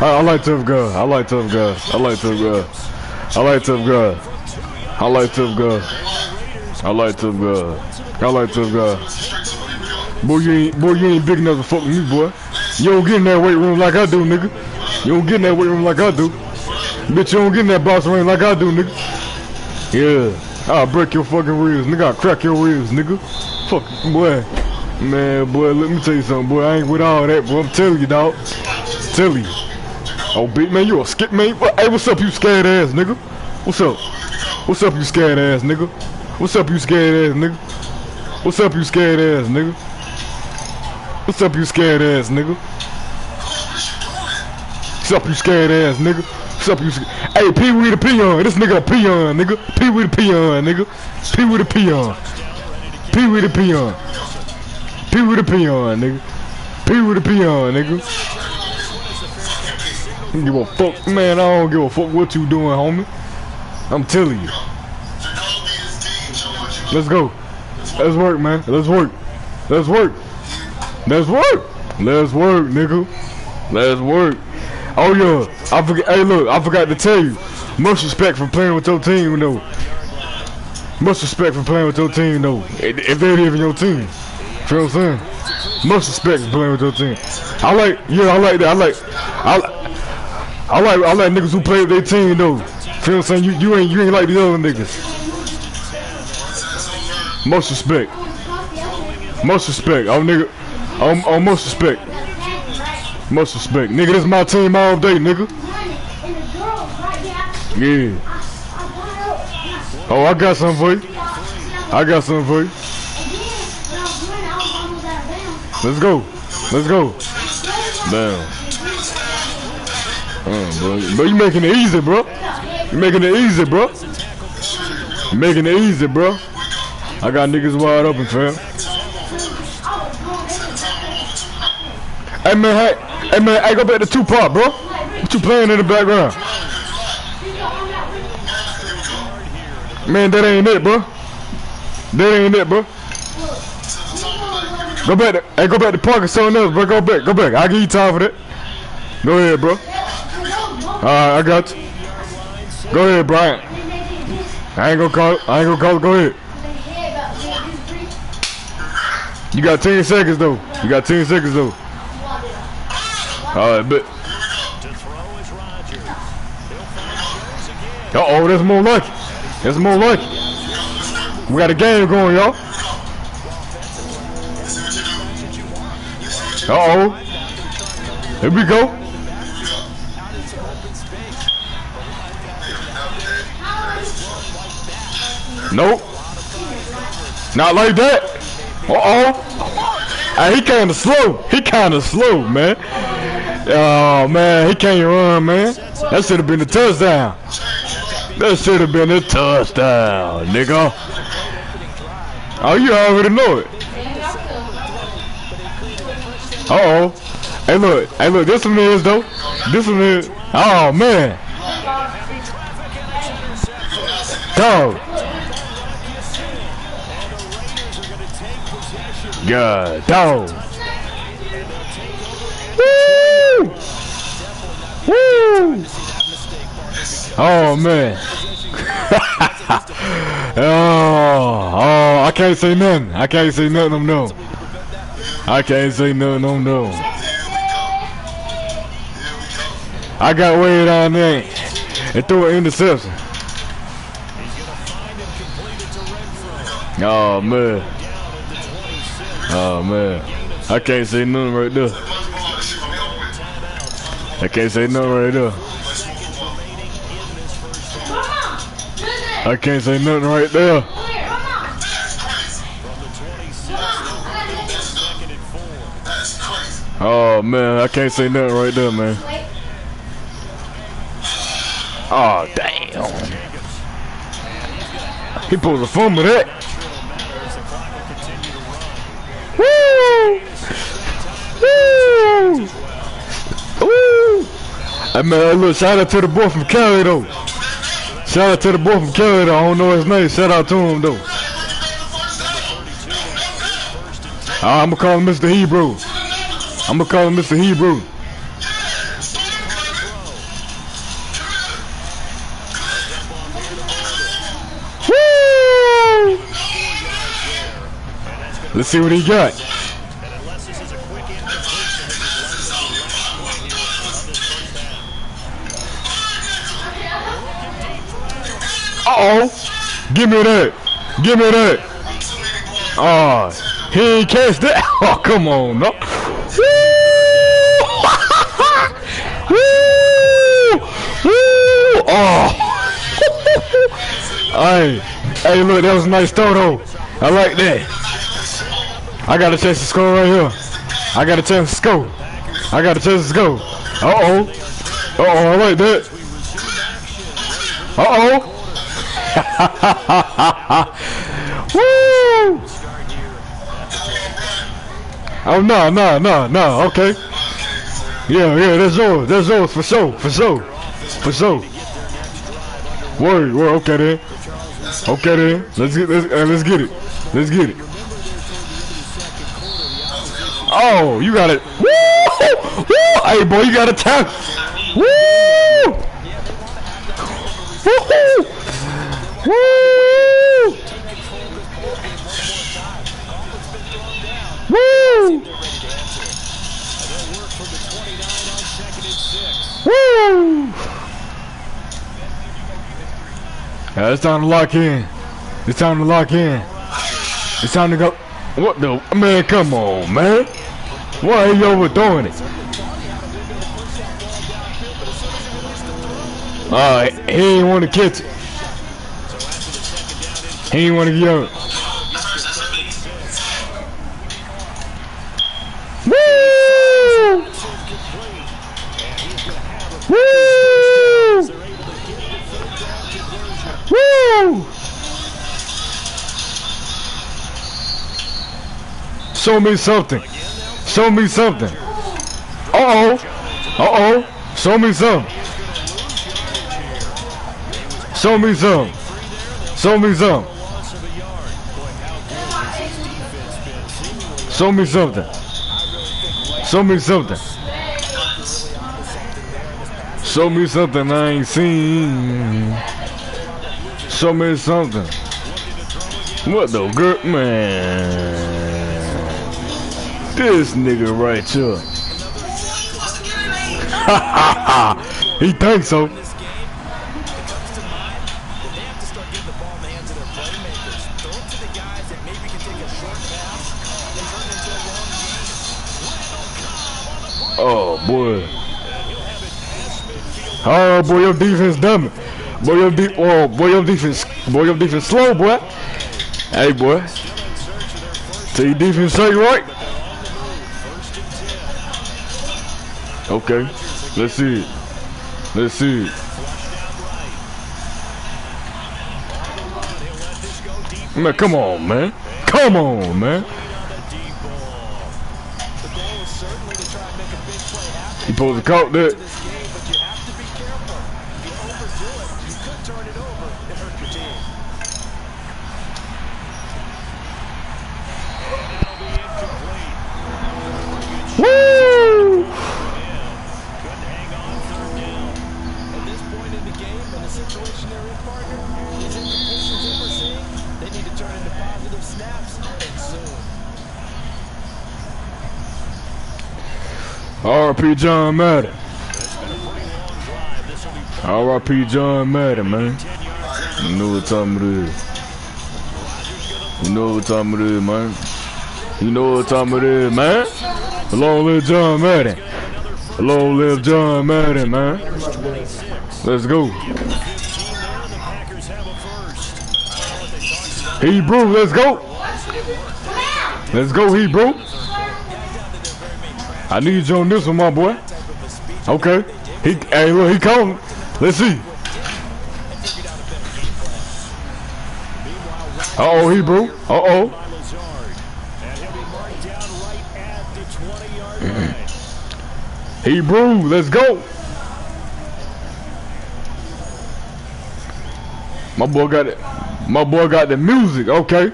Speaker 1: I like tough guys. I like tough guys. I like tough guys. I like tough guys. I like tough guys. I like tough guys. I like tough guys. Boy, you ain't big enough to fuck with me, boy. You don't get in that weight room like I do, nigga. You don't get in that weight room like I do. Bitch, you don't get in that box ring like I do, nigga. Yeah, I'll break your fucking ribs, nigga. I'll crack your ribs, nigga. Fuck, boy. Man, boy, let me tell you something, boy. I ain't with all that, boy. I'm telling you, dog. Telling you. Oh, big man, you a skip, man. Hey, what's up, you scared ass, nigga? What's up? What's up, you scared ass, nigga? What's up, you scared ass, nigga? What's up, you scared ass, nigga? What's up, you scared ass, nigga? What's up, you scared ass, nigga? What's up, you? Hey, Pee Wee the peon. This nigga a peon, nigga. Pee Wee the peon, nigga. Pee Wee the peon. Pee Wee the peon. Pee Wee the peon, nigga. Pee Wee the peon, nigga. I don't give a fuck, man. I don't give a fuck what you doing, homie. I'm telling you. Let's go. Let's work, man. Let's work. Let's work. Let's work. Let's work, nigga. Let's work. Oh yeah, I forget. Hey, look, I forgot to tell you. Much respect for playing with your team, though. Much respect for playing with your team, though. If they're even your team, you know what I'm saying? Much respect for playing with your team. I like that. I like niggas who play with their team, though. You know what I'm saying? You ain't like the other niggas. Most respect. Most respect. Oh nigga. Oh, most respect. Much respect. Nigga, this my team all day, nigga. Yeah. Oh, I got something for you. I got something for you. Let's go. Let's go. Damn. Bro, you making it easy, bro. You making it easy, bro. You making it easy, bro. I got niggas wide open, fam. Hey man, hey, go back to Tupac, bro. What you playing in the background? Man, that ain't it, bro. That ain't it, bro. Go back to, hey, go back to parking something else, bro. Go back. I'll give you time for that. Go ahead, bro. Alright, I got you. Go ahead, Brian. I ain't gonna call it. Go ahead. You got 10 seconds, though. Alright, bet. Uh-oh, that's more like it. We got a game going, y'all. Uh-oh. Here we go. Nope. Not like that. Uh-oh. Hey, he kinda slow, man. Oh, man, he can't run, man. That should have been a touchdown. Nigga. Oh, you already know it. Uh-oh. Hey, look, this one is, though. Oh, man. Dog. God, dog. Woo! Woo! Oh, man. oh, I can't say nothing. I can't say nothing, no. I got way down there and threw an interception. Oh, man. I can't say nothing right there. I can't say nothing right there. Oh man, I can't say nothing right there, man. Oh damn. He pulled a fumble that. Woo! Woo! Woo! Hey man, look, shout out to the boy from Cali though. I don't know his name. Shout out to him though. I'ma call him Mr. Hebrew. Woo! Let's see what he got. Uh-oh. Give me that. Oh, he ain't catch that. Oh, come on, no. Woo! Oh. Hey, look, that was a nice throw, though. I like that. I got a chance to score right here. I got a chance to score. Uh-oh, I like that. Uh-oh. Woo! Oh no, okay. Yeah, that's yours for sure. Word, okay then. Let's get it. Oh, you got it. Woo! Hey boy, you got a tap. Woo! Woo! Woo! Woo! It's time to lock in. It's time to go. What the man? Come on, man. Why are you overthrowing it? Alright, he ain't want to catch it. He ain't want to get on it. Woo! Woo! Woo! Show me something. Show me something. Uh-oh. Uh-oh. Show me something. Show me some. Show me some. Show me something. Show me something. Show me something I ain't seen. Show me something. What the good man? This nigga right here. Ha ha ha. He thinks so. Oh boy. Oh boy, your defense dumb. Boy, your defense slow, boy. Hey boy. Tell your defense straight right. Okay. Let's see it. Let's see it. Man, come on, man. Come on, man. You supposed to caught that. Woo!
Speaker 6: At this point in the game, in the situation they're in, partner, these implications that we're seeing, they need to turn into positive snaps and soon.
Speaker 1: R.I.P. John Madden. R.I.P. John Madden, man. You know what time it is. You know what time it is, man. You know what time it is, man. Long live John Madden. Long live John Madden, man. Let's go. Hebrew, let's go. Let's go, Hebrew. I need you on this one, my boy. Okay. Hey, look, he calling. Let's see. Uh-oh, Hebrew. Uh-oh. Hebrew, let's go. My boy got it. My boy got the music. Okay.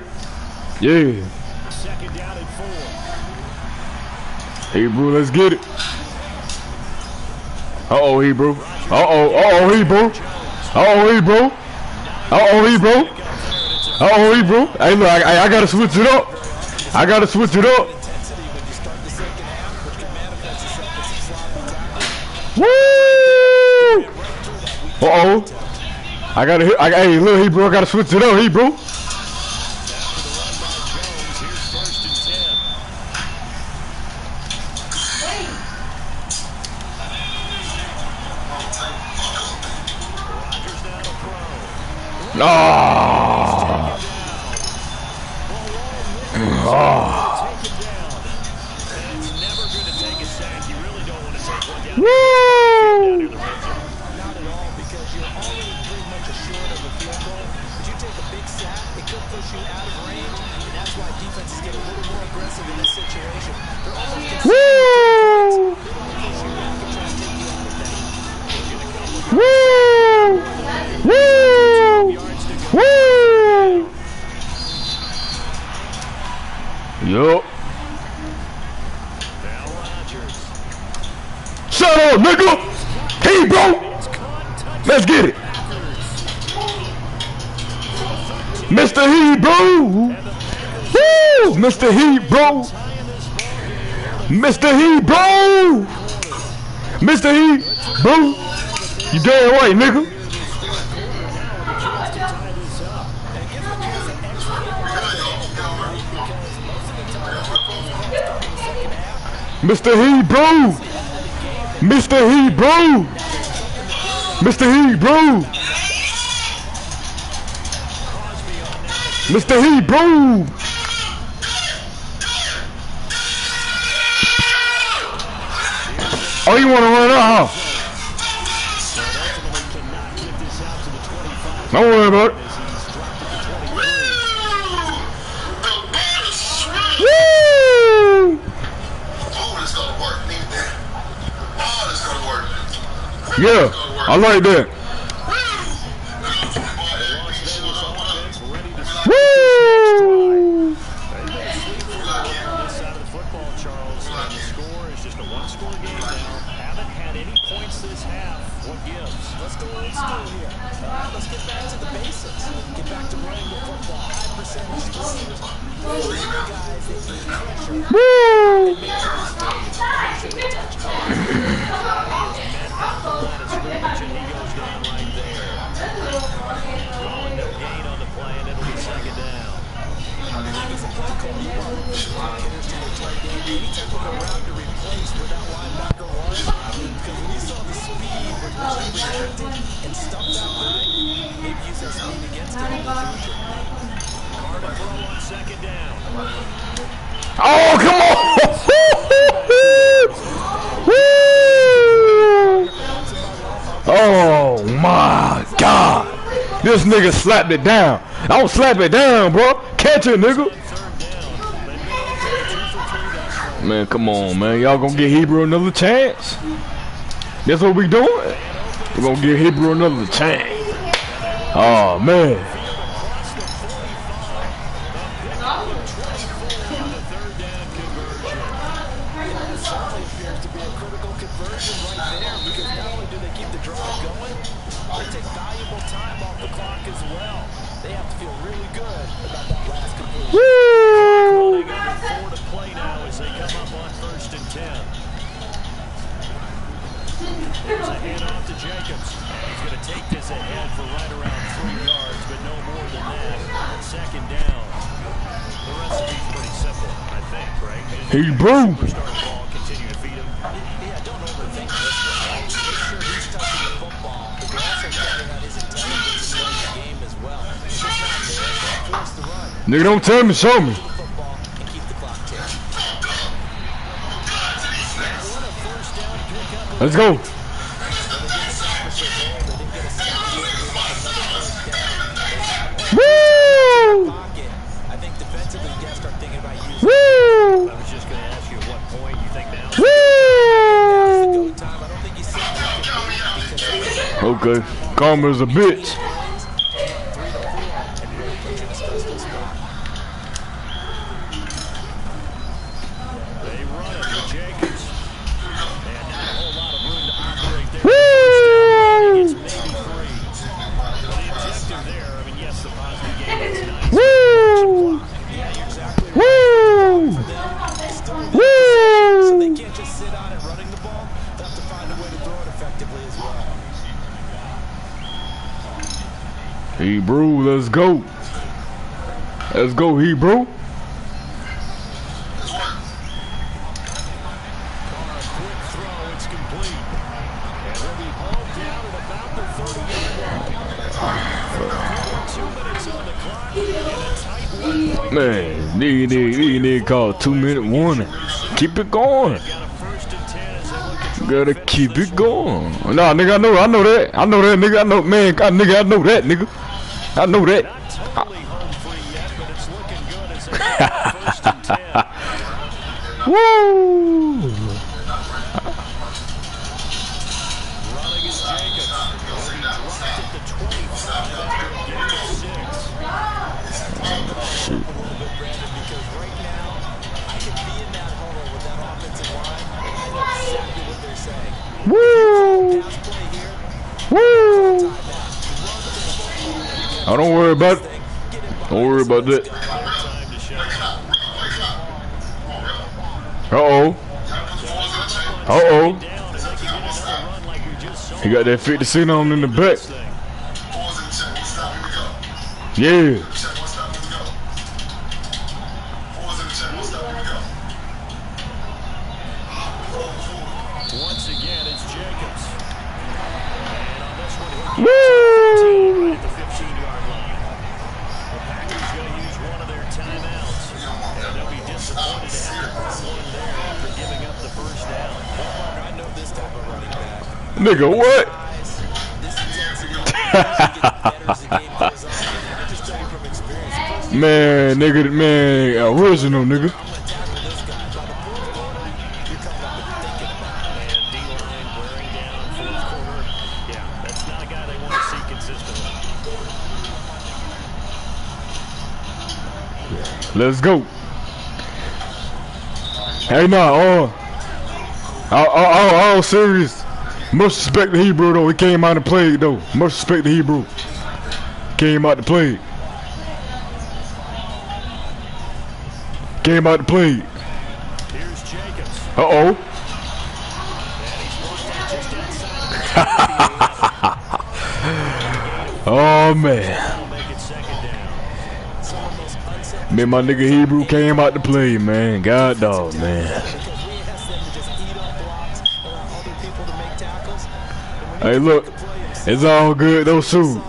Speaker 1: Yeah. Hebrew, let's get it. Uh-oh, Hebrew. Uh-oh, uh-oh, Hebrew. Uh-oh, Hebrew. Uh-oh, Hebrew. Uh-oh, Hebrew. Hey, look, I gotta switch it up. I gotta switch it up. Woo! Uh-oh. I gotta hit. Hey, look, Hebrew, I gotta switch it up, Hebrew. Ah! Ah! Woo!
Speaker 6: Not at all, because you're already pretty much assured of a field goal. But you take a big sack, it could push you out of range, and that's why defenses get a little more aggressive in this situation. They're almost
Speaker 1: Woo! Woo! Woo! Woo! Yup. Shut up, nigga! Hey, bro! Let's get it! Mr. Hebrew! Woo! Mr. Hebrew! Mr. Hebrew! Mr. Hebrew! You damn right, nigga! Mr. Hebrew! Mr. Hebrew! Mr. Heat, bro. Mr. Heat, bro. Oh, you want to run out, huh? Don't worry about it. Woo!
Speaker 13: Oh, this gonna work. Need that. Oh, this gonna work.
Speaker 1: Yeah, I like that. Woo!
Speaker 6: Let's go old school here. Let's get back to the basics. Get back to running the football. High percentage throws. Guys that need pressure.
Speaker 1: Woo!
Speaker 6: And make sure they touch it.
Speaker 5: And he goes down right there. No gain on the play, and it'll be second down.
Speaker 6: I believe it's a play call. Hitters to the tight end. Anytime you go around to replace where that linebacker was, because when you saw the speed with which he reacted and stuffed that guy, maybe use that speed against him in the future.
Speaker 5: Hard to throw on second down.
Speaker 1: Oh, come on! Oh my God! This nigga slapped it down. Don't slap it down, bro. Catch it, nigga. Man, come on, man. Y'all gonna give Hebrew another chance? That's what we doing. We're gonna give Hebrew another chance. Oh man.
Speaker 5: Here's a handoff to Jacobs. He's going to take this ahead for right around 3 yards, but no more than that. Second down. The recipe's pretty simple, I think, right?
Speaker 1: He blew.
Speaker 5: Continue to feed him.
Speaker 6: Yeah, don't overthink this one. Make sure he's touching the football, but you're also counting on his intelligence to play the game as well. If it's not there, don't force the run.
Speaker 1: Nigga, don't tell me, show me.
Speaker 6: And keep the clock ticking.
Speaker 1: Let's go. Woo!
Speaker 6: I think defensively you gotta start thinking about using.
Speaker 1: Woo!
Speaker 5: I was just going to ask you at what point you think now.
Speaker 1: Woo!
Speaker 6: I don't think you see
Speaker 1: Okay, Karma's a bitch.
Speaker 5: They run it with Jacobs. And not a whole lot of room to operate there.
Speaker 1: Woo!
Speaker 5: It's maybe 3. But the objective there, I mean, yes, the positive game is nice.
Speaker 1: Woo! Woo! Woo!
Speaker 6: So they can't just sit on it running the ball. They have to find a way to throw it effectively as well.
Speaker 1: Hebrew, let's go. Let's go, Hebrew. Man, you need to call a 2-minute warning. Keep it going. Gotta keep it going. Nah, nigga, I know that, nigga. I know, man, nigga, I know that, nigga. I know that. Woo! Woo! Woo! Oh, don't worry about it. Don't worry about that. Uh-oh. Uh-oh. He got that 50 cent on in the back. Yeah.
Speaker 5: Once again, it's Jacobs. And on this
Speaker 1: Nigga, what? Man, nigga, man, original, nigga. Let's go. Hey, nah, all serious. Much respect to Hebrew though. He came out and played though. Much respect to Hebrew. Came out to play. Came out to play.
Speaker 5: Here's Jacobs.
Speaker 1: Uh-oh. Oh man. Man, my nigga Hebrew came out to play, man. God dog, man. Hey, look, it's all good though, Sue.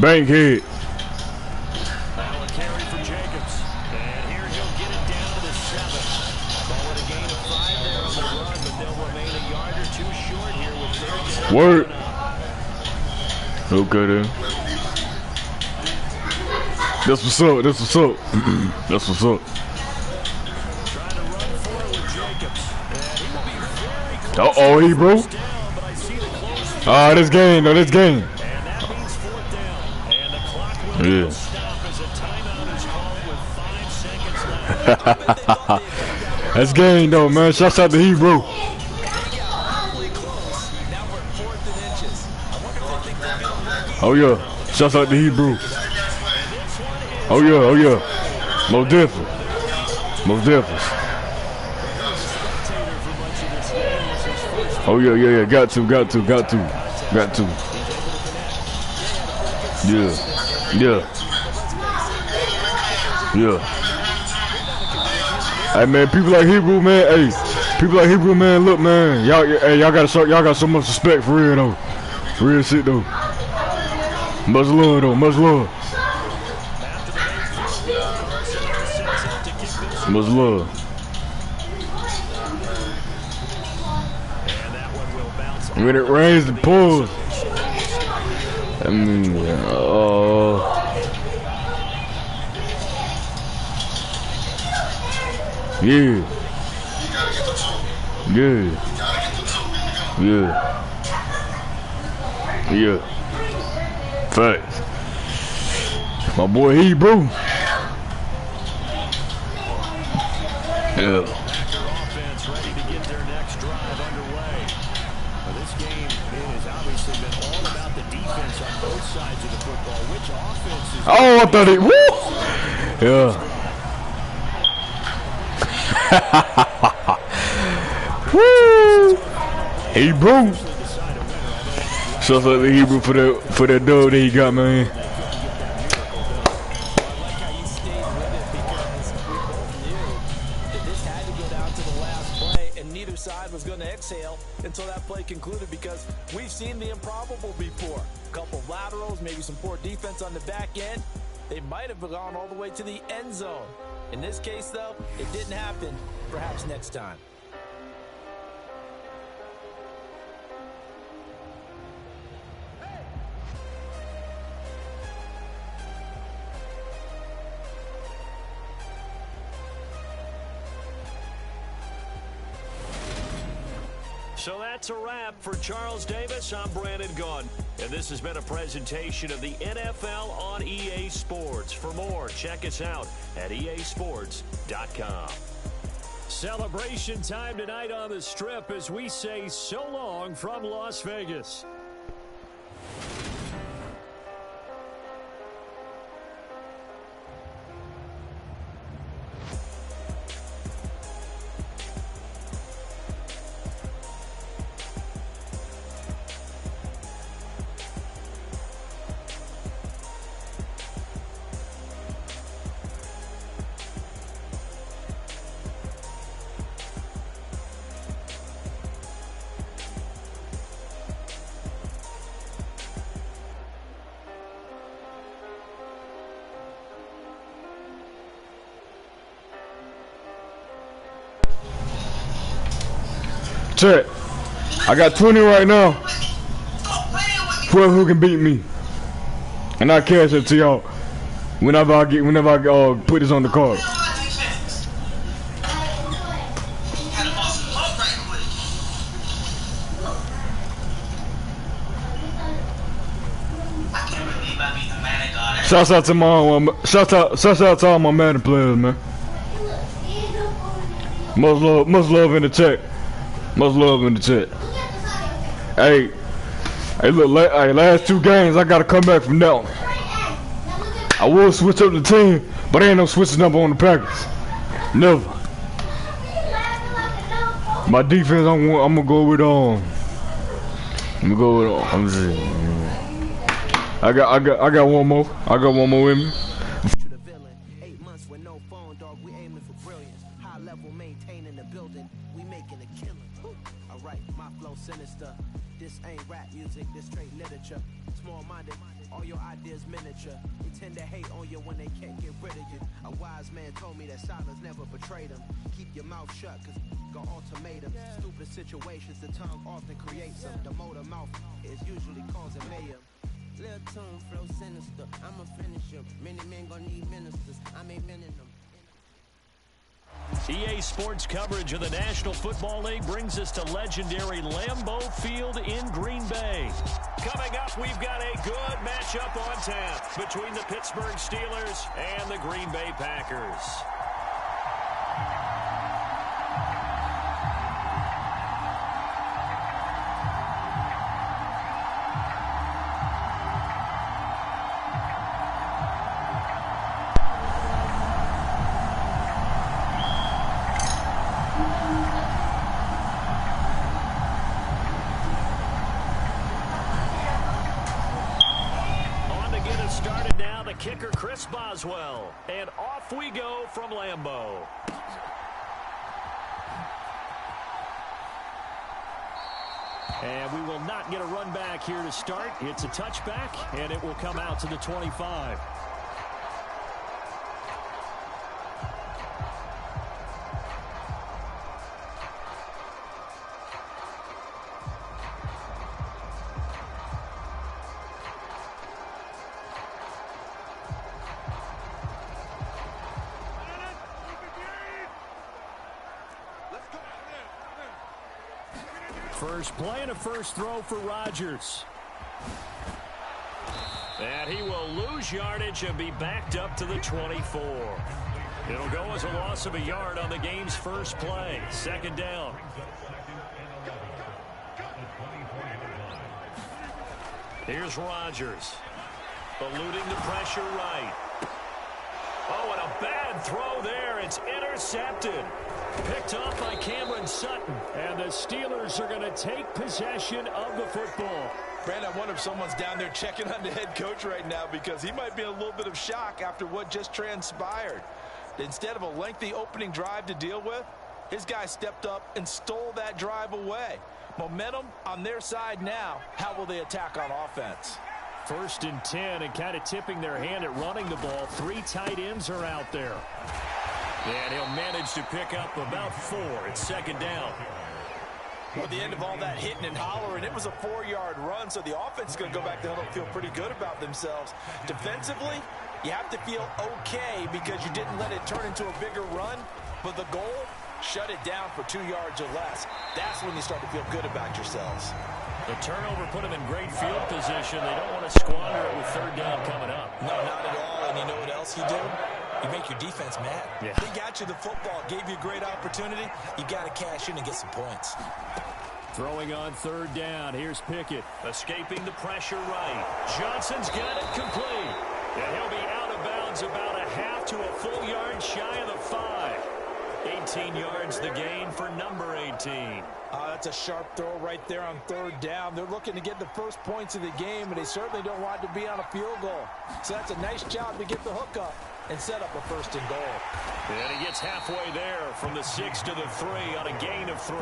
Speaker 1: Bankhead.
Speaker 5: Now a carry for Jacobs. And here he'll get it down to the 7. Call it a gain of 5 there on the run, but they'll remain a yard or 2 short here with 3 down.
Speaker 1: Word. Okay then. That's what's up. That's what's up. That's what's up.
Speaker 5: Trying to run forward with Jacobs. And he will be very close.
Speaker 1: Uh-oh, Hebrew. Ah, this game, though, this game. Yeah. That's game though, man. Shouts out to Hebrew. Oh yeah. Shouts out to Hebrew. Oh yeah, oh yeah. Most different. Most different. Oh yeah, yeah, yeah. Got to. Yeah. Yeah. Yeah. Hey man, people like Hebrew, man. Hey, people like Hebrew, man. Look, man. Y'all, hey, y'all got so much respect for real though. Real shit though. Much love though. Much love. Much love. When it rains, it pours. I mean, yeah. Yeah. Yeah. Yeah. Facts. My boy Hebrew. Yeah.
Speaker 5: Offense ready to get their next drive underway. Well, this game has obviously been all about the defense on both sides of the football. Which offense is...
Speaker 1: Oh, I thought it... Woo! Yeah. Woo! Hebrew. Shouts out to Hebrew for that dub that he got, man.
Speaker 6: Was going to exhale until that play concluded, because we've seen the improbable before. A couple of laterals, maybe some poor defense on the back end. They might have gone all the way to the end zone. In this case, though, it didn't happen. Perhaps next time.
Speaker 5: So that's a wrap for Charles Davis. I'm Brandon Gaudin, and this has been a presentation of the NFL on EA Sports. For more, check us out at easports.com.
Speaker 8: Celebration time tonight on the Strip as we say so long from Las Vegas.
Speaker 1: chat. I got 20 right now. Whoever who can beat me. And I cash it to y'all whenever I put this on the card. Shouts out to all my Madden players, man. Much love in the chat. Much love in the chat. Hey, look, last 2 games I gotta come back from that one. I will switch up the team, but ain't no switching up on the Packers. Never. My defense, I'm gonna go with I'm just. I got one more. I got one more in me.
Speaker 15: 8 months with no phone, dog. We aiming for brilliance. High level maintaining the building. We making a killing. Alright, my flow sinister. This ain't rap music, this straight literature. Small minded, all your ideas miniature. They tend to hate on you when they can't get rid of you. A wise man told me that silence never betrayed him. Keep your mouth shut, cause got ultimatums. Stupid situations, the tongue often creates them. The motor mouth is usually causing mayhem. Little tune, flow sinister. I'ma finish him. Many men gon' need ministers. I ain't men in them.
Speaker 5: EA Sports coverage of the National Football League brings us to legendary Lambeau Field in Green Bay. Coming up, we've got a good matchup on tap between the Pittsburgh Steelers and the Green Bay Packers. Kicker Chris Boswell, and off we go from Lambeau. And we will not get a run back here to start. It's a touchback, and it will come out to the 25. First play and a first throw for Rodgers. And he will lose yardage and be backed up to the 24. It'll go as a loss of a yard on the game's first play. Second down. Here's Rodgers. Eluding the pressure right. Oh, and a bad throw there. It's intercepted. Picked off by Cameron Sutton. And the Steelers are going to take possession of the football.
Speaker 7: Brandon, I wonder if someone's down there checking on the head coach right now because he might be in a little bit of shock after what just transpired. Instead of a lengthy opening drive to deal with, his guy stepped up and stole that drive away. Momentum on their side now. How will they attack on offense?
Speaker 5: 1st and 10, and kind of tipping their hand at running the ball. 3 tight ends are out there. And he'll manage to pick up about 4. It's second down.
Speaker 7: Well, at the end of all that hitting and hollering, it was a 4-yard run, so the offense is going to go back to huddle and feel pretty good about themselves. Defensively, you have to feel okay because you didn't let it turn into a bigger run, but the goal, shut it down for 2 yards or less. That's when you start to feel good about yourselves.
Speaker 5: The turnover put them in great field position. They don't want to squander it with 3rd down coming up.
Speaker 7: No, not at all. And you know what else you do? You make your defense mad.
Speaker 5: Yeah.
Speaker 7: They got you the football, gave you a great opportunity. You got to cash in and get some points.
Speaker 5: Throwing on 3rd down. Here's Pickett. Escaping the pressure right. Johnson's got it complete. And he'll be out of bounds about a half to a full yard shy of the 5. 18 yards the gain for number 18.
Speaker 7: That's a sharp throw right there on 3rd down. They're looking to get the first points of the game, and they certainly don't want to be on a field goal. So that's a nice job to get the hook up and set up a 1st and goal.
Speaker 5: And he gets halfway there from the 6 to the 3 on a gain of 3.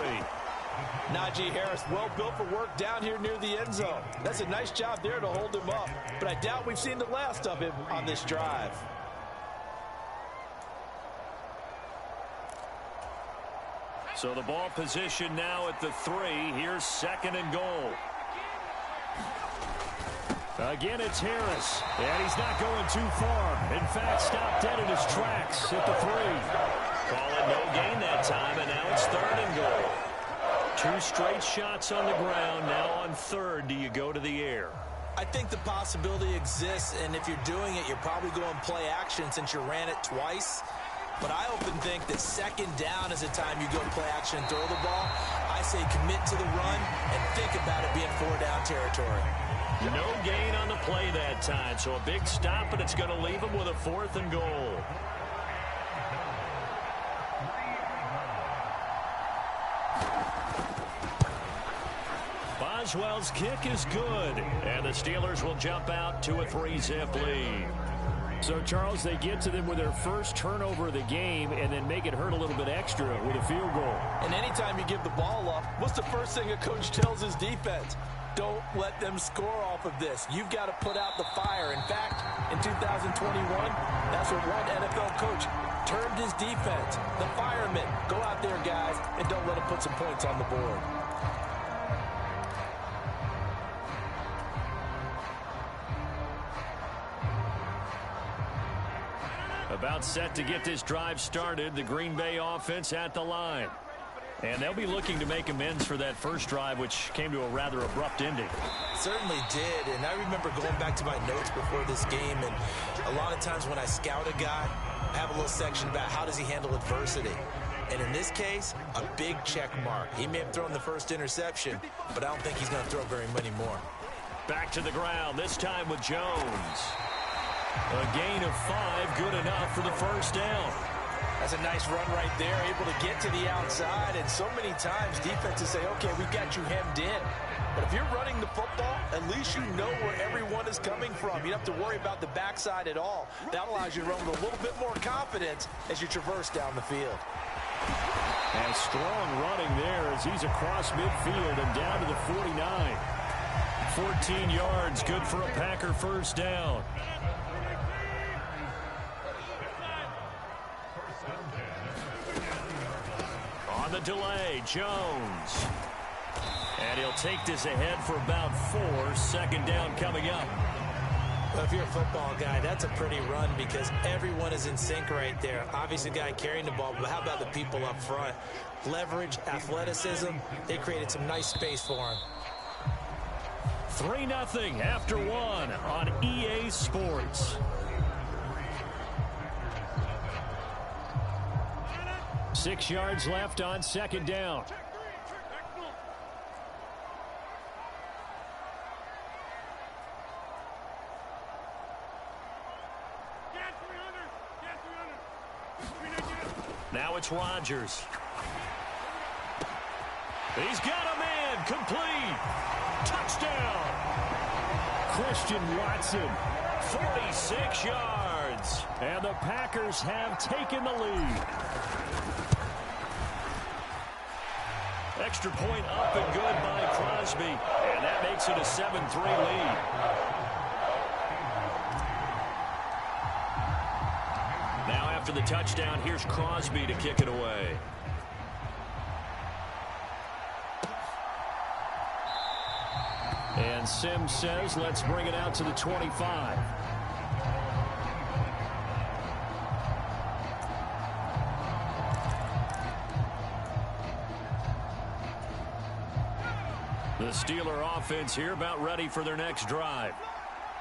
Speaker 7: Najee Harris, well built for work down here near the end zone. That's a nice job there to hold him up, but I doubt we've seen the last of him on this drive.
Speaker 5: So the ball position now at the 3. Here's 2nd and goal. Again, it's Harris, and he's not going too far. In fact, stopped dead in his tracks at the 3. Call it no gain that time, and now it's 3rd and goal. 2 straight shots on the ground. Now on 3rd, do you go to the air?
Speaker 6: I think the possibility exists, and if you're doing it, you're probably going play action since you ran it twice. But I often think that 2nd down is the time you go play action and throw the ball. I say commit to the run and think about it being 4-down territory.
Speaker 5: No gain on the play that time, so a big stop, and it's going to leave him with a 4th and goal. Boswell's kick is good, and the Steelers will jump out to a 3-zip lead.
Speaker 8: So, Charles, they get to them with their first turnover of the game and then make it hurt a little bit extra with a field goal.
Speaker 7: And anytime you give the ball up, what's the first thing a coach tells his defense? Don't let them score off of this. You've got to put out the fire. In fact, in 2021, that's what one NFL coach termed his defense. The firemen. Go out there, guys, and don't let them put some points on the board.
Speaker 5: About set to get this drive started, the Green Bay offense at the line. And they'll be looking to make amends for that first drive, which came to a rather abrupt ending.
Speaker 6: Certainly did, and I remember going back to my notes before this game, and a lot of times when I scout a guy, I have a little section about how does he handle adversity. And in this case, a big check mark. He may have thrown the first interception, but I don't think he's going to throw very many more.
Speaker 5: Back to the ground, this time with Jones. A gain of 5, good enough for the first down.
Speaker 7: That's a nice run right there, able to get to the outside. And so many times defenses say, okay, we've got you hemmed in. But if you're running the football, at least you know where everyone is coming from. You don't have to worry about the backside at all. That allows you to run with a little bit more confidence as you traverse down the field.
Speaker 8: And strong running there as he's across midfield and down to the 49.
Speaker 5: 14 yards, good for a Packer first down. On the delay, Jones. And he'll take this ahead for about 4. 2nd down coming up.
Speaker 6: Well, if you're a football guy, that's a pretty run because everyone is in sync right there. Obviously, the guy carrying the ball, but how about the people up front? Leverage, athleticism, they created some nice space for him.
Speaker 5: 3-0 after 1 on EA Sports. Six yards left on 2nd down. Now it's Rodgers. He's got a man, complete. Touchdown.
Speaker 8: Christian Watson.
Speaker 5: 46 yards.
Speaker 8: And the Packers have taken the lead.
Speaker 5: Extra point up and good by Crosby. And that makes it a 7-3 lead. Now after the touchdown, here's Crosby to kick it away. And Sims says, let's bring it out to the 25. The Steeler offense here about ready for their next drive.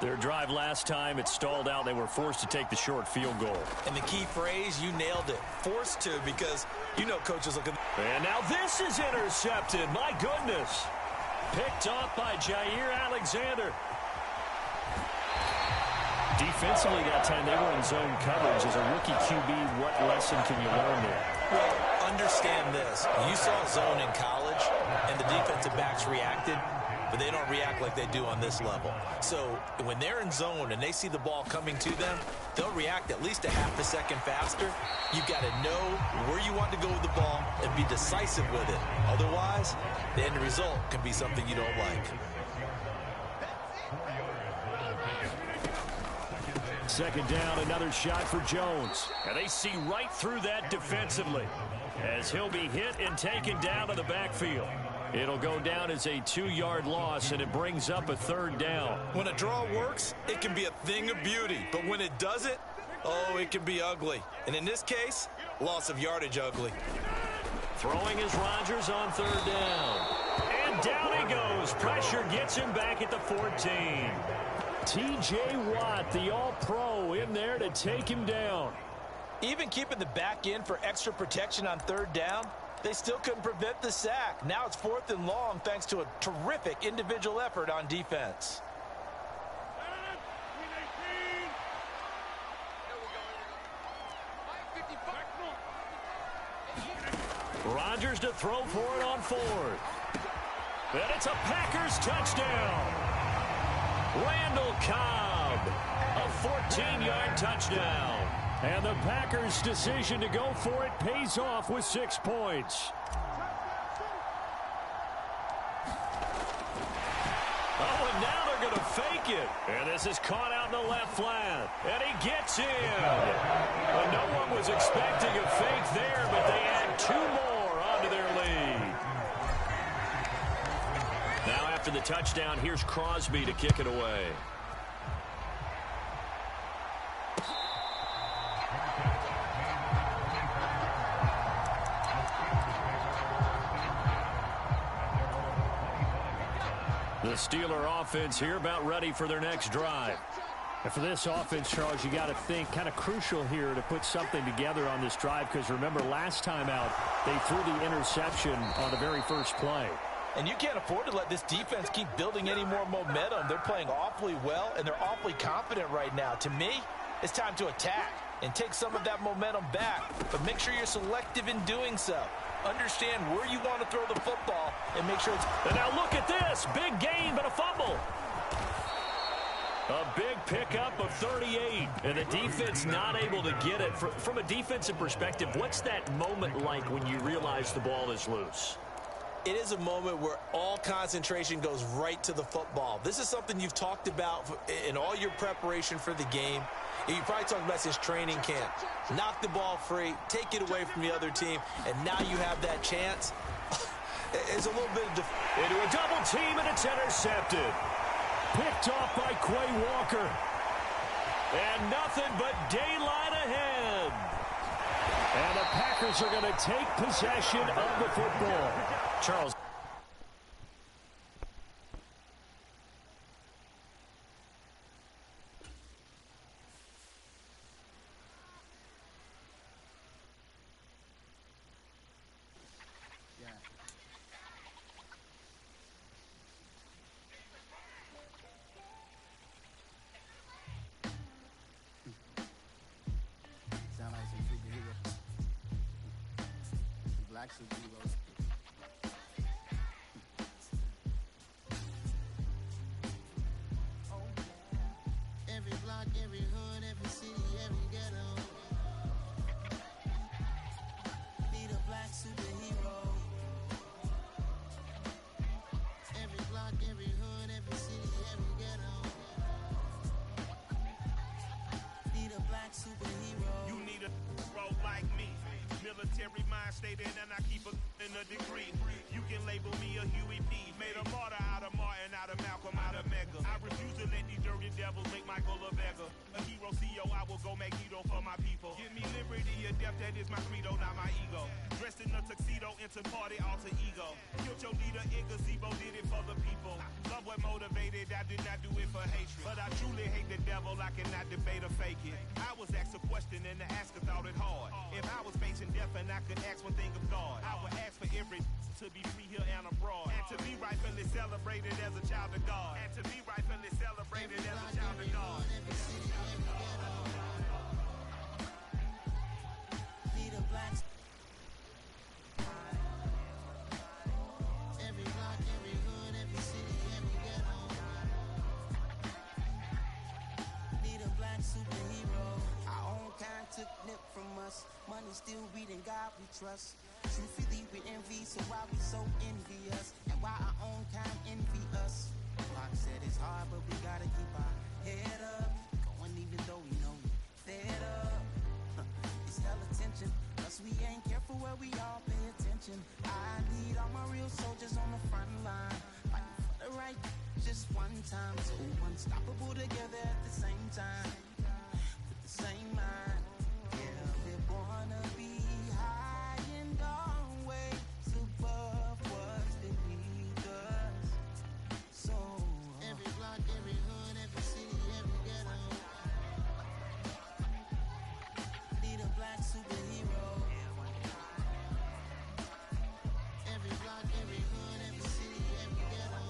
Speaker 5: Their drive last time, it stalled out. They were forced to take the short field goal.
Speaker 6: And the key phrase, you nailed it. Forced to, because you know coaches look at...
Speaker 5: And now this is intercepted. My goodness. Picked off by Jair Alexander. Defensively that time, they were in zone coverage. As a rookie QB, what lesson can you learn there?
Speaker 6: Well, understand this. You saw zone in college, and the defensive backs reacted, but they don't react like they do on this level. So when they're in zone and they see the ball coming to them, they'll react at least a half a second faster. You've got to know where you want to go with the ball and be decisive with it. Otherwise, the end result can be something you don't like.
Speaker 8: Second down, another shot for Jones.
Speaker 5: And they see right through that defensively. as he'll be hit and taken down to the backfield. It'll go down as a 2-yard loss, and it brings up a 3rd down.
Speaker 6: When a draw works, it can be a thing of beauty. But when it doesn't, oh, it can be ugly. And in this case, loss of yardage ugly.
Speaker 5: Throwing is Rodgers on 3rd down. And down he goes. Pressure gets him back at the 14. T.J. Watt, the all-pro, in there to take him down.
Speaker 7: Even keeping the back in for extra protection on 3rd down, they still couldn't prevent the sack. Now it's 4th and long thanks to a terrific individual effort on defense.
Speaker 5: Rodgers to throw for it on 4th. And it's a Packers touchdown. Randall Cobb, a 14-yard touchdown. And the Packers' decision to go for it pays off with 6 points. Oh, and now they're going to fake it. And this is caught out in the left flat. And he gets in. But no one was expecting a fake there, but they add 2 more onto their lead. Now after the touchdown, here's Crosby to kick it away. The Steeler offense here about ready for their next drive.
Speaker 8: And for this offense, Charles, you got to think kind of crucial here to put something together on this drive, because remember last time out they threw the interception on the very first play.
Speaker 7: And you can't afford to let this defense keep building any more momentum. They're playing awfully well, and they're awfully confident right now. To me, it's time to attack and take some of that momentum back, but make sure you're selective in doing so. Understand where you want to throw the football and make sure it's...
Speaker 5: And now look at this. Big gain, but a fumble. A big pickup of 38, and the defense not able to get it. From a defensive perspective, what's that moment like when you realize the ball is loose?
Speaker 7: It is a moment where all concentration goes right to the football. This is something you've talked about in all your preparation for the game. You probably talked about since training camp. Knock the ball free, take it away from the other team, and now you have that chance. It's a little bit of...
Speaker 5: Into a double team, and it's intercepted. Picked off by Quay Walker. And nothing but daylight ahead. And the Packers are going to take possession of the football. Charles.
Speaker 16: Every block, every hood, every city, every ghetto. Need a black superhero. Every block, every hood, every city, every ghetto. Need a black superhero.
Speaker 9: You need a bro like me. Military mind stated, and I keep in a degree. You can label me a Huey P. Made a martyr out of Martin, out of Malcolm, out of Mega. I refuse to let these dirty devils make Michael a beggar. A hero CEO, I will go Magneto for my people. Give me liberty or death, that is my credo, not my ego. Dressed in a tuxedo, into party, alter ego. Killed your leader, Gazebo, did it for the people. Love what motivated, I did not do it for hatred. But I truly hate the devil, I cannot debate or fake it. I was asked a question and the asker thought it hard. If I was facing death and I could ask one thing of God, I would ask for every to be free here and abroad. And to be rightfully celebrated as a child of God. And to be rightfully celebrated as a child of God.
Speaker 16: Need a black. Every block, every hood, every city, every ghetto. Need a black superhero. Our own kind took nip from us. Money still reading God we trust. Truthfully we envy, so why we so envious? And why our own kind envy us? Pac said it's hard, but we gotta keep our head up. Going even though we know we fed up. It's hella tension, plus we ain't careful where we are. time. So unstoppable together at the same time. With the same mind. Yeah, we're born to be high and always above what's beneath us. So every block, every hood, every city, every ghetto need a black superhero. Every block, every hood, every city, every ghetto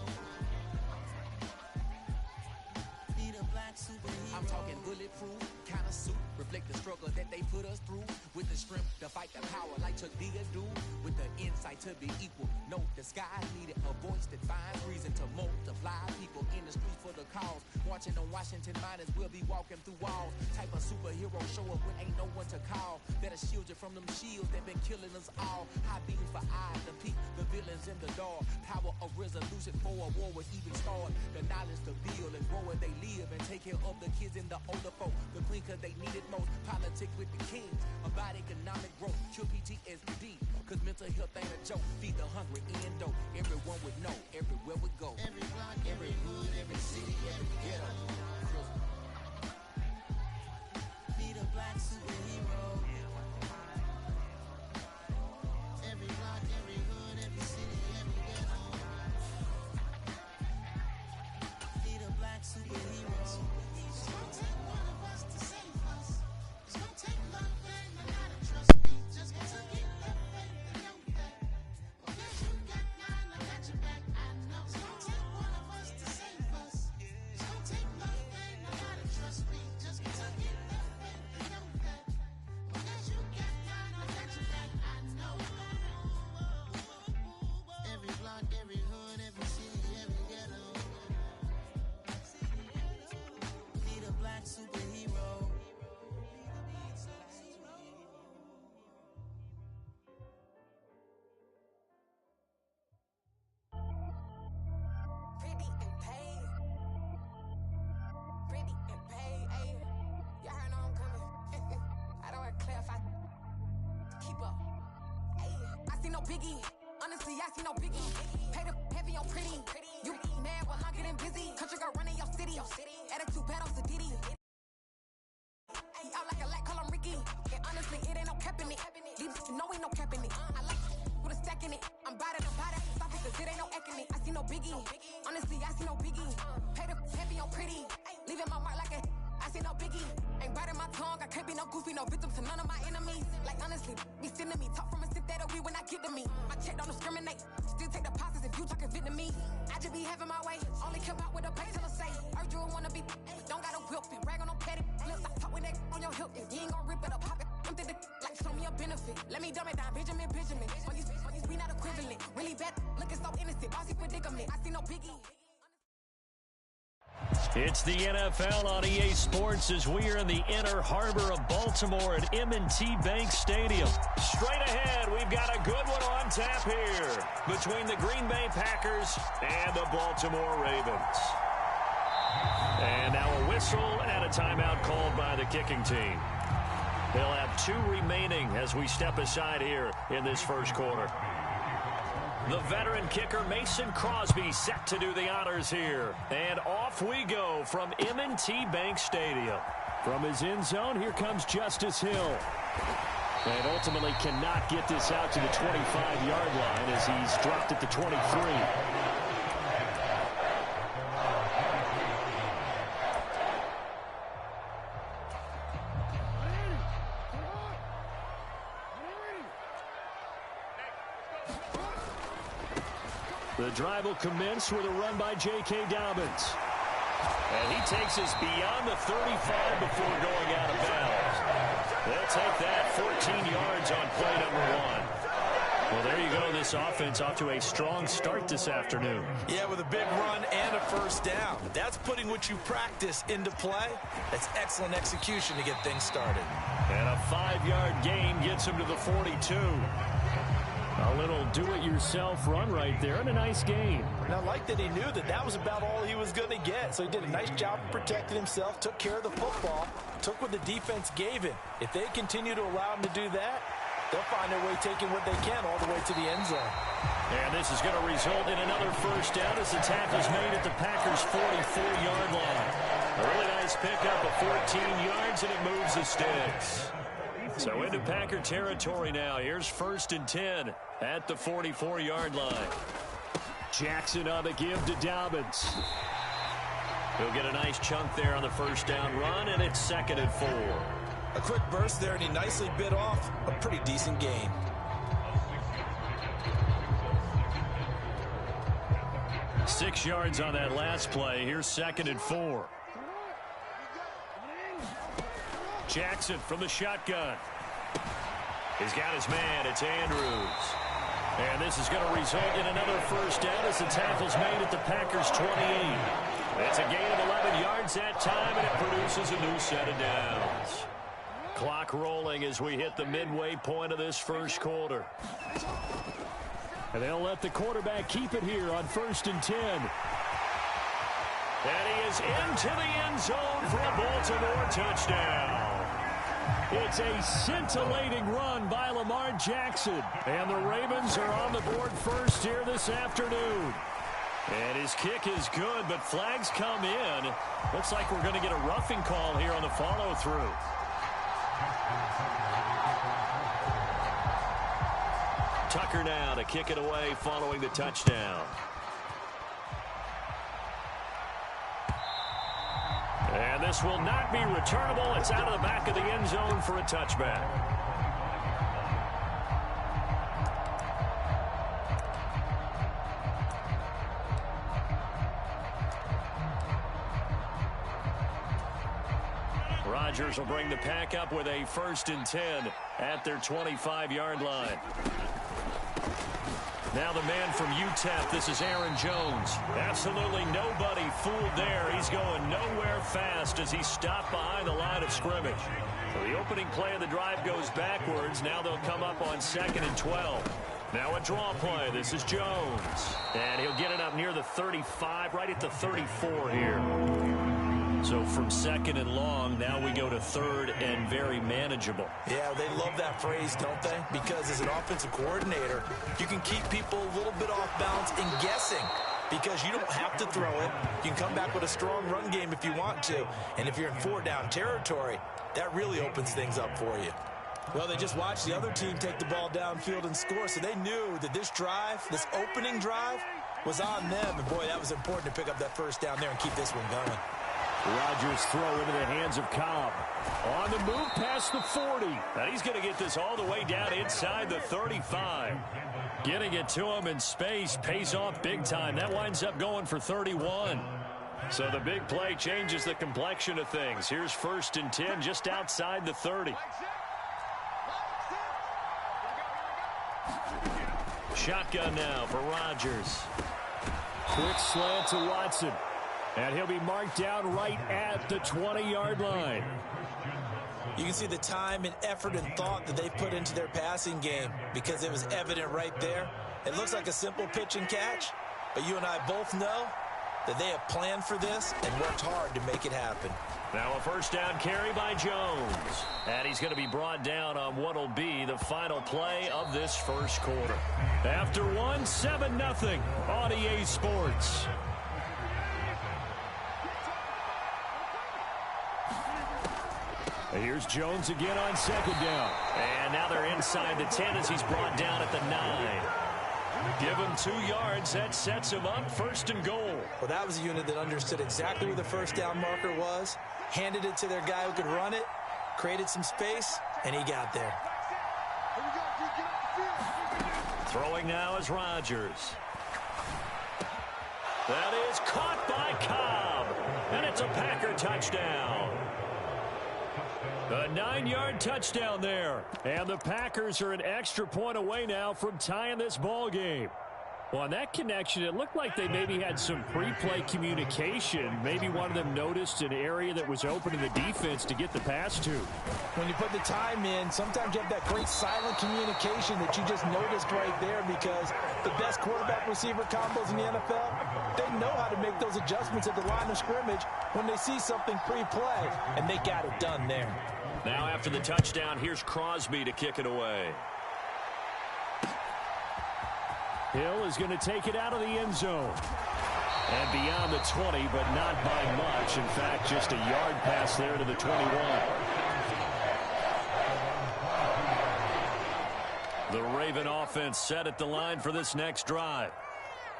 Speaker 16: need a black superhero.
Speaker 17: I'm talking bulletproof kind of suit, reflect the struggle that they put us through. With the strength to fight the power like Chuck D do. With the insight to be equal. No, the sky needed a voice that finds reason to multiply people in the streets for the cause. Marching on Washington miners, we'll be walking through walls. Type of superhero show up when ain't no one to call. That'll shield you from them shields that been killing us all. High beam for eyes, the peak, the villains in the dark. Power of resolution for a war would even start. The knowledge to build and grow where they live and take care of the kids and the older folk. The clean cause they need it most. Politics with the kings. About economic growth. Cure PTSD. Cause mental health ain't a joke. Feed the hungry in dough. Everyone would know. Everywhere we go.
Speaker 16: Every block, every hood, every city, every ghetto need a black superhero. Every block, every hood, every city, every ghetto need a black superhero. It's gonna take one of us to save us. It's gonna take love and a lot of trust. Me just to get the faith and know that. Okay, you got mine, I got your back. I know it's gonna take one of us to save us. It's gonna take love and a lot of trust. Me just to get the faith and know that. Okay, you got mine, I got your back. I know. Every block, every hood, every city, every ghetto need a black superhero.
Speaker 12: Pretty and paid. Pretty and paid. Ayy, y'all heard know I'm coming. I don't want to clarify. Keep up. Ayy, I see no biggie. Honestly, I see no biggie. Pay the heavy on pretty. You mad while I'm getting busy. Country girl running your city. Attitude bad on Sadidi. Ayy, out like a lack, call him Ricky. And honestly, it ain't no cap in it. These know ain't no cap in it. I like with a stack in it. I'm about it. Stop it, cause it ain't no acting it. I see no biggie. Honestly, I see no biggie. Pay the heavy on pretty. Leaving my mark like a. I see no biggie. Ain't biting my tongue. I can't be no goofy, no victim to none of my enemies. Like honestly, be sending me. Talk from a sit that we when I get to me. My check don't discriminate. Still take deposits if you talking Vietnamese. I just be having my way. Only come out with a pay till I say. Urge you wanna be. Don't got a whip and brag on no petty. Flips, I talk with that on your hip. You ain't gon' rip it or pop it. Empty the like show me a benefit. Let me dumb it down, Benjamin. We not equivalent. Really bad, looking so innocent. Bossy predicament. I see no biggie.
Speaker 5: It's the NFL on EA Sports as we are in the inner harbor of Baltimore at M&T Bank Stadium. Straight ahead, we've got a good one on tap here between the Green Bay Packers and the Baltimore Ravens. And now a whistle and a timeout called by the kicking team. They'll have 2 remaining as we step aside here in this first quarter. The veteran kicker Mason Crosby set to do the honors here. And off we go from M&T Bank Stadium. From his end zone, here comes Justice Hill. And ultimately cannot get this out to the 25-yard line as he's dropped at the 23. The drive will commence with a run by J.K. Dobbins. And he takes us beyond the 35 before going out of bounds. They'll take that 14 yards on play number 1. Well, there you go. This offense off to a strong start this afternoon.
Speaker 6: Yeah, with a big run and a first down. That's putting what you practice into play. That's excellent execution to get things started.
Speaker 5: And a 5-yard gain gets him to the 42. A little do-it-yourself run right there and a nice game.
Speaker 6: And I like that he knew that that was about all he was going to get. So he did a nice job of protecting himself, took care of the football, took what the defense gave him. If they continue to allow him to do that,
Speaker 7: They'll find their way taking what they can all the way to the end zone.
Speaker 5: And this is going to result in another first down as the tackle's made at the Packers' 44-yard line. A really nice pickup of 14 yards, and it moves the sticks. So into Packer territory now. Here's 1st and 10 at the 44-yard line.
Speaker 8: Jackson on the give to Dobbins.
Speaker 5: He'll get a nice chunk there on the first down run, and it's 2nd and 4.
Speaker 7: A quick burst there, and he nicely bit off a pretty decent gain.
Speaker 5: Six yards on that last play. Here's 2nd and 4. Jackson from the shotgun. He's got his man. It's Andrews. And this is going to result in another first down as the tackle's made at the Packers' 28. It's a gain of 11 yards that time, and it produces a new set of downs. Clock rolling as we hit the midway point of this first quarter.
Speaker 8: And they'll let the quarterback keep it here on 1st and 10.
Speaker 5: And he is into the end zone for a Baltimore touchdown.
Speaker 8: It's a scintillating run by Lamar Jackson. And the Ravens are on the board first here this afternoon.
Speaker 5: And his kick is good, but flags come in. Looks like we're going to get a roughing call here on the follow-through. Tucker now to kick it away following the touchdown. And this will not be returnable. It's out of the back of the end zone for a touchback. Rodgers will bring the pack up with a 1st and 10 at their 25-yard line. Now the man from UTEP, this is Aaron Jones. Absolutely nobody fooled there. He's going nowhere fast as he stopped behind the line of scrimmage. So the opening play of the drive goes backwards. Now they'll come up on 2nd and 12. Now a draw play. This is Jones. And he'll get it up near the 35, right at the 34 here. So from 2nd and long, now we go to 3rd and very manageable.
Speaker 7: Yeah, they love that phrase, don't they? Because as an offensive coordinator, you can keep people a little bit off balance and guessing because you don't have to throw it. You can come back with a strong run game if you want to. And if you're in 4-down territory, that really opens things up for you. Well, they just watched the other team take the ball downfield and score, so they knew that this drive, this opening drive, was on them. And, boy, that was important to pick up that first down there and keep this one going.
Speaker 8: Rodgers throw into the hands of Cobb. On the move past the 40.
Speaker 5: And he's going to get this all the way down inside the 35. Getting it to him in space pays off big time. That winds up going for 31. So the big play changes the complexion of things. Here's 1st and 10 just outside the 30. Shotgun now for Rodgers.
Speaker 8: Quick slant to Watson. And he'll be marked down right at the 20-yard line.
Speaker 7: You can see the time and effort and thought that they put into their passing game because it was evident right there. It looks like a simple pitch and catch, but you and I both know that they have planned for this and worked hard to make it happen.
Speaker 5: Now a first down carry by Jones. And he's going to be brought down on what will be the final play of this first quarter. After 7-0 on EA Sports.
Speaker 8: Here's Jones again on 2nd down.
Speaker 5: And now they're inside the 10 as he's brought down at the 9. Give him 2 yards. That sets him up 1st and goal.
Speaker 7: Well, that was a unit that understood exactly where the first down marker was, handed it to their guy who could run it, created some space, and he got there.
Speaker 5: Throwing now is Rodgers. That is caught by Cobb. And it's a Packer touchdown.
Speaker 8: A 9-yard touchdown there. And the Packers are an extra point away now from tying this ball game. Well, on that connection, it looked like they maybe had some pre-play communication. Maybe one of them noticed an area that was open in the defense to get the pass to.
Speaker 7: When you put the time in, sometimes you have that great silent communication that you just noticed right there because the best quarterback-receiver combos in the NFL, they know how to make those adjustments at the line of scrimmage when they see something pre-play, and they got it done there.
Speaker 5: Now after the touchdown, here's Crosby to kick it away.
Speaker 8: Hill is going to take it out of the end zone. And beyond the 20, but not by much. In fact, just a yard pass there to the 21. The Raven offense set at the line for this next drive.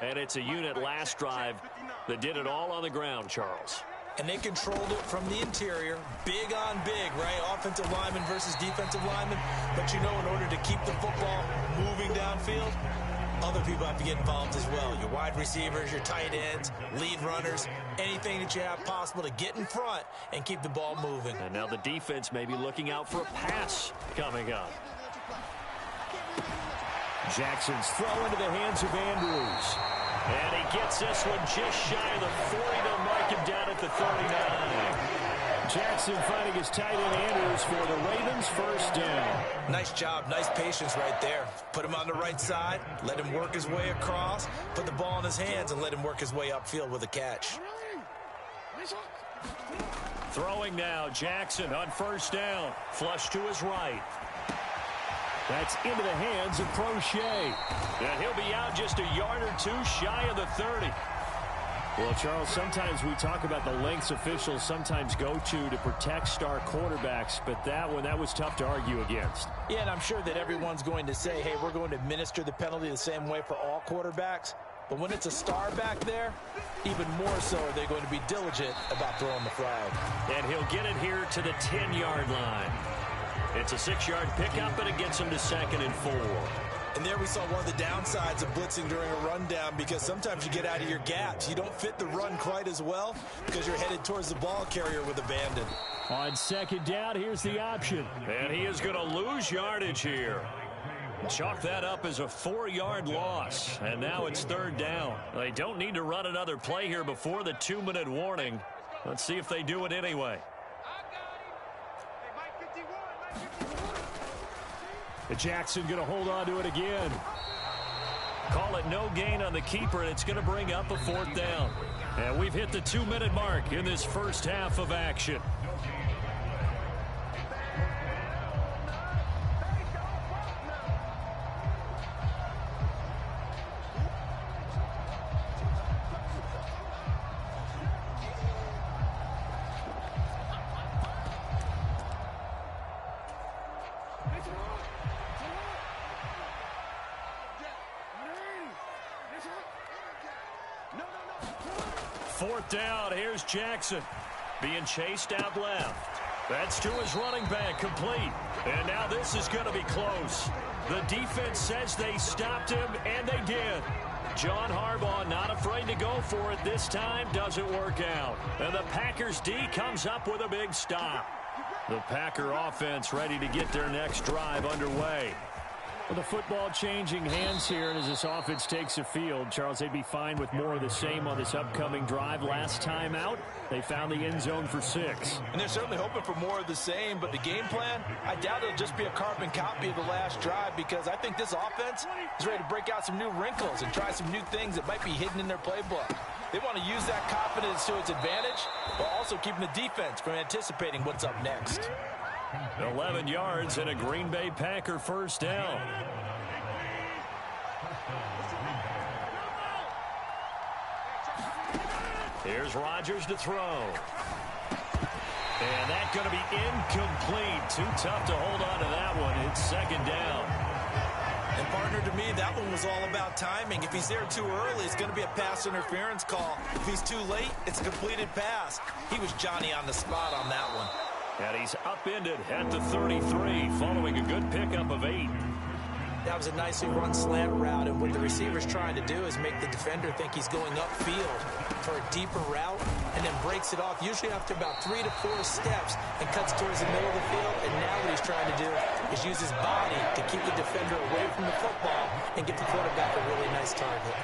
Speaker 8: And it's a unit last drive that did it all on the ground, Charles.
Speaker 6: And they controlled it from the interior. Big on big, right? Offensive lineman versus defensive lineman. But you know, in order to keep the football moving downfield, other people have to get involved as well. Your wide receivers, your tight ends, lead runners, anything that you have possible to get in front and keep the ball moving.
Speaker 8: And now the defense may be looking out for a pass coming up. Jackson's throw into the hands of Andrews. And he gets this one just shy of the 40 to mark him down at the 39. Jackson finding his tight end Andrews for the Ravens first down.
Speaker 6: Nice job, nice patience right there. Put him on the right side, let him work his way across, put the ball in his hands and let him work his way upfield with a catch.
Speaker 8: Throwing now, Jackson on first down. Flush to his right. That's into the hands of Crochet. And he'll be out just a yard or two shy of the 30. Well, Charles, sometimes we talk about the lengths officials sometimes go to protect star quarterbacks, but that was tough to argue against.
Speaker 6: Yeah, and I'm sure that everyone's going to say, hey, we're going to administer the penalty the same way for all quarterbacks. But when it's a star back there, even more so are they going to be diligent about throwing the flag.
Speaker 8: And he'll get it here to the 10-yard line. It's a 6-yard pickup, and it gets him to 2nd and 4.
Speaker 6: And there we saw one of the downsides of blitzing during a rundown, because sometimes you get out of your gaps. You don't fit the run quite as well because you're headed towards the ball carrier with abandon.
Speaker 8: On 2nd down, here's the option. And he is going to lose yardage here. Chalk that up as a 4-yard loss. And now it's 3rd down. They don't need to run another play here before the 2-minute warning. Let's see if they do it anyway. Jackson going to hold on to it again. Call it no gain on the keeper, and it's going to bring up a 4th down. And we've hit the 2-minute mark in this first half of action. Fourth down, here's Jackson. Being chased out left. That's to his running back, complete. And now this is going to be close. The defense says they stopped him, and they did. John Harbaugh not afraid to go for it this time. Doesn't work out. And the Packers D comes up with a big stop. The Packer offense ready to get their next drive underway. Well, the football changing hands here, and as this offense takes the field, Charles, they'd be fine with more of the same on this upcoming drive. Last time out, they found the end zone for 6.
Speaker 6: And they're certainly hoping for more of the same, but the game plan, I doubt it'll just be a carbon copy of the last drive, because I think this offense is ready to break out some new wrinkles and try some new things that might be hidden in their playbook. They want to use that confidence to its advantage, while also keeping the defense from anticipating what's up next.
Speaker 8: 11 yards and a Green Bay Packer first down. Here's Rodgers to throw. And that's going to be incomplete. Too tough to hold on to that one. It's 2nd down.
Speaker 6: And partner, to me, that one was all about timing. If he's there too early, it's going to be a pass interference call. If he's too late, it's a completed pass. He was Johnny on the spot on that one.
Speaker 8: And he's upended at the 33, following a good pickup of 8.
Speaker 6: That was a nicely run slant route, and what the receiver's trying to do is make the defender think he's going upfield for a deeper route, and then breaks it off, usually after about 3 to 4 steps, and cuts towards the middle of the field. And now what he's trying to do is use his body to keep the defender away from the football and get the quarterback a really nice target.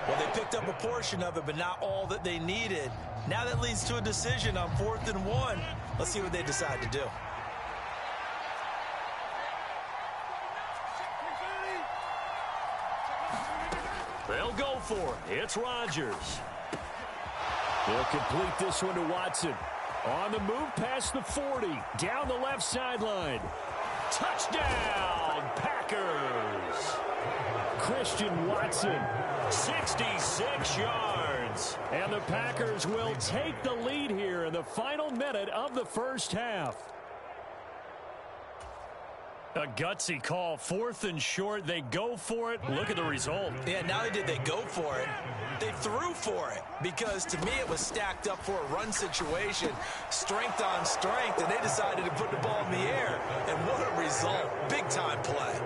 Speaker 6: Well, they picked up a portion of it, but not all that they needed. Now that leads to a decision on 4th and 1. Let's see what they decide to do.
Speaker 8: They'll go for it. It's Rodgers. They'll complete this one to Watson. On the move past the 40. Down the left sideline. Touchdown, Packers. Christian Watson. 66 yards. And the Packers will take the lead here in the final minute of the first half. A gutsy call, 4th and short. They go for it. Look at the result.
Speaker 6: Yeah, not only did they go for it, they threw for it. Because to me, it was stacked up for a run situation. Strength on strength, and they decided to put the ball in the air. And what a result. Big-time play.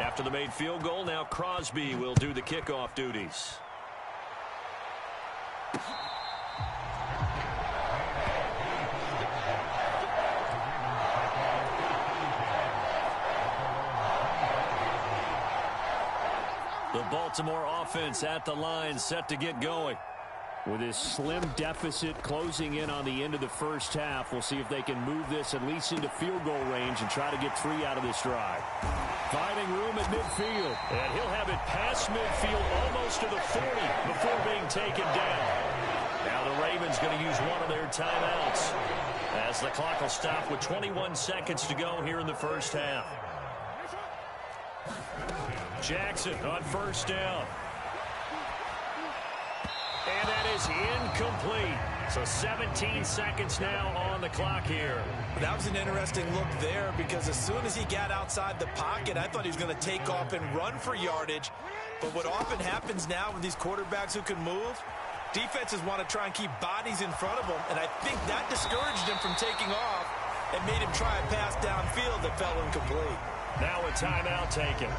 Speaker 5: After the made field goal, now Crosby will do the kickoff duties. The Baltimore offense at the line, set to get going.
Speaker 8: With this slim deficit closing in on the end of the first half, we'll see if they can move this at least into field goal range and try to get 3 out of this drive. Finding room at midfield.
Speaker 5: And he'll have it past midfield almost to the 40 before being taken down. Now the Ravens going to use one of their timeouts as the clock will stop with 21 seconds to go here in the first half. Jackson on first down. And that is incomplete. So 17 seconds now on the clock here.
Speaker 6: That was an interesting look there because as soon as he got outside the pocket, I thought he was going to take off and run for yardage. But what often happens now with these quarterbacks who can move, defenses want to try and keep bodies in front of them. And I think that discouraged him from taking off and made him try a pass downfield that fell incomplete.
Speaker 5: Now a timeout taken.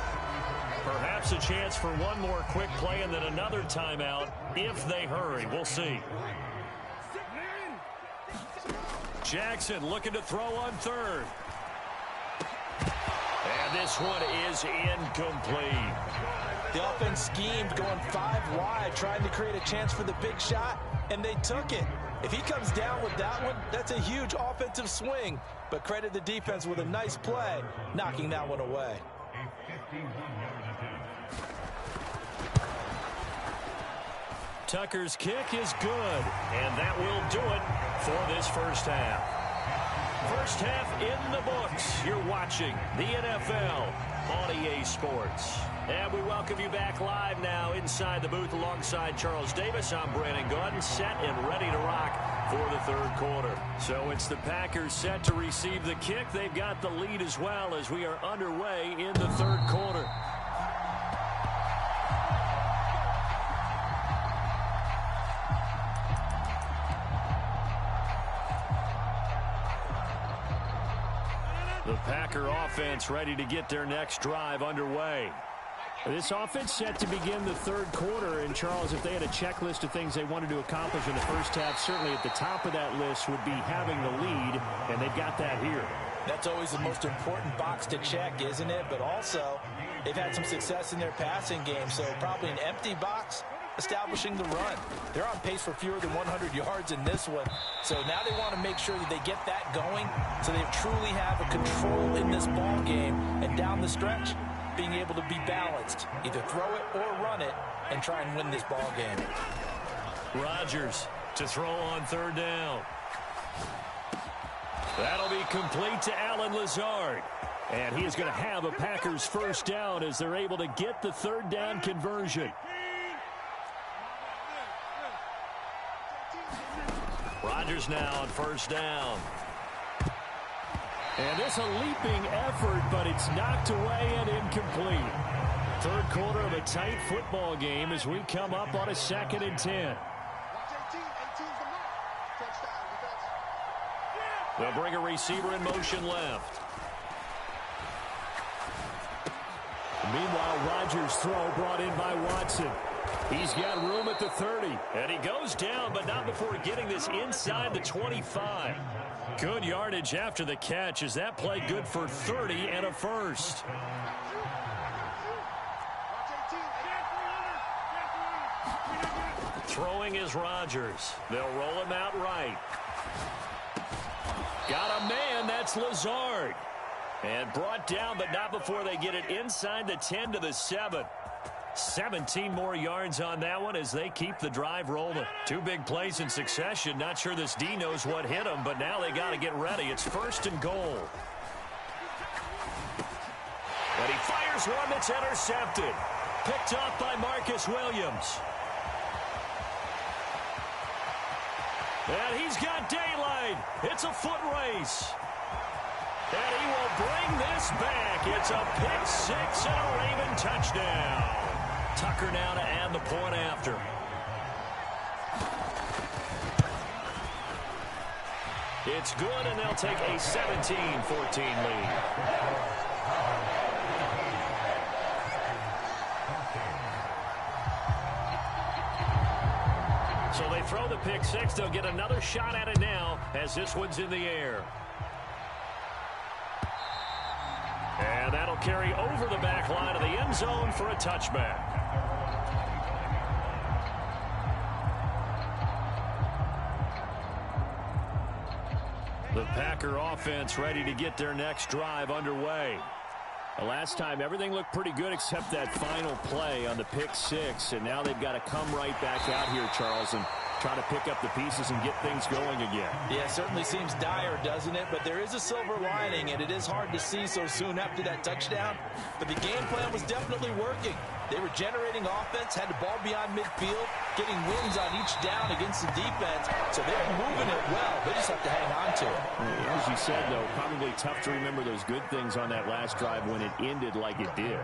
Speaker 5: Perhaps a chance for one more quick play and then another timeout if they hurry. We'll see. Jackson looking to throw on third. And this one is incomplete.
Speaker 6: The offense schemed going 5 wide, trying to create a chance for the big shot, and they took it. If he comes down with that one, that's a huge offensive swing. But credit the defense with a nice play, knocking that one away.
Speaker 5: Tucker's kick is good, and that will do it for this first half. First half in the books. You're watching the NFL on EA Sports. And we welcome you back live now inside the booth alongside Charles Davis. I'm Brandon Gordon, set and ready to rock for the third quarter. So it's the Packers set to receive the kick. They've got the lead as well as we are underway in the third quarter. The Packer offense ready to get their next drive underway.
Speaker 8: This offense set to begin the third quarter. And, Charles, if they had a checklist of things they wanted to accomplish in the first half, certainly at the top of that list would be having the lead, and they've got that here.
Speaker 6: That's always the most important box to check, isn't it? But also, they've had some success in their passing game, so probably an empty box establishing the run. They're on pace for fewer than 100 yards in this one. So now they want to make sure that they get that going so they truly have a control in this ball game. And down the stretch, being able to be balanced. Either throw it or run it and try and win this ball game.
Speaker 5: Rodgers to throw on third down. That'll be complete to Allen Lazard. And he is going to have a Packers first down as they're able to get the third down conversion. Rodgers now on first down. And this a leaping effort, but it's knocked away and incomplete. Third quarter of a tight football game as we come up on a 2nd and 10. They'll bring a receiver in motion left. Meanwhile, Rodgers' throw brought in by Watson. He's got room at the 30. And he goes down, but not before getting this inside the 25. Good yardage after the catch. Is that play good for 30 and a first? Throwing is Rodgers. They'll roll him out right. Got a man. That's Lazard. And brought down, but not before they get it inside the 10 to the 7. 17 more yards on that one as they keep the drive rolling. 2 big plays in succession. Not sure this D knows what hit them, but now they got to get ready. It's 1st and goal. And he fires one that's intercepted. Picked off by Marcus Williams. And he's got daylight. It's a foot race. And he will bring this back. It's a pick 6 and a Raven touchdown. Tucker now to add the point after. It's good, and they'll take a 17-14 lead. So they throw the pick 6. They'll get another shot at it now as this one's in the air. And that'll carry over the back line of the end zone for a touchback. The Packer offense ready to get their next drive underway. The last time, everything looked pretty good except that final play on the pick 6. And now they've got to come right back out here, Charles, and try to pick up the pieces and get things going again.
Speaker 7: Yeah, it certainly seems dire, doesn't it? But there is a silver lining, and it is hard to see so soon after that touchdown. But the game plan was definitely working. They were generating offense, had the ball beyond midfield, getting wins on each down against the defense. So they're moving it well. They just have to hang on to it.
Speaker 5: As you said, though, probably tough to remember those good things on that last drive when it ended like it did.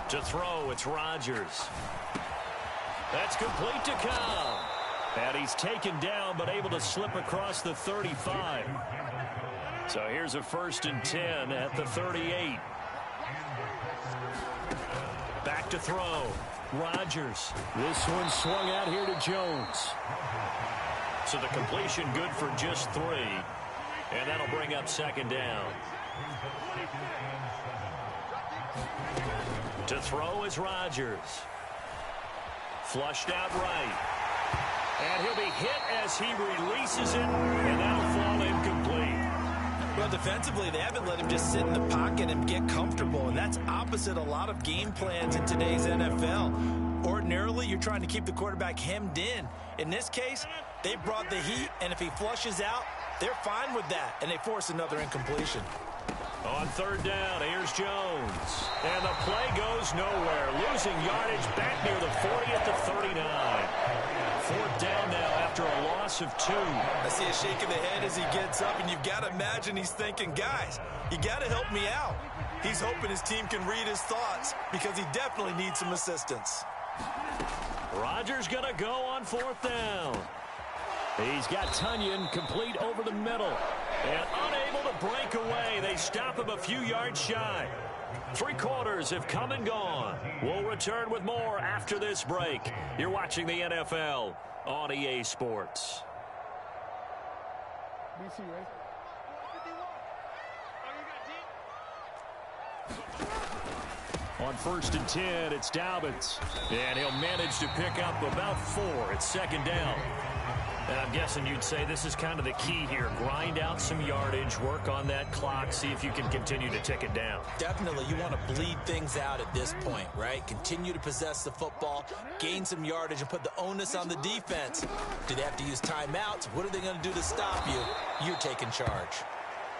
Speaker 5: To throw, it's Rodgers. That's complete to Cobb. And he's taken down, but able to slip across the 35. So here's a 1st and 10 at the 38. Back to throw. Rodgers. This one swung out here to Jones. So the completion good for just 3. And that'll bring up 2nd down. To throw is Rodgers. Flushed out right. And he'll be hit as he releases it, and that'll fall incomplete.
Speaker 7: Well, defensively, they haven't let him just sit in the pocket and get comfortable, and that's opposite a lot of game plans in today's NFL. Ordinarily, you're trying to keep the quarterback hemmed in. In this case, they brought the heat, and if he flushes out, they're fine with that, and they force another incompletion.
Speaker 5: On 3rd down, here's Jones. And the play goes nowhere. Losing yardage back near the 40 at the 39. 4th down now after a loss of 2.
Speaker 7: I see a shake of the head as he gets up, and you've got to imagine he's thinking, guys, you got to help me out. He's hoping his team can read his thoughts because he definitely needs some assistance.
Speaker 5: Rodgers going to go on 4th down. He's got Tunyon complete over the middle. And unable to break away. They stop him a few yards shy. 3 quarters have come and gone. We'll return with more after this break. You're watching the NFL on EA Sports. On 1st and 10, it's Dobbins. And he'll manage to pick up about 4. It's 2nd down. And I'm guessing you'd say this is kind of the key here. Grind out some yardage, work on that clock, see if you can continue to tick it down.
Speaker 7: Definitely, you want to bleed things out at this point, right? Continue to possess the football, gain some yardage, and put the onus on the defense. Do they have to use timeouts? What are they going to do to stop you? You're taking charge.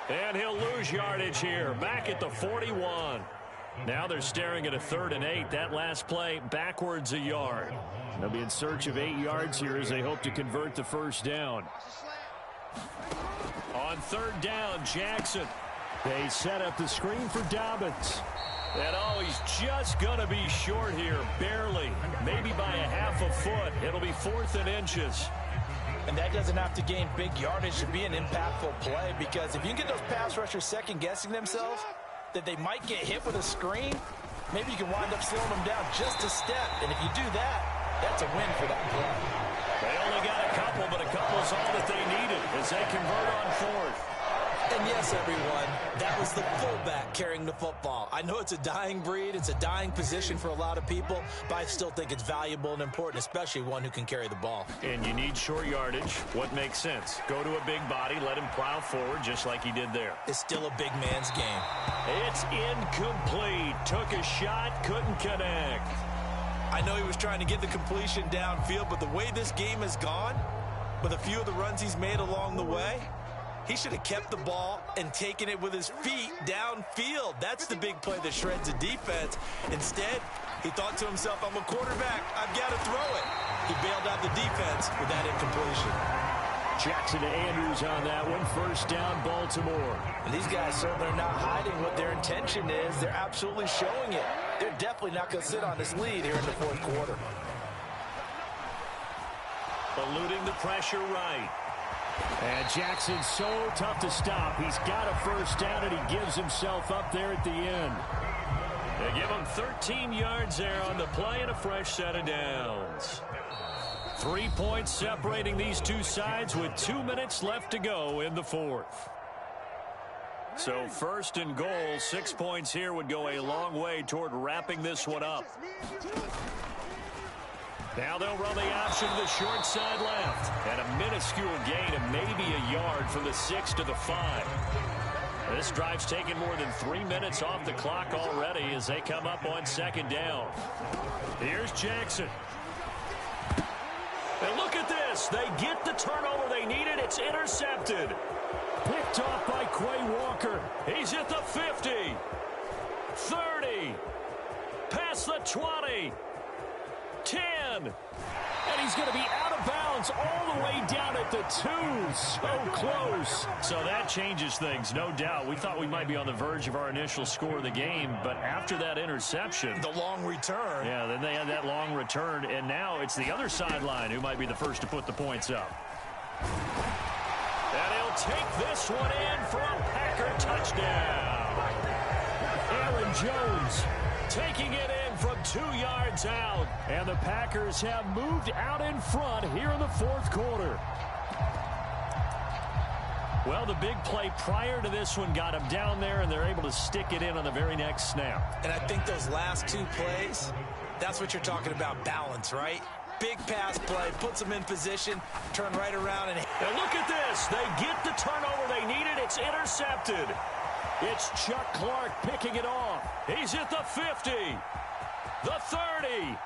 Speaker 5: And he'll lose yardage here, back at the 41. Now they're staring at a 3rd and 8. That last play, backwards a yard. They'll be in search of 8 yards here as they hope to convert the 1st down. On 3rd down, Jackson. They set up the screen for Dobbins. And oh, he's just going to be short here, barely. Maybe by a half a foot. It'll be 4th and inches.
Speaker 7: And that doesn't have to gain big yardage to be an impactful play, because if you can get those pass rushers second-guessing themselves, that they might get hit with a screen, maybe you can wind up slowing them down just a step. And if you do that, that's a win for that play.
Speaker 5: They only got a couple, but a couple is all that they needed as they convert on 4th.
Speaker 6: And yes, everyone, that was the fullback carrying the football. I know it's a dying breed, it's a dying position for a lot of people, but I still think it's valuable and important, especially one who can carry the ball.
Speaker 5: And you need short yardage. What makes sense? Go to a big body, let him plow forward just like he did there.
Speaker 6: It's still a big man's game.
Speaker 5: It's incomplete. Took a shot, couldn't connect.
Speaker 6: I know he was trying to get the completion downfield, but the way this game has gone, with a few of the runs he's made along the way, he should have kept the ball and taken it with his feet downfield. That's the big play that shreds the defense. Instead, he thought to himself, I'm a quarterback, I've got to throw it. He bailed out the defense with that incompletion.
Speaker 8: Jackson to Andrews on that one. First down, Baltimore.
Speaker 6: And these guys certainly are not hiding what their intention is. They're absolutely showing it. They're definitely not going to sit on this lead here in the fourth quarter.
Speaker 5: Eluding the pressure right.
Speaker 8: And Jackson's so tough to stop. He's got a first down, and he gives himself up there at the end.
Speaker 5: They give him 13 yards there on the play and a fresh set of downs. 3 points separating these two sides with 2 minutes left to go in the fourth. So first and goal, 6 points here would go a long way toward wrapping this one up. Now they'll run the option to the short side left. And a minuscule gain of maybe a yard from the 6 to the 5. This drive's taken more than 3 minutes off the clock already as they come up on second down. Here's Jackson. And look at this. They get the turnover they needed. It's intercepted.
Speaker 8: Picked off by Quay Walker.
Speaker 5: He's at the 50. 30. Past the 20. 10.
Speaker 8: And he's going to be out of bounds all the way down at the 2. So close.
Speaker 5: So that changes things, no doubt. We thought we might be on the verge of our initial score of the game, but after that interception,
Speaker 6: the long return.
Speaker 5: Yeah, then they had that long return, and now it's the other sideline who might be the first to put the points up. And he'll take this one in for a Packer touchdown.
Speaker 8: Aaron Jones
Speaker 5: taking it in from 2 yards out.
Speaker 8: And the Packers have moved out in front here in the fourth quarter.
Speaker 5: Well, the big play prior to this one got them down there, and they're able to stick it in on the very next snap.
Speaker 6: And I think those last 2 plays, that's what you're talking about, balance, right? Big pass play, puts them in position, turn right around. And
Speaker 5: look at this. They get the turnover they needed. It's intercepted.
Speaker 8: It's Chuck Clark picking it off.
Speaker 5: He's at the 50, the 30,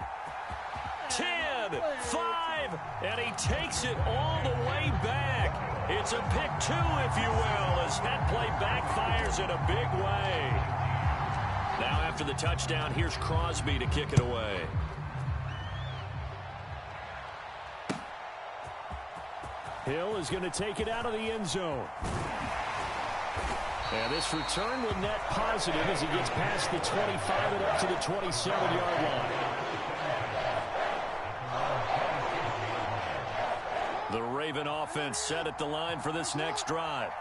Speaker 5: 10, 5, and he takes it all the way back. It's a pick 2, if you will, as that play backfires in a big way. Now after the touchdown, here's Crosby to kick it away.
Speaker 8: Hill is going to take it out of the end zone. And this return will net positive as he gets past the 25 and up to the 27-yard line.
Speaker 5: The Raven offense set at the line for this next drive.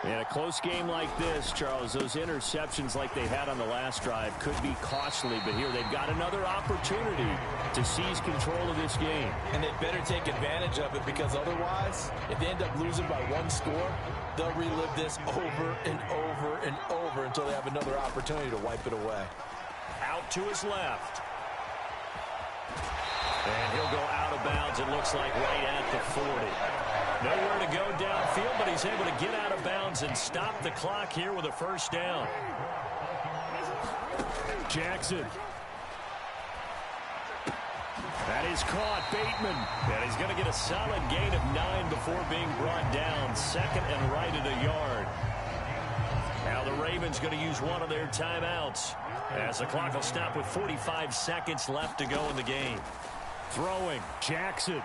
Speaker 8: In a close game like this, Charles, those interceptions like they had on the last drive could be costly, but here they've got another opportunity to seize control of this game.
Speaker 6: And they better take advantage of it, because otherwise, if they end up losing by 1 score, they'll relive this over and over and over until they have another opportunity to wipe it away.
Speaker 5: Out to his left. And he'll go out of bounds, it looks like, right at the 40. Nowhere to go downfield, but he's able to get out of bounds and stop the clock here with a first down.
Speaker 8: Jackson. That is caught. Bateman.
Speaker 5: And he's going to get a solid gain of 9 before being brought down. Second and right at a yard. Now the Ravens going to use one of their timeouts, as the clock will stop with 45 seconds left to go in the game.
Speaker 8: Throwing. Jackson.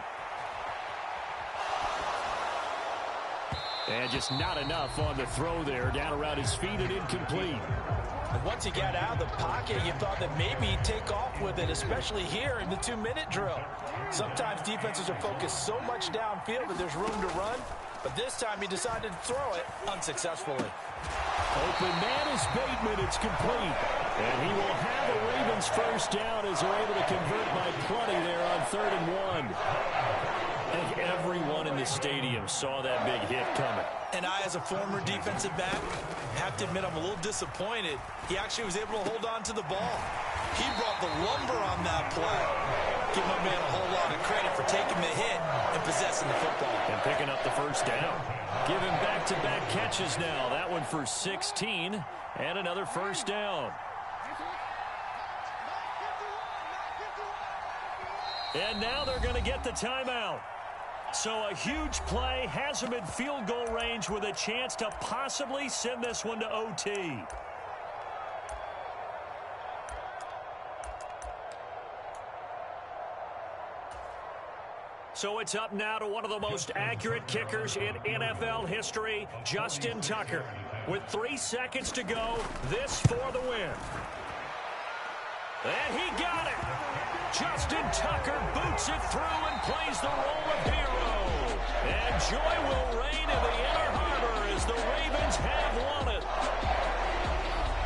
Speaker 8: And just not enough on the throw there. Down around his feet and incomplete.
Speaker 6: And once he got out of the pocket, you thought that maybe he'd take off with it, especially here in the 2-minute drill. Sometimes defenses are focused so much downfield that there's room to run, but this time he decided to throw it unsuccessfully.
Speaker 8: Open man is Bateman. It's complete. And he will have a Ravens first down as they're able to convert by plenty there on 3rd and 1.
Speaker 5: I think everyone in the stadium saw that big hit coming.
Speaker 7: And I, as a former defensive back, have to admit I'm a little disappointed. He actually was able to hold on to the ball. He brought the lumber on that play. Give my man a whole lot of credit for taking the hit and possessing the football.
Speaker 5: And picking up the first down. Give him back-to-back catches now. That one for 16 and another first down. And now they're going to get the timeout. So a huge play has them in field goal range with a chance to possibly send this one to OT. So it's up now to one of the most accurate kickers in NFL history, Justin Tucker. With 3 seconds to go, this for the win. And he got it. Justin Tucker boots it through and plays the role of hero. And joy will reign in the Inner Harbor as the Ravens have won it.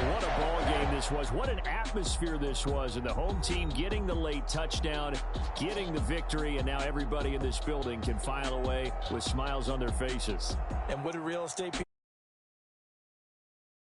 Speaker 5: What a ball game this was. What an atmosphere this was. And the home team getting the late touchdown, getting the victory, and now everybody in this building can file away with smiles on their faces.
Speaker 7: And what a real estate